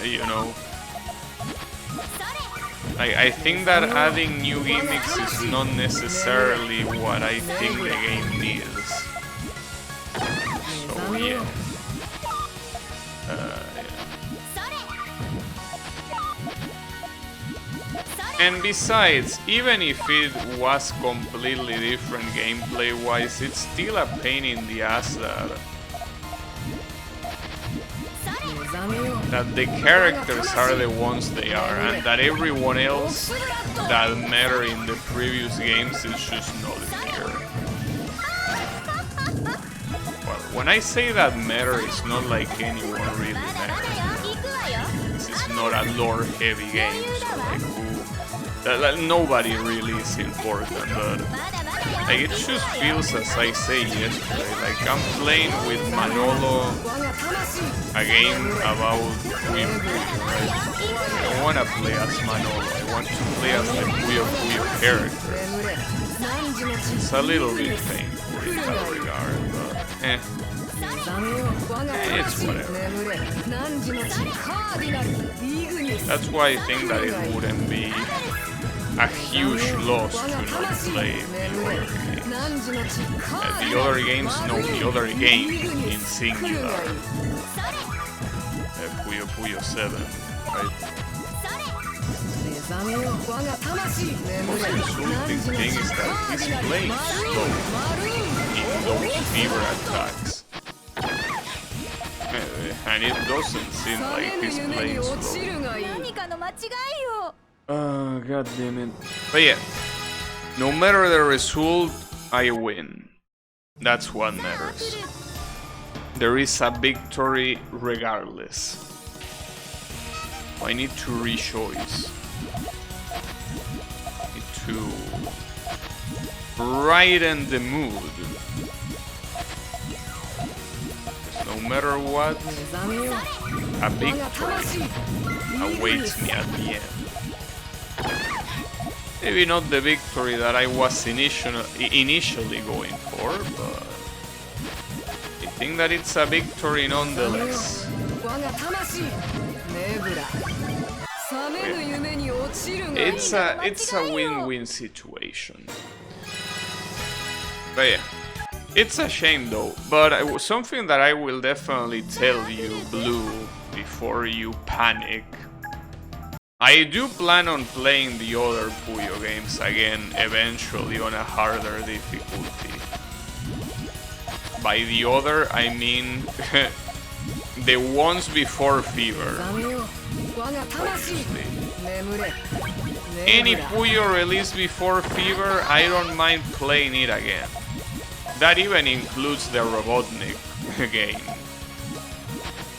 Speaker 2: you know. I think that adding new gimmicks is not necessarily what I think the game needs. So yeah. And besides, even if it was completely different gameplay-wise, it's still a pain in the ass that the characters are the ones they are, and that everyone else that matter in the previous games is just not here. Well, when I say that matter, it's not like anyone really matters. This is not a lore-heavy game, so like nobody really is important, but like it just feels, as I say yesterday, like I'm playing with Manolo a game about Puyo Puyo, right? I don't want to play as Manolo, I want to play as the Puyo Puyo characters. It's a little bit painful in that regard, but it's whatever. That's why I think that it wouldn't be a huge loss to not play the other games. The other games, no, the other game in singular. Puyo Puyo 7, right? The most insulting thing is that he's playing slow in those fever attacks. And it doesn't seem like he's playing slow. God damn it. But yeah, no matter the result, I win. That's what matters. There is a victory regardless. I need to rejoice. I need to brighten the mood. No matter what, a victory awaits me at the end. Maybe not the victory that I was initially going for, but I think that it's a victory nonetheless. It's a win-win situation. But yeah, it's a shame though. But something that I will definitely tell you, Blue, before you panic. I do plan on playing the other Puyo games again eventually on a harder difficulty. By the other, I mean the ones before Fever.
Speaker 3: 目覚めよ我が魂
Speaker 2: Obviously.
Speaker 3: 眠れ
Speaker 2: Any Puyo released before Fever, I don't mind playing it again. That even includes the Robotnik game.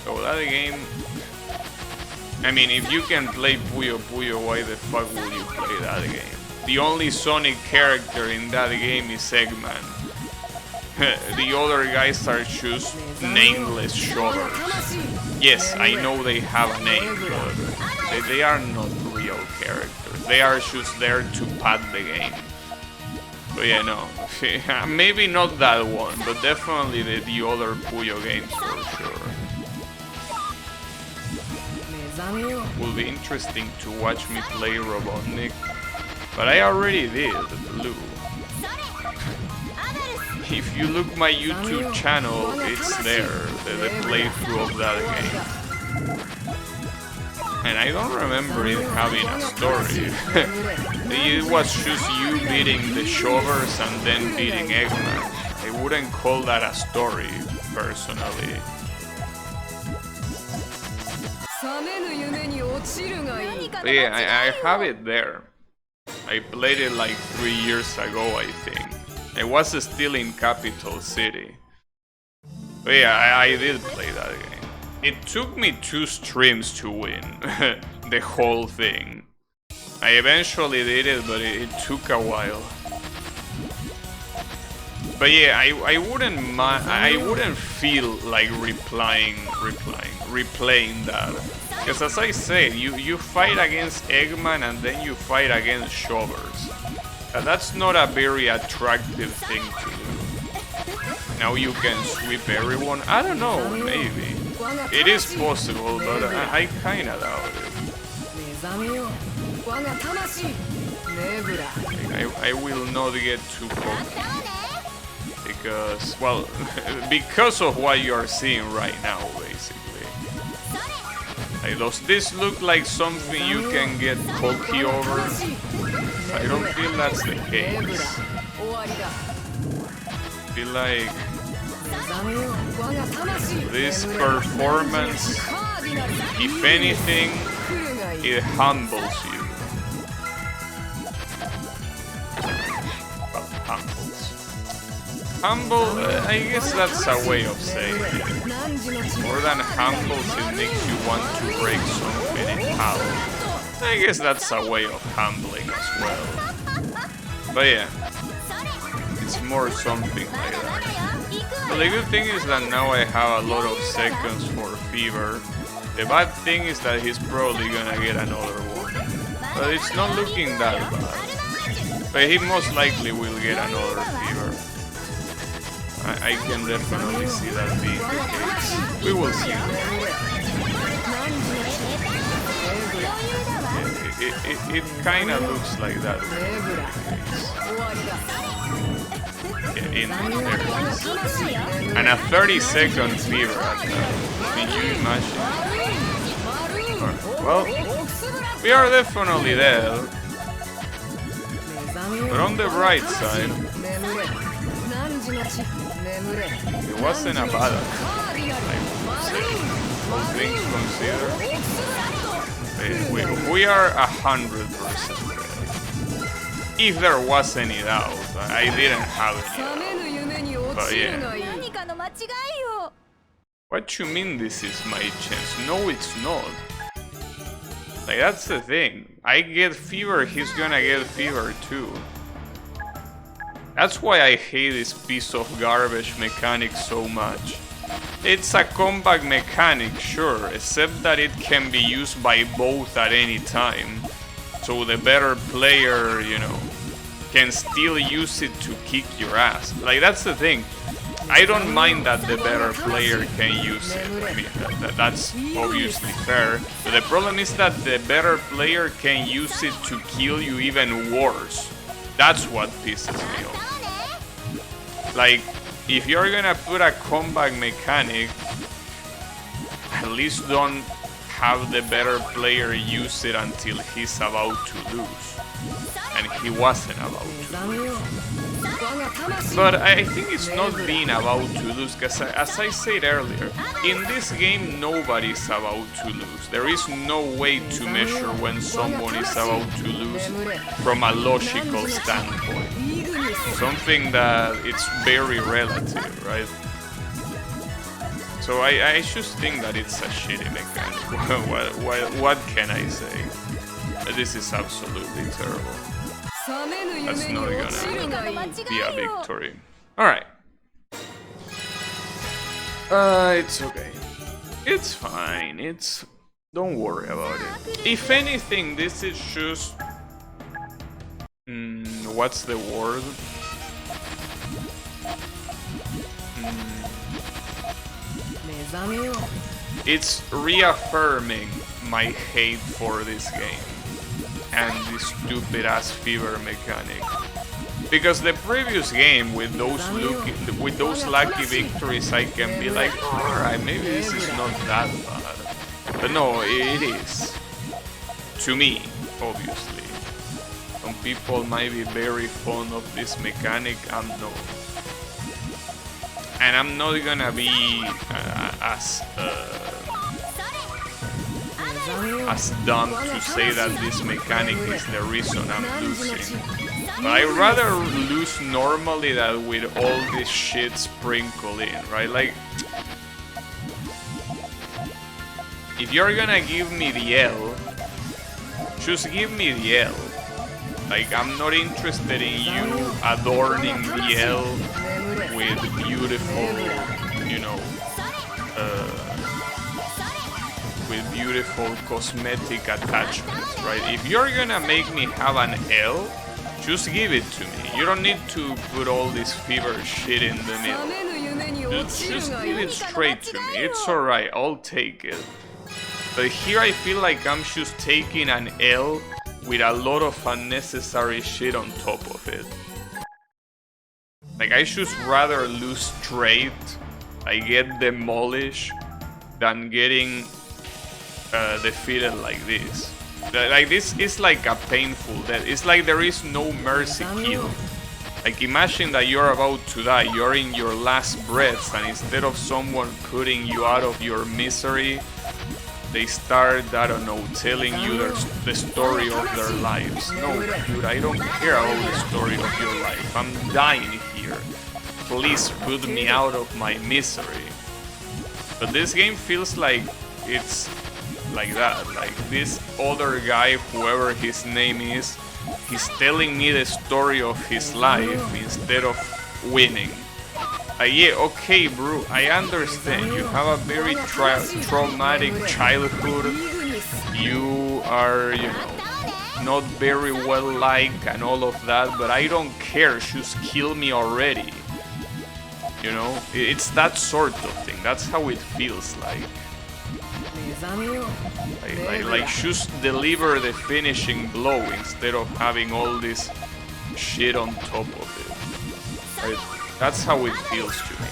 Speaker 2: So that game... I mean, if you can play Puyo Puyo, why the fuck will you play that game? The only Sonic character in that game is Eggman. The other guys are just nameless shovers. Yes, I know they have a name, but they are not real characters. They are just there to pad the game. But yeah, no. Maybe not that one, but definitely the other Puyo games for sure.
Speaker 3: 目覚めよ
Speaker 2: Will be interesting to watch me play Robotnik, but I already did, Blue. If you look my YouTube channel, it's there, the playthrough of that game. And I don't remember it having a story. It was just you beating the shovers and then beating Eggman. I wouldn't call that a story, personally.
Speaker 3: 覚めぬ夢に落ちるがいい
Speaker 2: But yeah, I have it there. I played it like 3 years ago, I think. I was still in Capital City. But yeah, I did play that game. It took me 2 streams to win the whole thing. I eventually did it, but it took a while. But yeah, I wouldn't feel like replaying that. Because as I said, you fight against Eggman and then you fight against shovers. That's not a very attractive thing to do. Now you can sweep everyone. I don't know, maybe. It is possible, but I kinda doubt it.
Speaker 3: 目覚めよ我が魂眠ら
Speaker 2: I will not get too cocky. Because, well, because of what you are seeing right now, basically. Like, does this look like something you can get cocky over? I don't feel that's the case.
Speaker 3: 終わりだ
Speaker 2: I feel like
Speaker 3: 目覚めよ我が魂
Speaker 2: this performance,
Speaker 3: カーディナル
Speaker 2: if anything,
Speaker 3: 来るがいい
Speaker 2: it humbles you. Well, humbles. Humble, I guess that's a way of saying it.
Speaker 3: 汝の血
Speaker 2: More than humbles, it makes you want to break something in half. I guess that's a way of humbling as well. But yeah, it's more something like that. But the good thing is that now I have a lot of seconds for Fever. The bad thing is that he's probably gonna get another one. But it's not looking that bad. But he most likely will get another Fever. I can definitely see that being the case. We will see. It kind of looks like that. Yeah, in there it is. And a 30-second Fever at that. Can you imagine? Well, we are definitely there. But on the bright side, it wasn't a bad attack, I would say. All things considered, we are 100% there. If there was any doubt, I didn't have any doubt. But yeah.
Speaker 4: 何かの間違いよ
Speaker 2: What you mean this is my chance? No, it's not. Like, that's the thing. I get Fever, he's gonna get Fever too. That's why I hate this piece of garbage mechanic so much. It's a comeback mechanic, sure, except that it can be used by both at any time. So the better player, you know, can still use it to kick your ass. Like, that's the thing. I don't mind that the better player can use it. I mean, that's obviously fair. But the problem is that the better player can use it to kill you even worse. That's what pisses me off. Like, if you're gonna put a comeback mechanic, at least don't have the better player use it until he's about to lose. And he wasn't about to lose.
Speaker 1: But I think it's not being about to lose, because as I said earlier, in this game nobody's about to lose. There is no way to measure when someone is about to lose from a logical standpoint. Something that it's very relative, right? So I just think that it's a shitty mechanic. What can I say? This is absolutely terrible. That's not gonna be a victory. Alright. It's okay. It's fine. Don't worry about it. If anything, this is just... what's the word? It's reaffirming my hate for this game and this stupid ass fever mechanic. Because the previous game with those lucky victories, I can be like, alright, maybe this is not that bad. But no, it is. To me, obviously. Some people might be very fond of this mechanic, I'm not. And I'm not gonna be as dumb to say that this mechanic is the reason I'm losing. But I'd rather lose normally than with all this shit sprinkled in, right? Like, if you're gonna give me the L, just give me the L. Like, I'm not interested in you adorning the L with beautiful, you know, with beautiful cosmetic attachments, right? If you're gonna make me have an L, just give it to me. You don't need to put all this fever shit in the middle. Just give it straight to me. It's alright, I'll take it. But here I feel like I'm just taking an L with a lot of unnecessary shit on top of it. Like, I just rather lose straight, I get demolished, than getting defeated like this. Like, this is like a painful death. It's like there is no mercy kill. Like, imagine that you're about to die, you're in your last breaths, and instead of someone putting you out of your misery, they start, I don't know, telling you the story of their lives. No, dude, I don't care about the story of your life. I'm dying here. Please put me out of my misery. But this game feels like it's like that. Like, this other guy, whoever his name is, he's telling me the story of his life instead of winning. Yeah, okay, bro, I understand. You have a very traumatic childhood. You are, you know, not very well liked and all of that, but I don't care. Just kill me already. You know, it's that sort of thing. That's how it feels like. Like just deliver the finishing blow instead of having all this shit on top of it. Right? That's how it feels to me.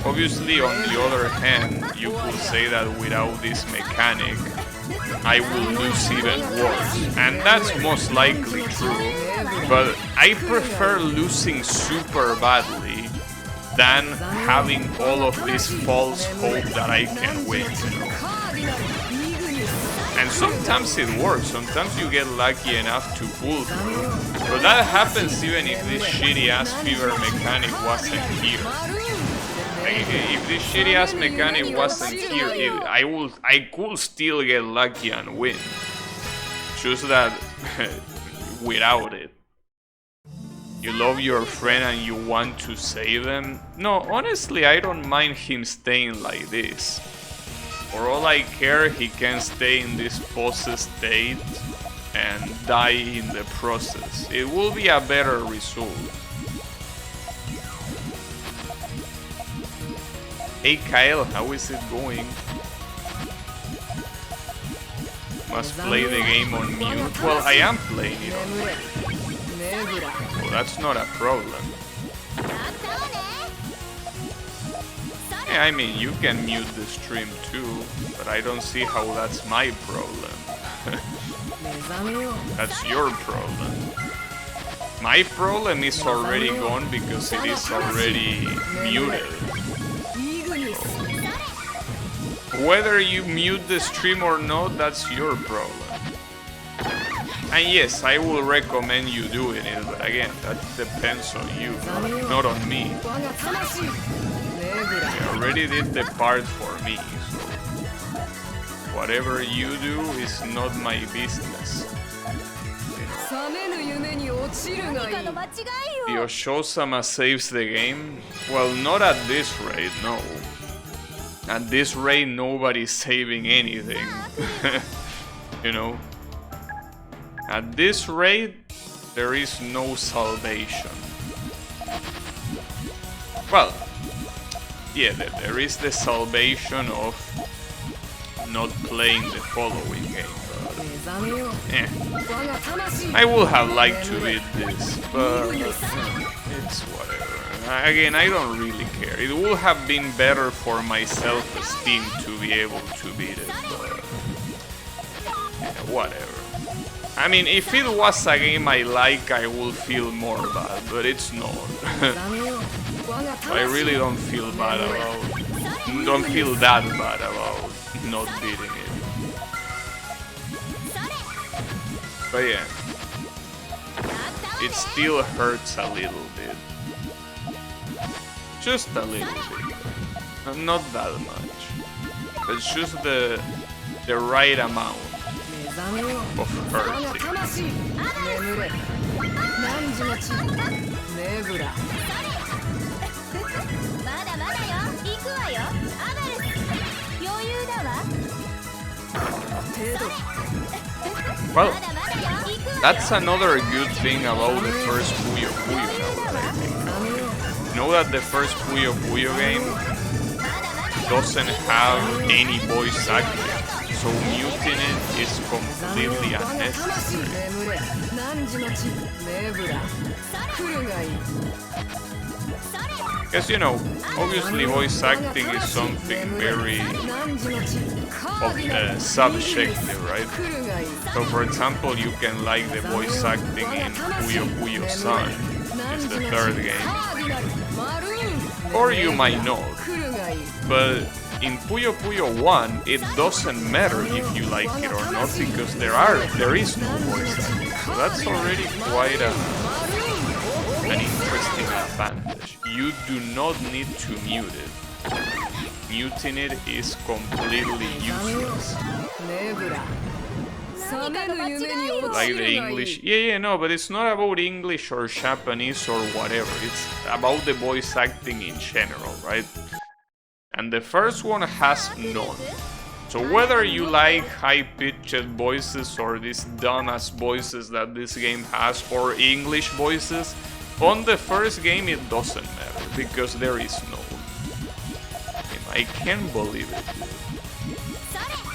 Speaker 1: Obviously, on the other hand, you could say that without this mechanic, I will lose even worse. And that's most likely true. But I prefer losing super badly than having all of this false hope that I can win, you know? And sometimes it works, sometimes you get lucky enough to pull through. But that happens even if this shitty ass fever mechanic wasn't here. Like, if this shitty ass mechanic wasn't here, I could still get lucky and win. Just that without it. You love your friend and you want to save them? No, honestly, I don't mind him staying like this. For all I care, he can stay in this possessed state and die in the process. It will be a better result. Hey Kyle, how is it going? Must play the game on mute? Well, I am playing it on mute. Well, that's not a problem. Yeah, I mean, you can mute the stream too, but I don't see how that's my problem. That's your problem. My problem is already gone because it is already muted. Whether you mute the stream or not, that's your problem. And yes, I will recommend you doing it, but again, that depends on you, not on me. You already did the part for me, so whatever you do is not my business. Yoshosama saves the game? Well, not at this rate, no. At this rate, nobody's saving anything. You know? At this rate, there is no salvation. Well, yeah, there is the salvation of not playing the following game, but I would have liked to beat this, but it's whatever. Again, I don't really care. It would have been better for my self-esteem to be able to beat it, but yeah, whatever. I mean, if it was a game I like, I would feel more bad, but it's not. I really don't feel bad about... Don't feel that bad about not beating it. But yeah, it still hurts a little bit. Just a little bit. Not that much. It's just the right amount of hurting. Well, that's another good thing about the first Puyo Puyo now that I think about it. You know that the first Puyo Puyo game doesn't have any voice acting, so muting it is completely unnecessary. Because, you know, obviously voice acting is something very subjective, right? So, for example, you can like the voice acting in Puyo Puyo San, it's the third game, or you might not. But in Puyo Puyo 1, it doesn't matter if you like it or not, because there is no voice acting. So that's already quite an interesting advantage. You do not need to mute it. Muting it is completely useless. Like the English... Yeah, no, but it's not about English or Japanese or whatever. It's about the voice acting in general, right? And the first one has none. So whether you like high-pitched voices or these dumbass voices that this game has, or English voices, on the first game it doesn't matter, because there is no. I can't believe it, dude.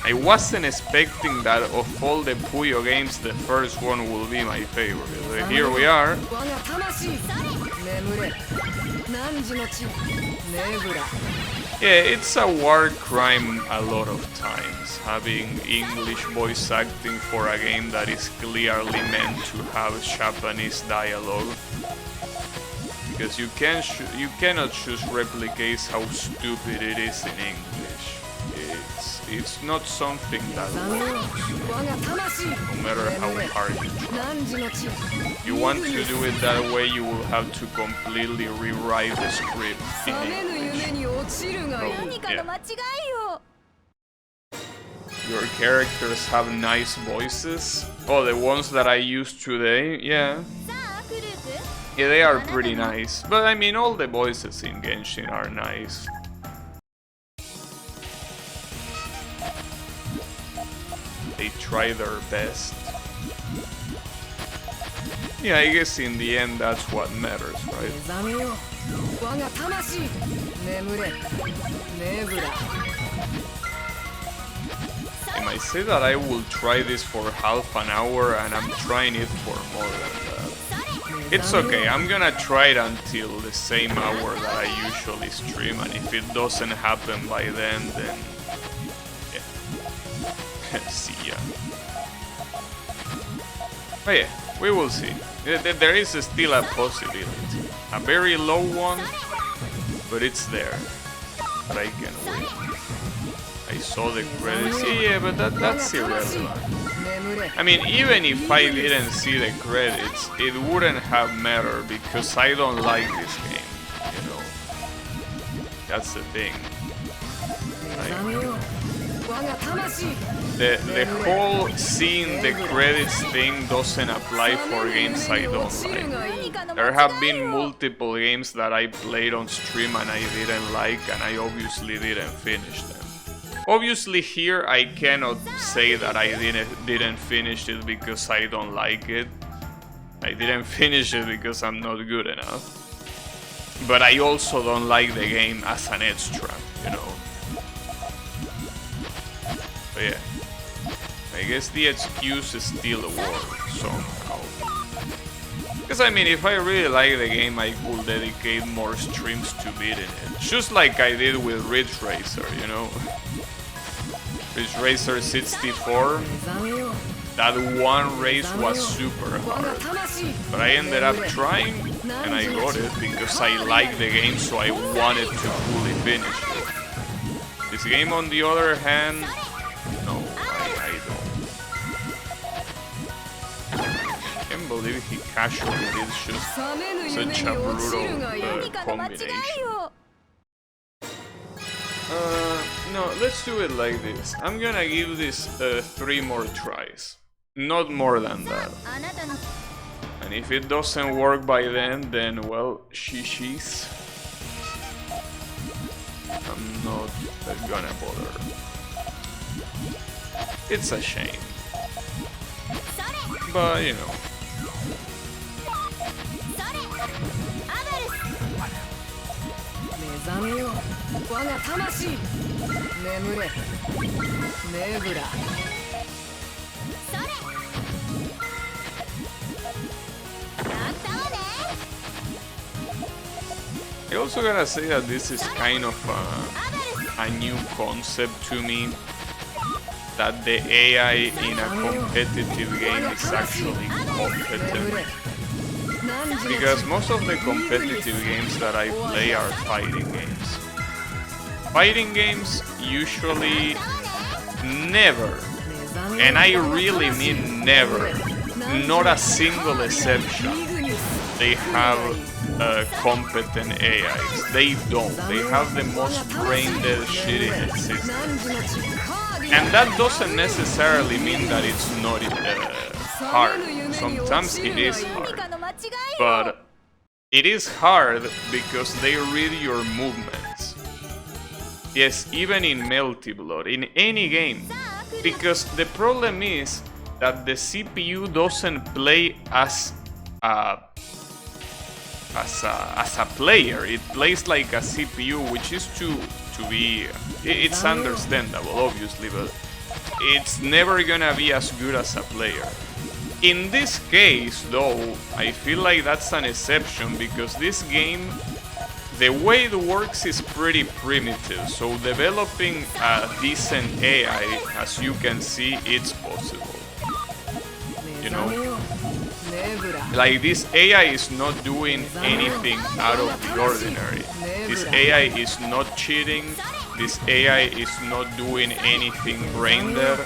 Speaker 1: I wasn't expecting that of all the Puyo games, the first one will be my favorite. But here we are. Yeah, it's a war crime a lot of times, having English voice acting for a game that is clearly meant to have Japanese dialogue. Because you cannot just replicate how stupid it is in English. It's not something that works, no matter how hard you try. If you want to do it that way, you will have to completely rewrite the script in English. So, yeah. Your characters have nice voices. Oh, the ones that I used today, yeah. Yeah, they are pretty nice. But I mean, all the voices in Genshin are nice. They try their best. Yeah, I guess in the end that's what matters, right? I might say that I will try this for half an hour and I'm trying it for more than that. It's okay, I'm gonna try it until the same hour that I usually stream, and if it doesn't happen by then yeah. See ya.
Speaker 2: But yeah, we will see. There is still a possibility. A very low one, but it's there. But I can win. I saw the credits. Yeah, but that's irrelevant. I mean, even if I didn't see the credits, it wouldn't have mattered because I don't like this game, you know. That's the thing. The whole seeing the credits thing doesn't apply for games I don't like. There have been multiple games that I played on stream and I didn't like, and I obviously didn't finish them. Obviously here I cannot say that I didn't finish it because I don't like it. I didn't finish it because I'm not good enough. But I also don't like the game as an edge trap, you know. But yeah, I guess the excuse still works somehow. Because I mean, if I really like the game, I could dedicate more streams to beating it. Just like I did with Ridge Racer, you know. Ridge Racer 64, that one race was super hard. But I ended up trying and I got it because I liked the game, so I wanted to fully finish it. This game on the other hand, no, I don't. I can't believe he casually did just such a brutal combination. No, let's do it like this. I'm gonna give this 3 more tries. Not more than that. And if it doesn't work by then well, she's. I'm not gonna bother. It's a shame. But, you know. I also gotta say that this is kind of a new concept to me, that the AI in a competitive game is actually competent. Because most of the competitive games that I play are fighting games. Fighting games usually never, and I really mean never, not a single exception, they have competent AIs. They don't. They have the most brain-dead shit in existence. And that doesn't necessarily mean that it's not hard. Sometimes it is hard. But it is hard because they read your movements. Yes, even in Melty Blood, in any game. Because the problem is that the CPU doesn't play as a player. It plays like a CPU, which is to be... It's understandable, obviously, but it's never gonna be as good as a player. In this case, though, I feel like that's an exception, because this game, the way it works is pretty primitive, so developing a decent AI, as you can see, it's possible. You know? Like, this AI is not doing anything out of the ordinary. This AI is not cheating. This AI is not doing anything brain dead.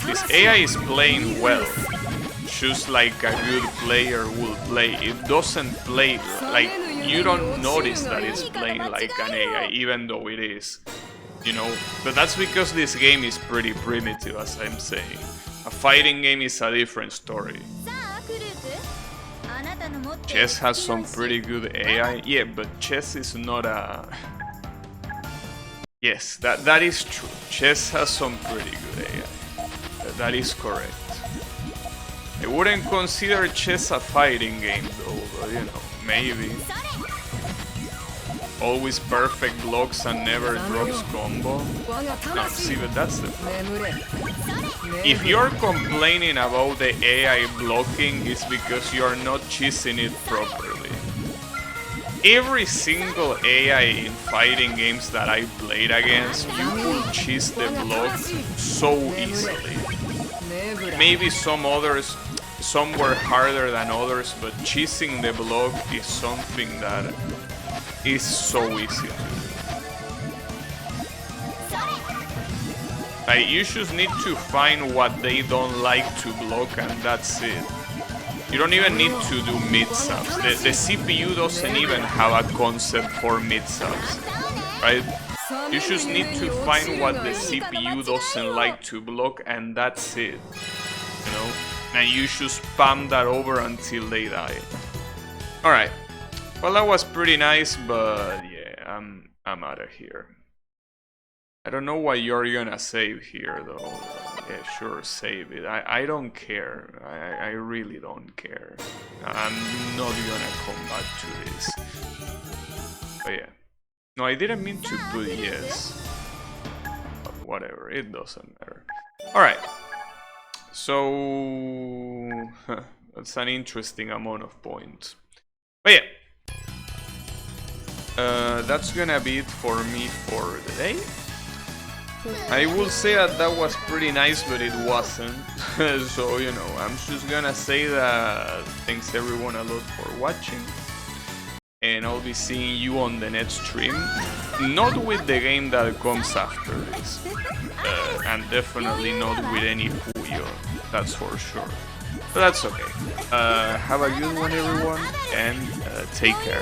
Speaker 2: This AI is playing well, just like a good player will play. It doesn't play like, you don't notice that it's playing like an AI, even though it is, you know. But that's because this game is pretty primitive, as I'm saying. A fighting game is a different story. Chess has some pretty good AI. Yeah, but chess is not a... Yes, that is true. Chess has some pretty good AI. That is correct. I wouldn't consider chess a fighting game though, but you know, maybe. Always perfect blocks and never drops combo. No, see, but that's the problem. If you're complaining about the AI blocking, it's because you're not cheesing it properly. Every single AI in fighting games that I played against, you could cheese the block so easily. Maybe some others, some were harder than others, but cheesing the block is something that is so easy to do. Like, you just need to find what they don't like to block, and that's it. You don't even need to do mid-subs. The CPU doesn't even have a concept for mid-subs, right? You just need to find what the CPU doesn't like to block, and that's it, you know? And you should spam that over until they die. Alright, well, that was pretty nice, but yeah, I'm out of here. I don't know why you're gonna save here, though. Yeah, sure, save it. I don't care. I really don't care. I'm not gonna come back to this. But yeah. No, I didn't mean to put yes. But whatever, it doesn't matter. Alright. So... that's an interesting amount of points. But yeah. That's gonna be it for me for the day. I will say that that was pretty nice, but it wasn't. So, you know, I'm just gonna say that thanks everyone a lot for watching. And I'll be seeing you on the next stream. Not with the game that comes after this. And definitely not with any Puyo, that's for sure. But that's okay. Have a good one, everyone, and take care.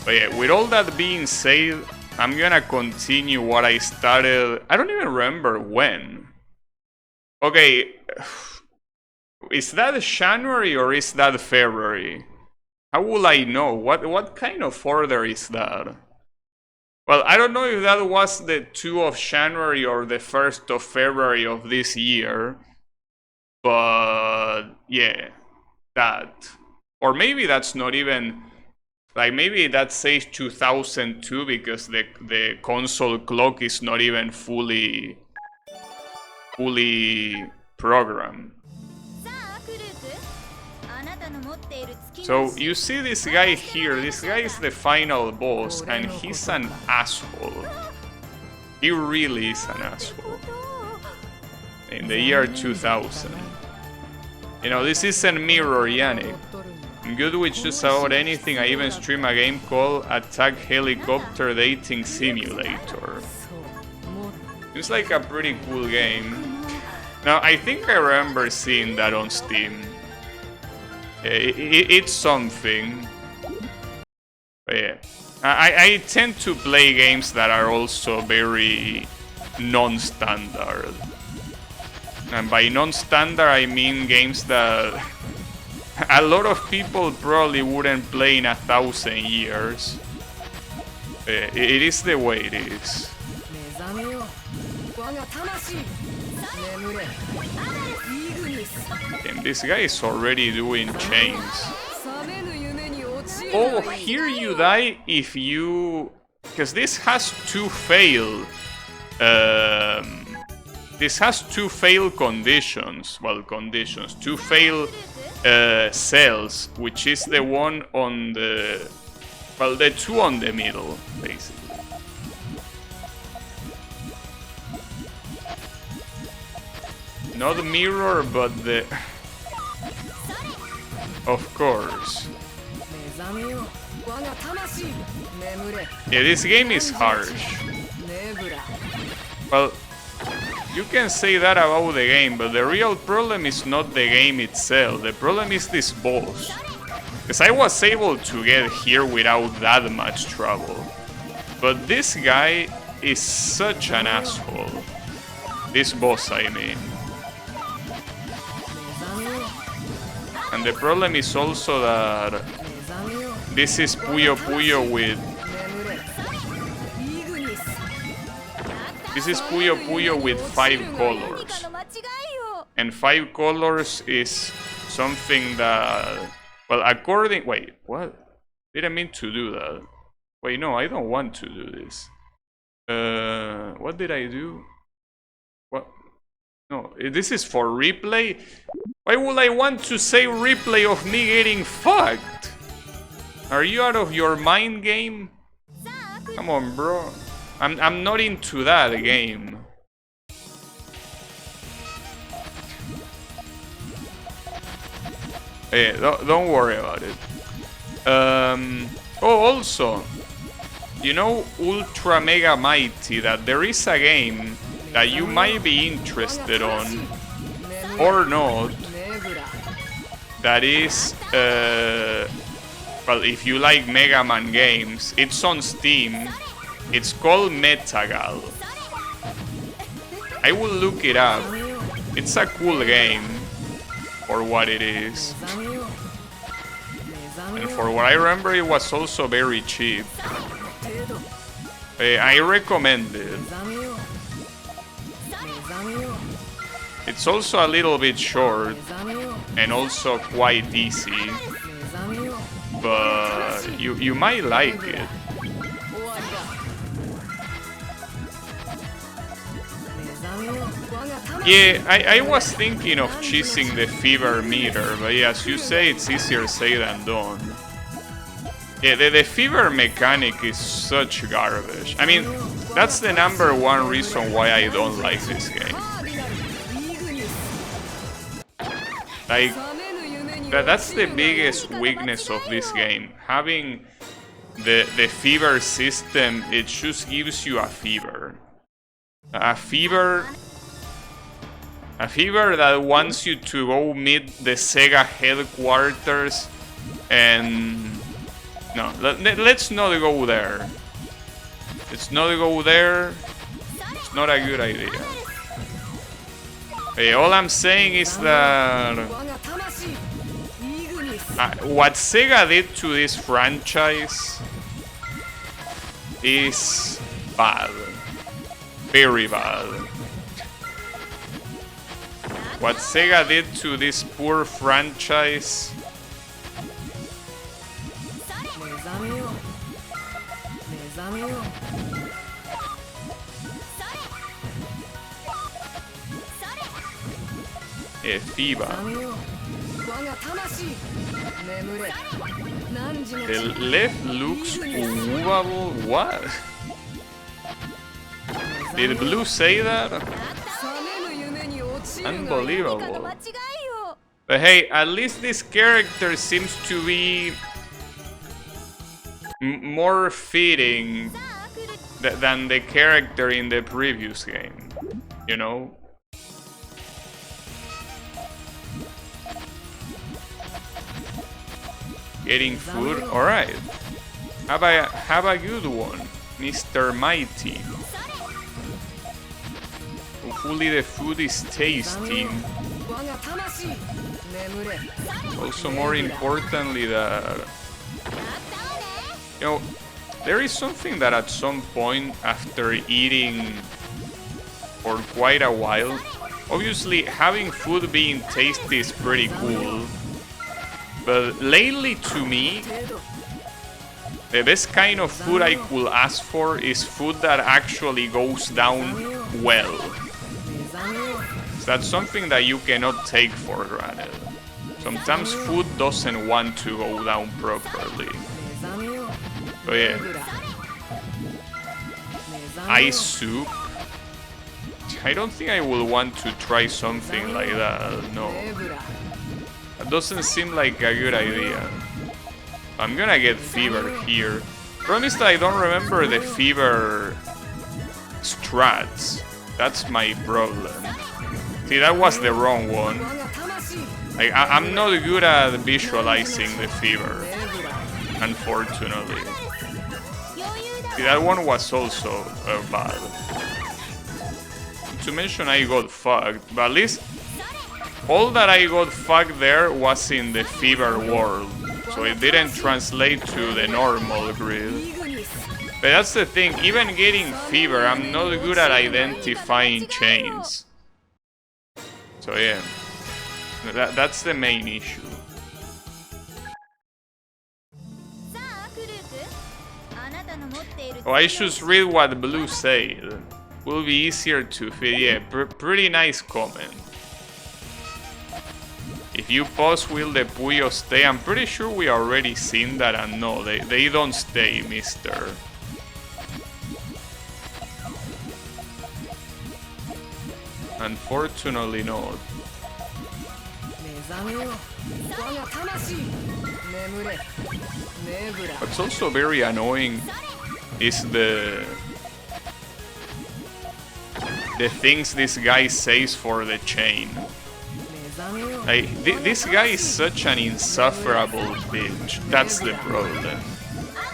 Speaker 2: But yeah, with all that being said, I'm gonna continue what I started. I don't even remember when. Okay, is that January or is that February? How will I know? What kind of order is that? Well, I don't know if that was the 2 of January or the 1st of February of this year. But yeah, that. Or maybe that's not even... Like, maybe that says 2002 because the console clock is not even fully programmed. So you see this guy here, this guy is the final boss, and he's an asshole. He really is an asshole. In the year 2000. You know, this isn't Mirror Yannick. I'm good with just about anything. I even stream a game called Attack Helicopter Dating Simulator. It's like a pretty cool game. Now, I think I remember seeing that on Steam. It's something. But yeah. I tend to play games that are also very non-standard. And by non-standard, I mean games that a lot of people probably wouldn't play in 1,000 years. It is the way it is. Damn, this guy is already doing chains. Oh, here you die if you... Because this has two fail... this has two fail conditions. Well, conditions. Two fail cells, which is the one on the... Well, the two on the middle, basically. Not mirror, but the... Of course. Yeah, this game is harsh. Well, you can say that about the game, but the real problem is not the game itself. The problem is this boss. Because I was able to get here without that much trouble. But this guy is such an asshole. This boss, I mean. And the problem is also that this is Puyo Puyo with... This is Puyo Puyo with 5 colors. And 5 colors is something that... Well, according... Wait, what? Didn't mean to do that. Wait, no, I don't want to do this. What did I do? What? No, this is for replay? Why would I want to say replay of me getting fucked? Are you out of your mind, game? Come on, bro. I'm not into that game. Yeah, don't worry about it. Oh, also, you know, Ultra Mega Mighty, that there is a game that you might be interested on, or not, that is, well, if you like Mega Man games, it's on Steam. It's called Metagal. I will look it up. It's a cool game for what it is. And for what I remember, it was also very cheap. I recommend it. It's also a little bit short and also quite easy, but you might like it. Yeah, I was thinking of cheesing the fever meter, but yeah, as you say, it's easier said than done. Yeah, the fever mechanic is such garbage. I mean, that's the #1 reason why I don't like this game. Like, that's the biggest weakness of this game. Having the fever system, it just gives you a fever. A fever that wants you to go meet the Sega headquarters and... No, let's not go there. Let's not go there. It's not a good idea. Okay, all I'm saying is that... what Sega did to this franchise is bad. Very bad. What Sega did to this poor franchise... FIBA. The left looks movable. What? Did Blue say that? Unbelievable. But hey, at least this character seems to be more fitting than the character in the previous game, you know? Getting food? Alright. Have a good one, Mr. Mighty. Hopefully the food is tasty. Also, more importantly, that... You know, there is something that at some point after eating for quite a while, obviously having food being tasty is pretty cool. But lately, to me, the best kind of food I could ask for is food that actually goes down well. So that's something that you cannot take for granted. Sometimes food doesn't want to go down properly. So yeah. Ice soup. I don't think I would want to try something like that, no. That doesn't seem like a good idea. I'm gonna get fever here. Problem is that I don't remember the fever strats. That's my problem. See, that was the wrong one. Like, I'm not good at visualizing the fever, unfortunately. See, that one was also bad. To mention I got fucked, but at least all that I got fucked there was in the fever world, so it didn't translate to the normal grid. But that's the thing, even getting fever, I'm not good at identifying chains. So yeah, that's the main issue. Oh, I should read what Blue said. Will be easier to fit. Yeah, pretty nice comment. If you pause, will the Puyo stay? I'm pretty sure we already seen that, and no, they don't stay, mister. Unfortunately not.
Speaker 1: What's also very annoying is the things this guy says for the chain. Like, this guy is such an insufferable bitch. That's the problem.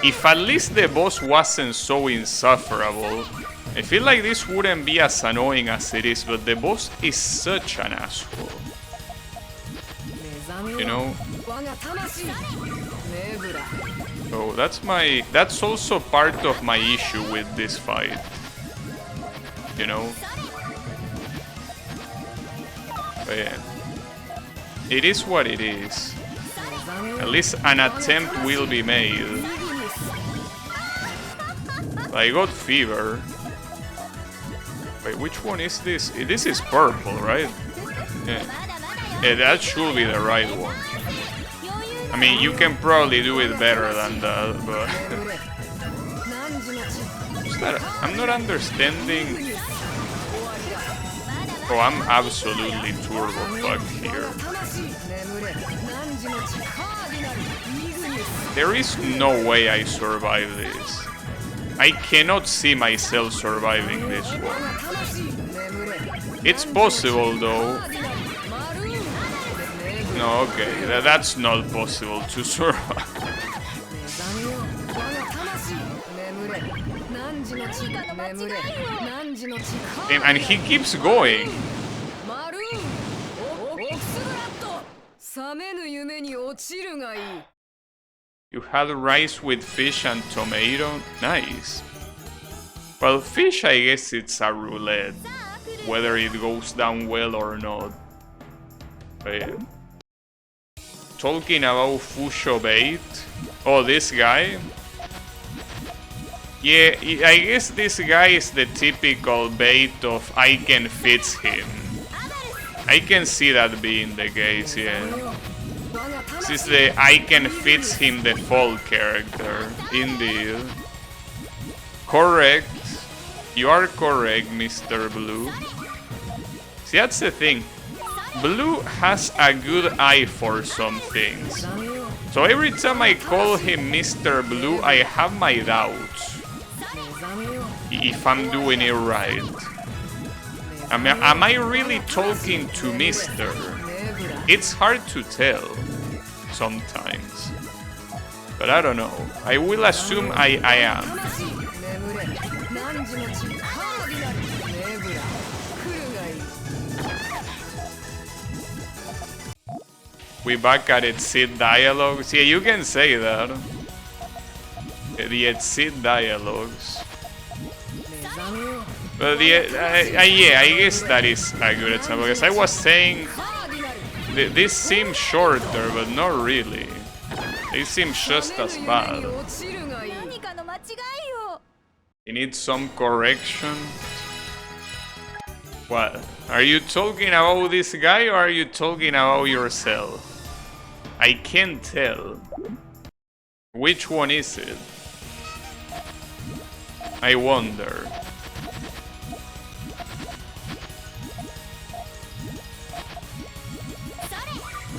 Speaker 1: If at least the boss wasn't so insufferable, I feel like this wouldn't be as annoying as it is, but the boss is such an asshole. You know? So that's also part of my issue with this fight. You know? But yeah. It is what it is. At least an attempt will be made. I got fever. Wait, which one is this? This is purple, right? Yeah. Yeah, that should be the right one. I mean, you can probably do it better than that, but... I'm not understanding... Oh, I'm absolutely turbo fucked here. There is no way I survive this. I cannot see myself surviving this one. It's possible though. No, okay, that's not possible to survive. And he keeps going. You had rice with fish and tomato? Nice. Well, fish, I guess it's a roulette. Whether it goes down well or not. But yeah. Talking about Fusho bait. Oh, this guy? Yeah, I guess this guy is the typical bait of Aiken fits him. I can see that being the case, yeah. This is the Aiken fits him default character, indeed. Correct. You are correct, Mr. Blue. See, that's the thing. Blue has a good eye for some things. So every time I call him Mr. Blue, I have my doubts. If I'm doing it right. Am I really talking to Mr.? It's hard to tell sometimes. But I don't know. I will assume I am. We back at Exit dialogues. Yeah, you can say that. The Exit dialogues. But yeah, I guess that is a good example. Because I was saying this seems shorter, but not really. It seems just as bad. You need some correction. What? Are you talking about this guy or are you talking about yourself? I can't tell. Which one is it? I wonder.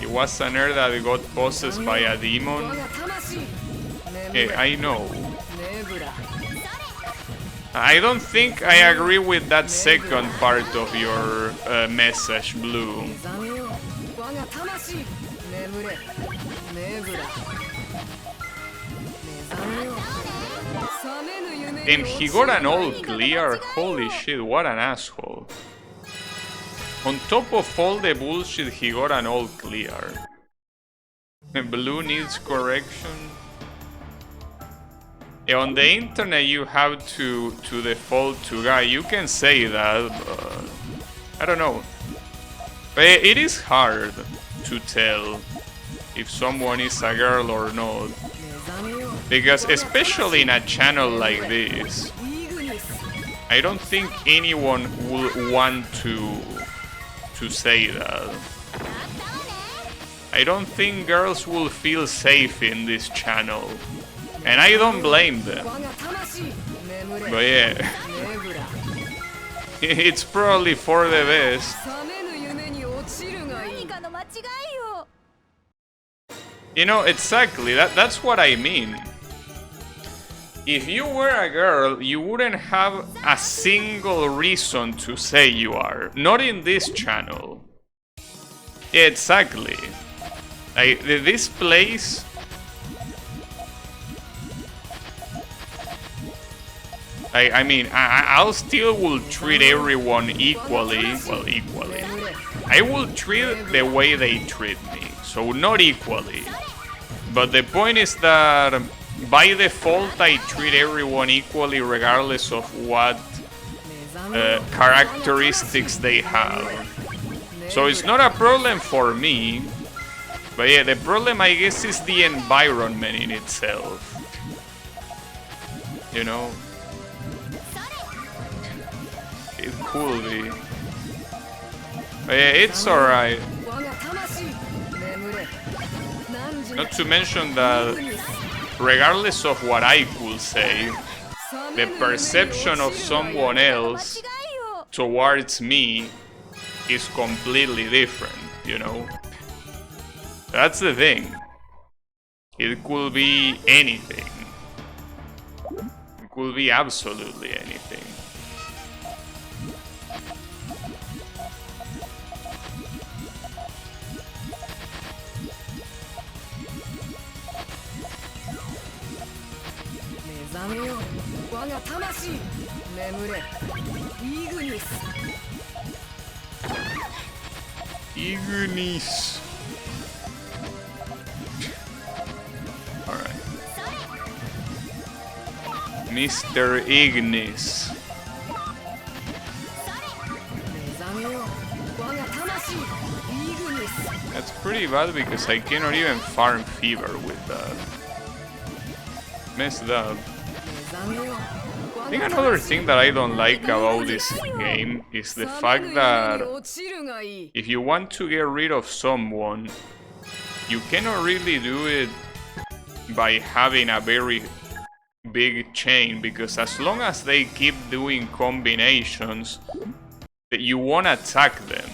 Speaker 1: It was a nerd that got possessed by a demon. I know. I don't think I agree with that second part of your message, Blue. And he got an all clear. Holy shit, what an asshole. On top of all the bullshit, he got an all clear. Blue needs correction. On the internet you have to default to guy. You can say that, but I don't know. But it is hard to tell if someone is a girl or not. Because especially in a channel like this, I don't think anyone will want to say that. I don't think girls will feel safe in this channel. And I don't blame them. But yeah, it's probably for the best.
Speaker 2: You know, exactly, that's what I mean. If you were a girl, you wouldn't have a single reason to say you are. Not in this channel. Yeah, exactly. Like, this place... I mean, I'll still will treat everyone equally. Well, equally. I will treat the way they treat me. So, not equally. But the point is that... by default, I treat everyone equally regardless of what characteristics they have. So it's not a problem for me. But yeah, the problem, I guess, is the environment in itself. You know? It could be. But yeah, it's alright. Not to mention that, regardless of what I could say, the perception of someone else towards me is completely different, you know? That's the thing. It could be anything. It could be absolutely anything. Ignis. Alright. Mr. Ignis. That's pretty bad because I cannot even farm fever with that. Messed up. I think another thing that I don't like about this game is the fact that if you want to get rid of someone, you cannot really do it by having a very big chain, because as long as they keep doing combinations, you won't attack them.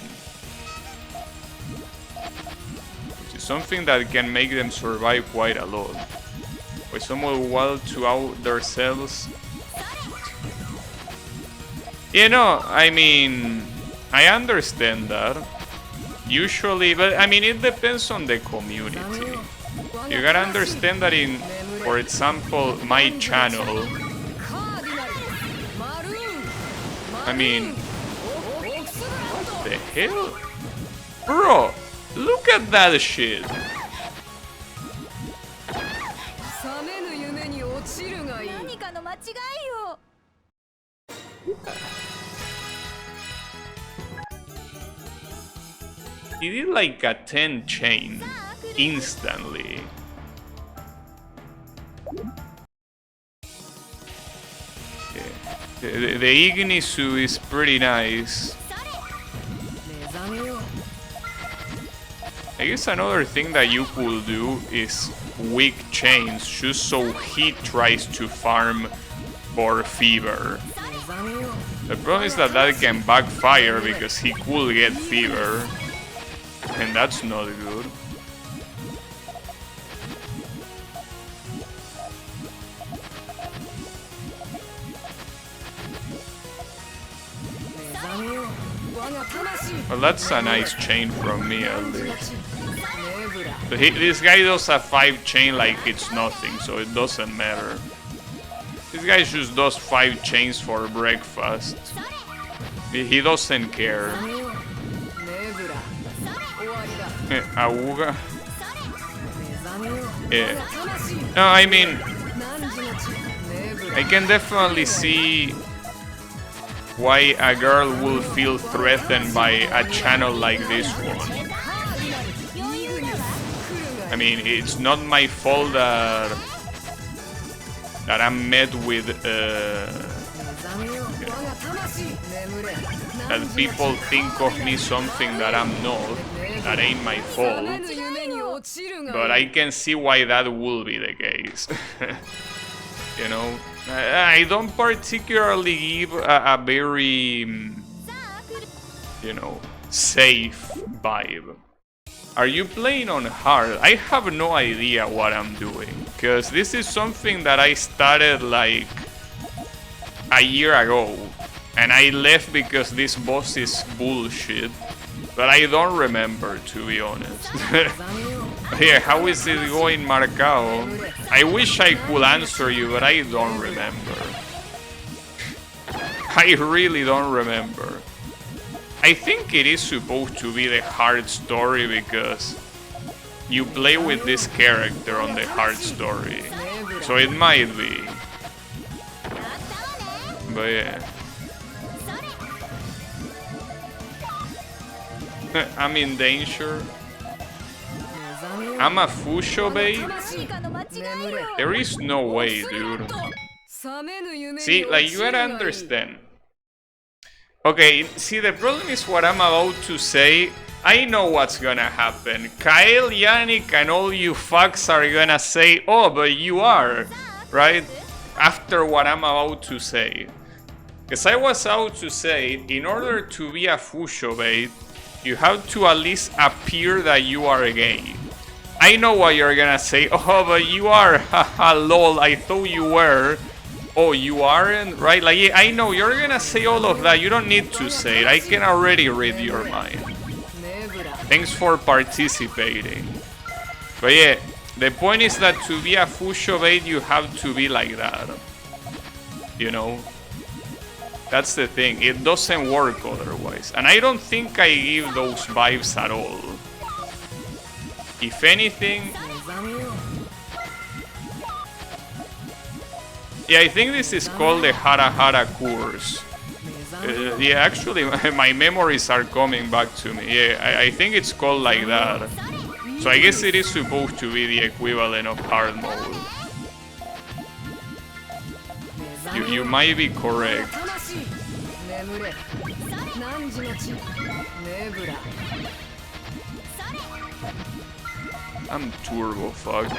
Speaker 2: Which is something that can make them survive quite a lot. When someone will to out themselves. You know, I mean, I understand that. Usually, but I mean, it depends on the community. You gotta understand that in, for example, my channel, I mean, what the hell? Bro, look at that shit. He did like a 10 chain instantly. Yeah. The Ignisu is pretty nice. I guess another thing that you could do is weak chains, just so he tries to farm for fever. The problem is that that can backfire because he could get fever, and that's not good. Well, that's a nice chain from me at least. But this guy does a 5 chain like it's nothing, so it doesn't matter. This guy just does 5 chains for breakfast. He doesn't care. Auga. Yeah. No, I mean, I can definitely see why a girl will feel threatened by a channel like this one. I mean, it's not my fault that I'm met with that people think of me something that I'm not. That ain't my fault. But I can see why that will be the case. You know, I don't particularly give a very, you know, safe vibe.
Speaker 1: Are you playing on hard? I have no idea what I'm doing, because this is something that I started like a year ago, and I left because this boss is bullshit, but I don't remember, to be honest. Yeah, how is it going, Marcao? I wish I could answer you, but I don't remember. I really don't remember. I think it is supposed to be the hard story because you play with this character on the hard story. So it might be. But yeah. I'm in danger. I'm a Fusho bait? There is no way, dude. See, like, you gotta understand. Okay, see, the problem is what I'm about to say. I know what's gonna happen. Kyle, Yannick, and all you fucks are gonna say, oh, but you are, right? After what I'm about to say. Because I was about to say, in order to be a Fusho bait, you have to at least appear that you are gay. I know what you're gonna say, oh, but you are, haha, lol, I thought you were. Oh, you aren't? Right? Like, yeah, I know, you're gonna say all of that, you don't need to say it, I can already read your mind. Thanks for participating. But yeah, the point is that to be a Fusho bait, you have to be like that. You know? That's the thing, it doesn't work otherwise. And I don't think I give those vibes at all. If anything... Yeah, I think this is called the Hara Hara course. Yeah, actually, my memories are coming back to me. Yeah, I think it's called like that. So I guess it is supposed to be the equivalent of hard mode. You might be correct. I'm turbo fucked.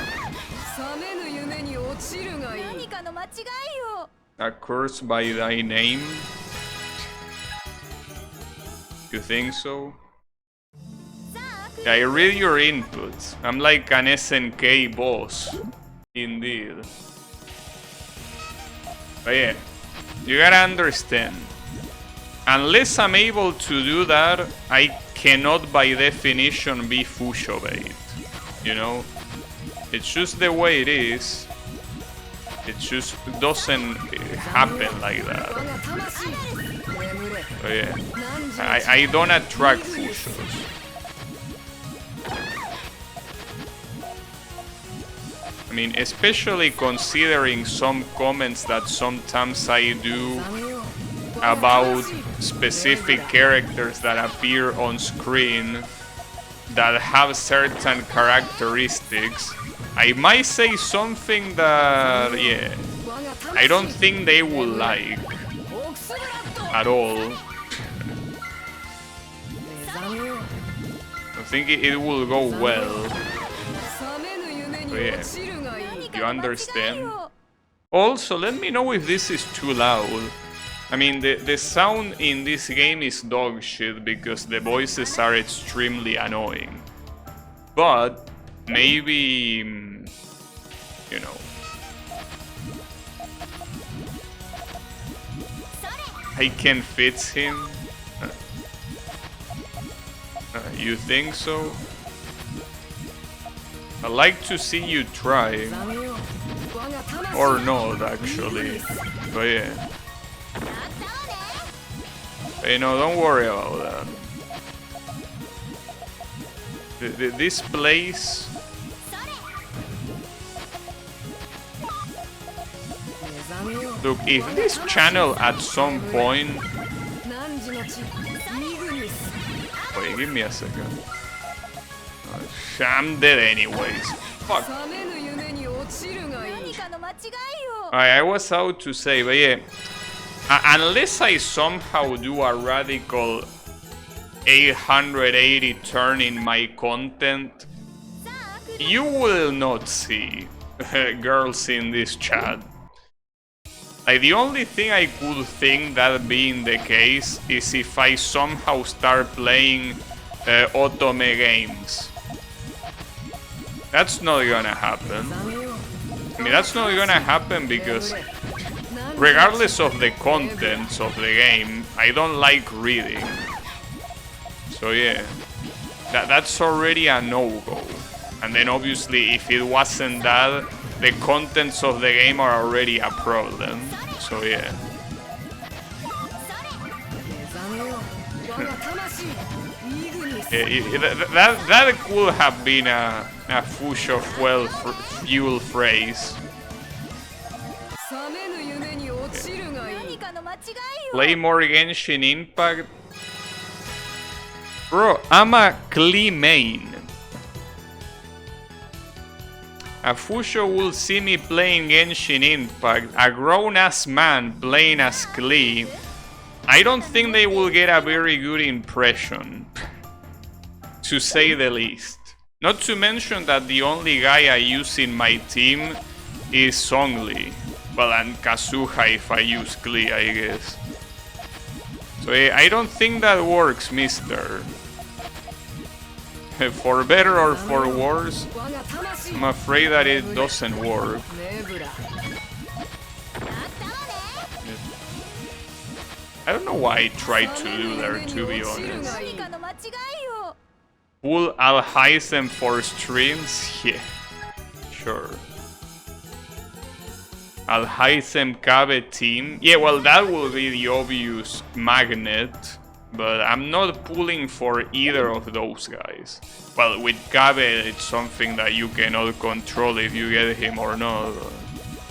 Speaker 1: A curse by thy name? You think so? Yeah, I read your inputs. I'm like an SNK boss. Indeed. But yeah, you gotta understand. Unless I'm able to do that, I cannot by definition be Fusho bait. You know? It's just the way it is. It just doesn't happen like that. But yeah, I don't attract Fushos. I mean, especially considering some comments that sometimes I do about specific characters that appear on screen that have certain characteristics. I might say something that, yeah, I don't think they will like at all. I think it will go well. But yeah, you understand? Also, let me know if this is too loud. I mean, the sound in this game is dog shit because the voices are extremely annoying. But maybe, you know, I can fix him. You think so? I'd like to see you try. Or not, actually. But yeah. Hey, no, don't worry about that. This place... Look, if this channel at some point... Wait, give me a second. I'm dead anyways. Fuck. I was out to say, but yeah. Unless I somehow do a radical 880 turn in my content, you will not see girls in this chat. Like, the only thing I could think that being the case is if I somehow start playing otome games.
Speaker 2: That's not gonna happen. I mean, that's not gonna happen because regardless of the contents of the game, I don't like reading. So yeah, that's already a no-go. And then obviously if it wasn't that, the contents of the game are already a problem. So yeah. That could have been a Puyo fuel phrase. Play more Genshin Impact. Bro, I'm a Klee main. A Puyo will see me playing Genshin Impact, a grown-ass man playing as Klee. I don't think they will get a very good impression, to say the least. Not to mention that the only guy I use in my team is Zhongli. Well, and Kazuha if I use Klee, I guess. So I don't think that works, mister. For better or for worse, I'm afraid that it doesn't work. I don't know why I tried to do there, to be honest. Pull Alhaisen for streams? Yeah, sure. Alhaisen Kabe team? Yeah, well, that will be the obvious magnet. But I'm not pulling for either of those guys. Well, with Kabe, it's something that you cannot control if you get him or not.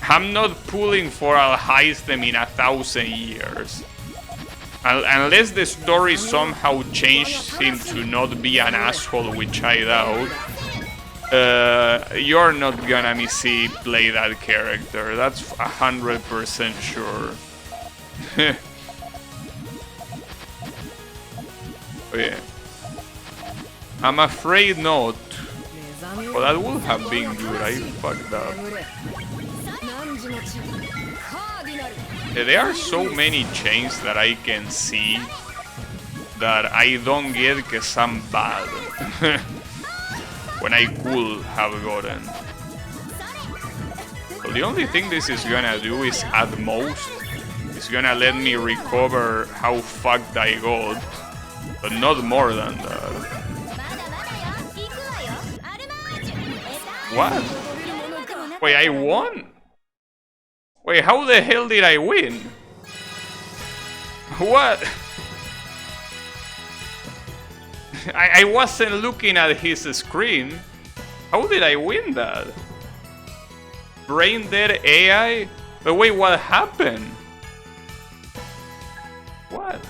Speaker 2: I'm not pulling for Alhaisen in 1,000 years. Unless the story somehow changed him to not be an asshole, which I doubt. You're not gonna me see play that character. That's 100% sure. Oh yeah. I'm afraid not. Well, that would have been good. I fucked up. There are so many chains that I can see that I don't get because I'm bad. When I could have gotten. Well, the only thing this is gonna do is, at most, it's gonna let me recover how fucked I got. But not more than that. What? Wait, I won? Wait, how the hell did I win? What? I wasn't looking at his screen. How did I win that? Brain dead AI? But wait, what happened? What?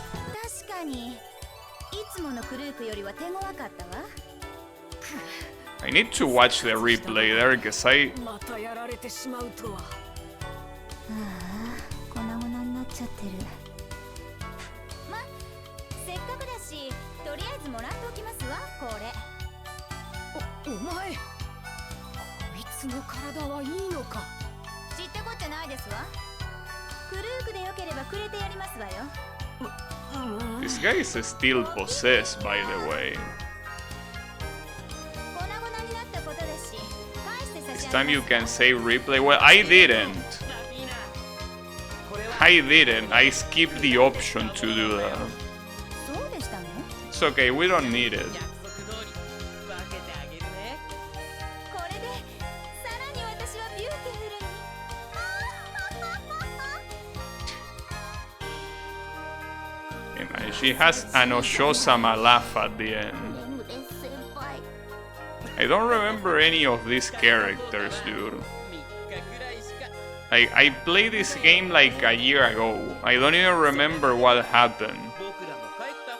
Speaker 2: I need to watch the replay there, because I... This guy is still possessed, by the way. This time you can say replay. Well, I didn't. I skipped the option to do that. It's okay, we don't need it. She has an Oshosama laugh at the end. I don't remember any of these characters, dude. I played this game like a year ago. I don't even remember what happened.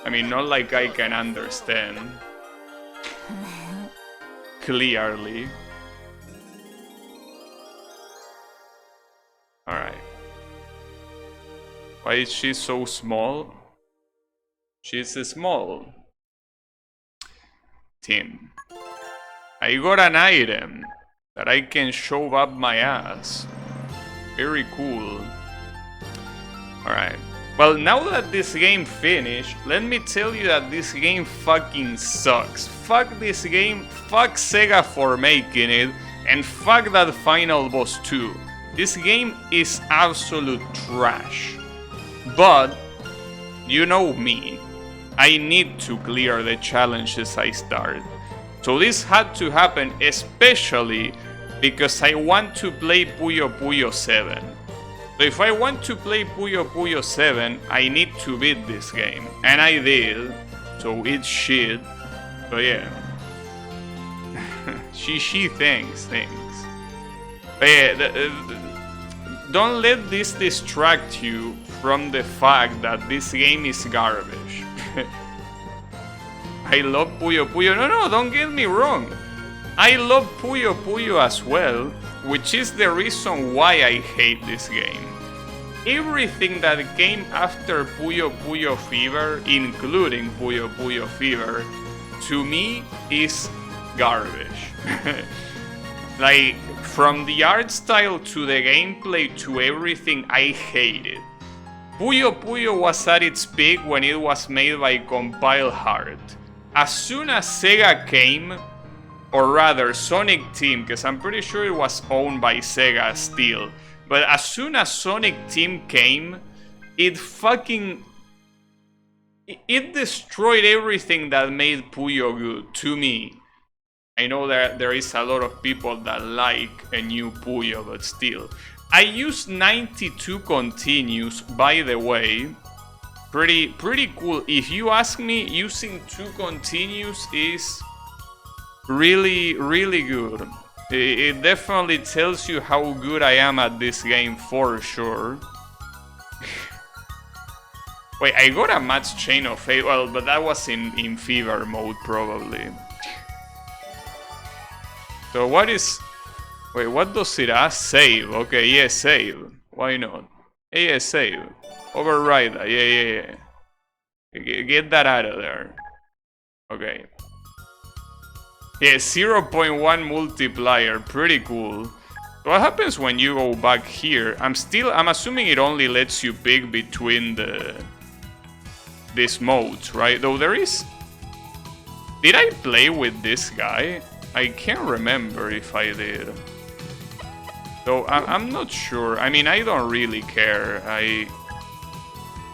Speaker 2: I mean, not like I can understand. Clearly. Alright. Why is she so small? She's small. Tim. I got an item that I can shove up my ass. Very cool. Alright. Well, now that this game finished, let me tell you that this game fucking sucks. Fuck this game, fuck Sega for making it, and fuck that final boss too. This game is absolute trash. But, you know me, I need to clear the challenges I start. So this had to happen especially because I want to play Puyo Puyo 7. So if I want to play Puyo Puyo 7, I need to beat this game. And I did, so it's shit. So yeah. she thanks. But yeah, don't let this distract you from the fact that this game is garbage. I love Puyo Puyo. No, don't get me wrong. I love Puyo Puyo as well, which is the reason why I hate this game. Everything that came after Puyo Puyo Fever, including Puyo Puyo Fever, to me is garbage. Like, from the art style to the gameplay to everything, I hate it. Puyo Puyo was at its peak when it was made by Compile Heart. As soon as Sega came, or rather Sonic Team, because I'm pretty sure it was owned by Sega still, but as soon as Sonic Team came, it destroyed everything that made Puyo good, to me. I know that there is a lot of people that like a new Puyo, but still. I used 92 continues, by the way. Pretty cool. If you ask me, using 2 continues is really good. It definitely tells you how good I am at this game for sure. Wait, I got a match chain of 8, well, but that was in fever mode probably. So what is... Wait, what does it ask? Save. Okay, yeah, save. Why not? Yeah, save. Override that. Yeah. Get that out of there. Okay. Yeah, 0.1 multiplier. Pretty cool. What happens when you go back here? I'm assuming it only lets you pick between these modes, right? Though there is... Did I play with this guy? I can't remember if I did. So I'm not sure. I mean, I don't really care.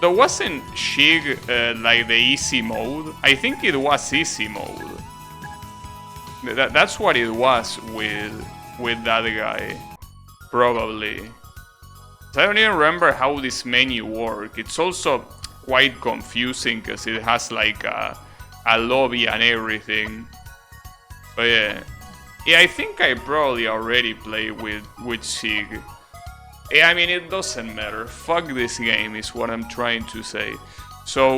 Speaker 2: There wasn't Shig like the easy mode. I think it was easy mode. That's what it was with that guy, probably. I don't even remember how this menu works. It's also quite confusing because it has like a lobby and everything. But yeah, I think I probably already played with Sig. Yeah, I mean, it doesn't matter. Fuck this game is what I'm trying to say. So,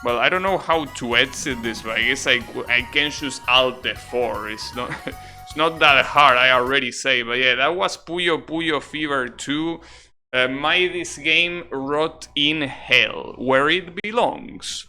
Speaker 2: well, I don't know how to exit this, but I guess I can choose Alt F4. It's not that hard, I already say. But yeah, that was Puyo Puyo Fever 2. May this game rot in hell, where it belongs.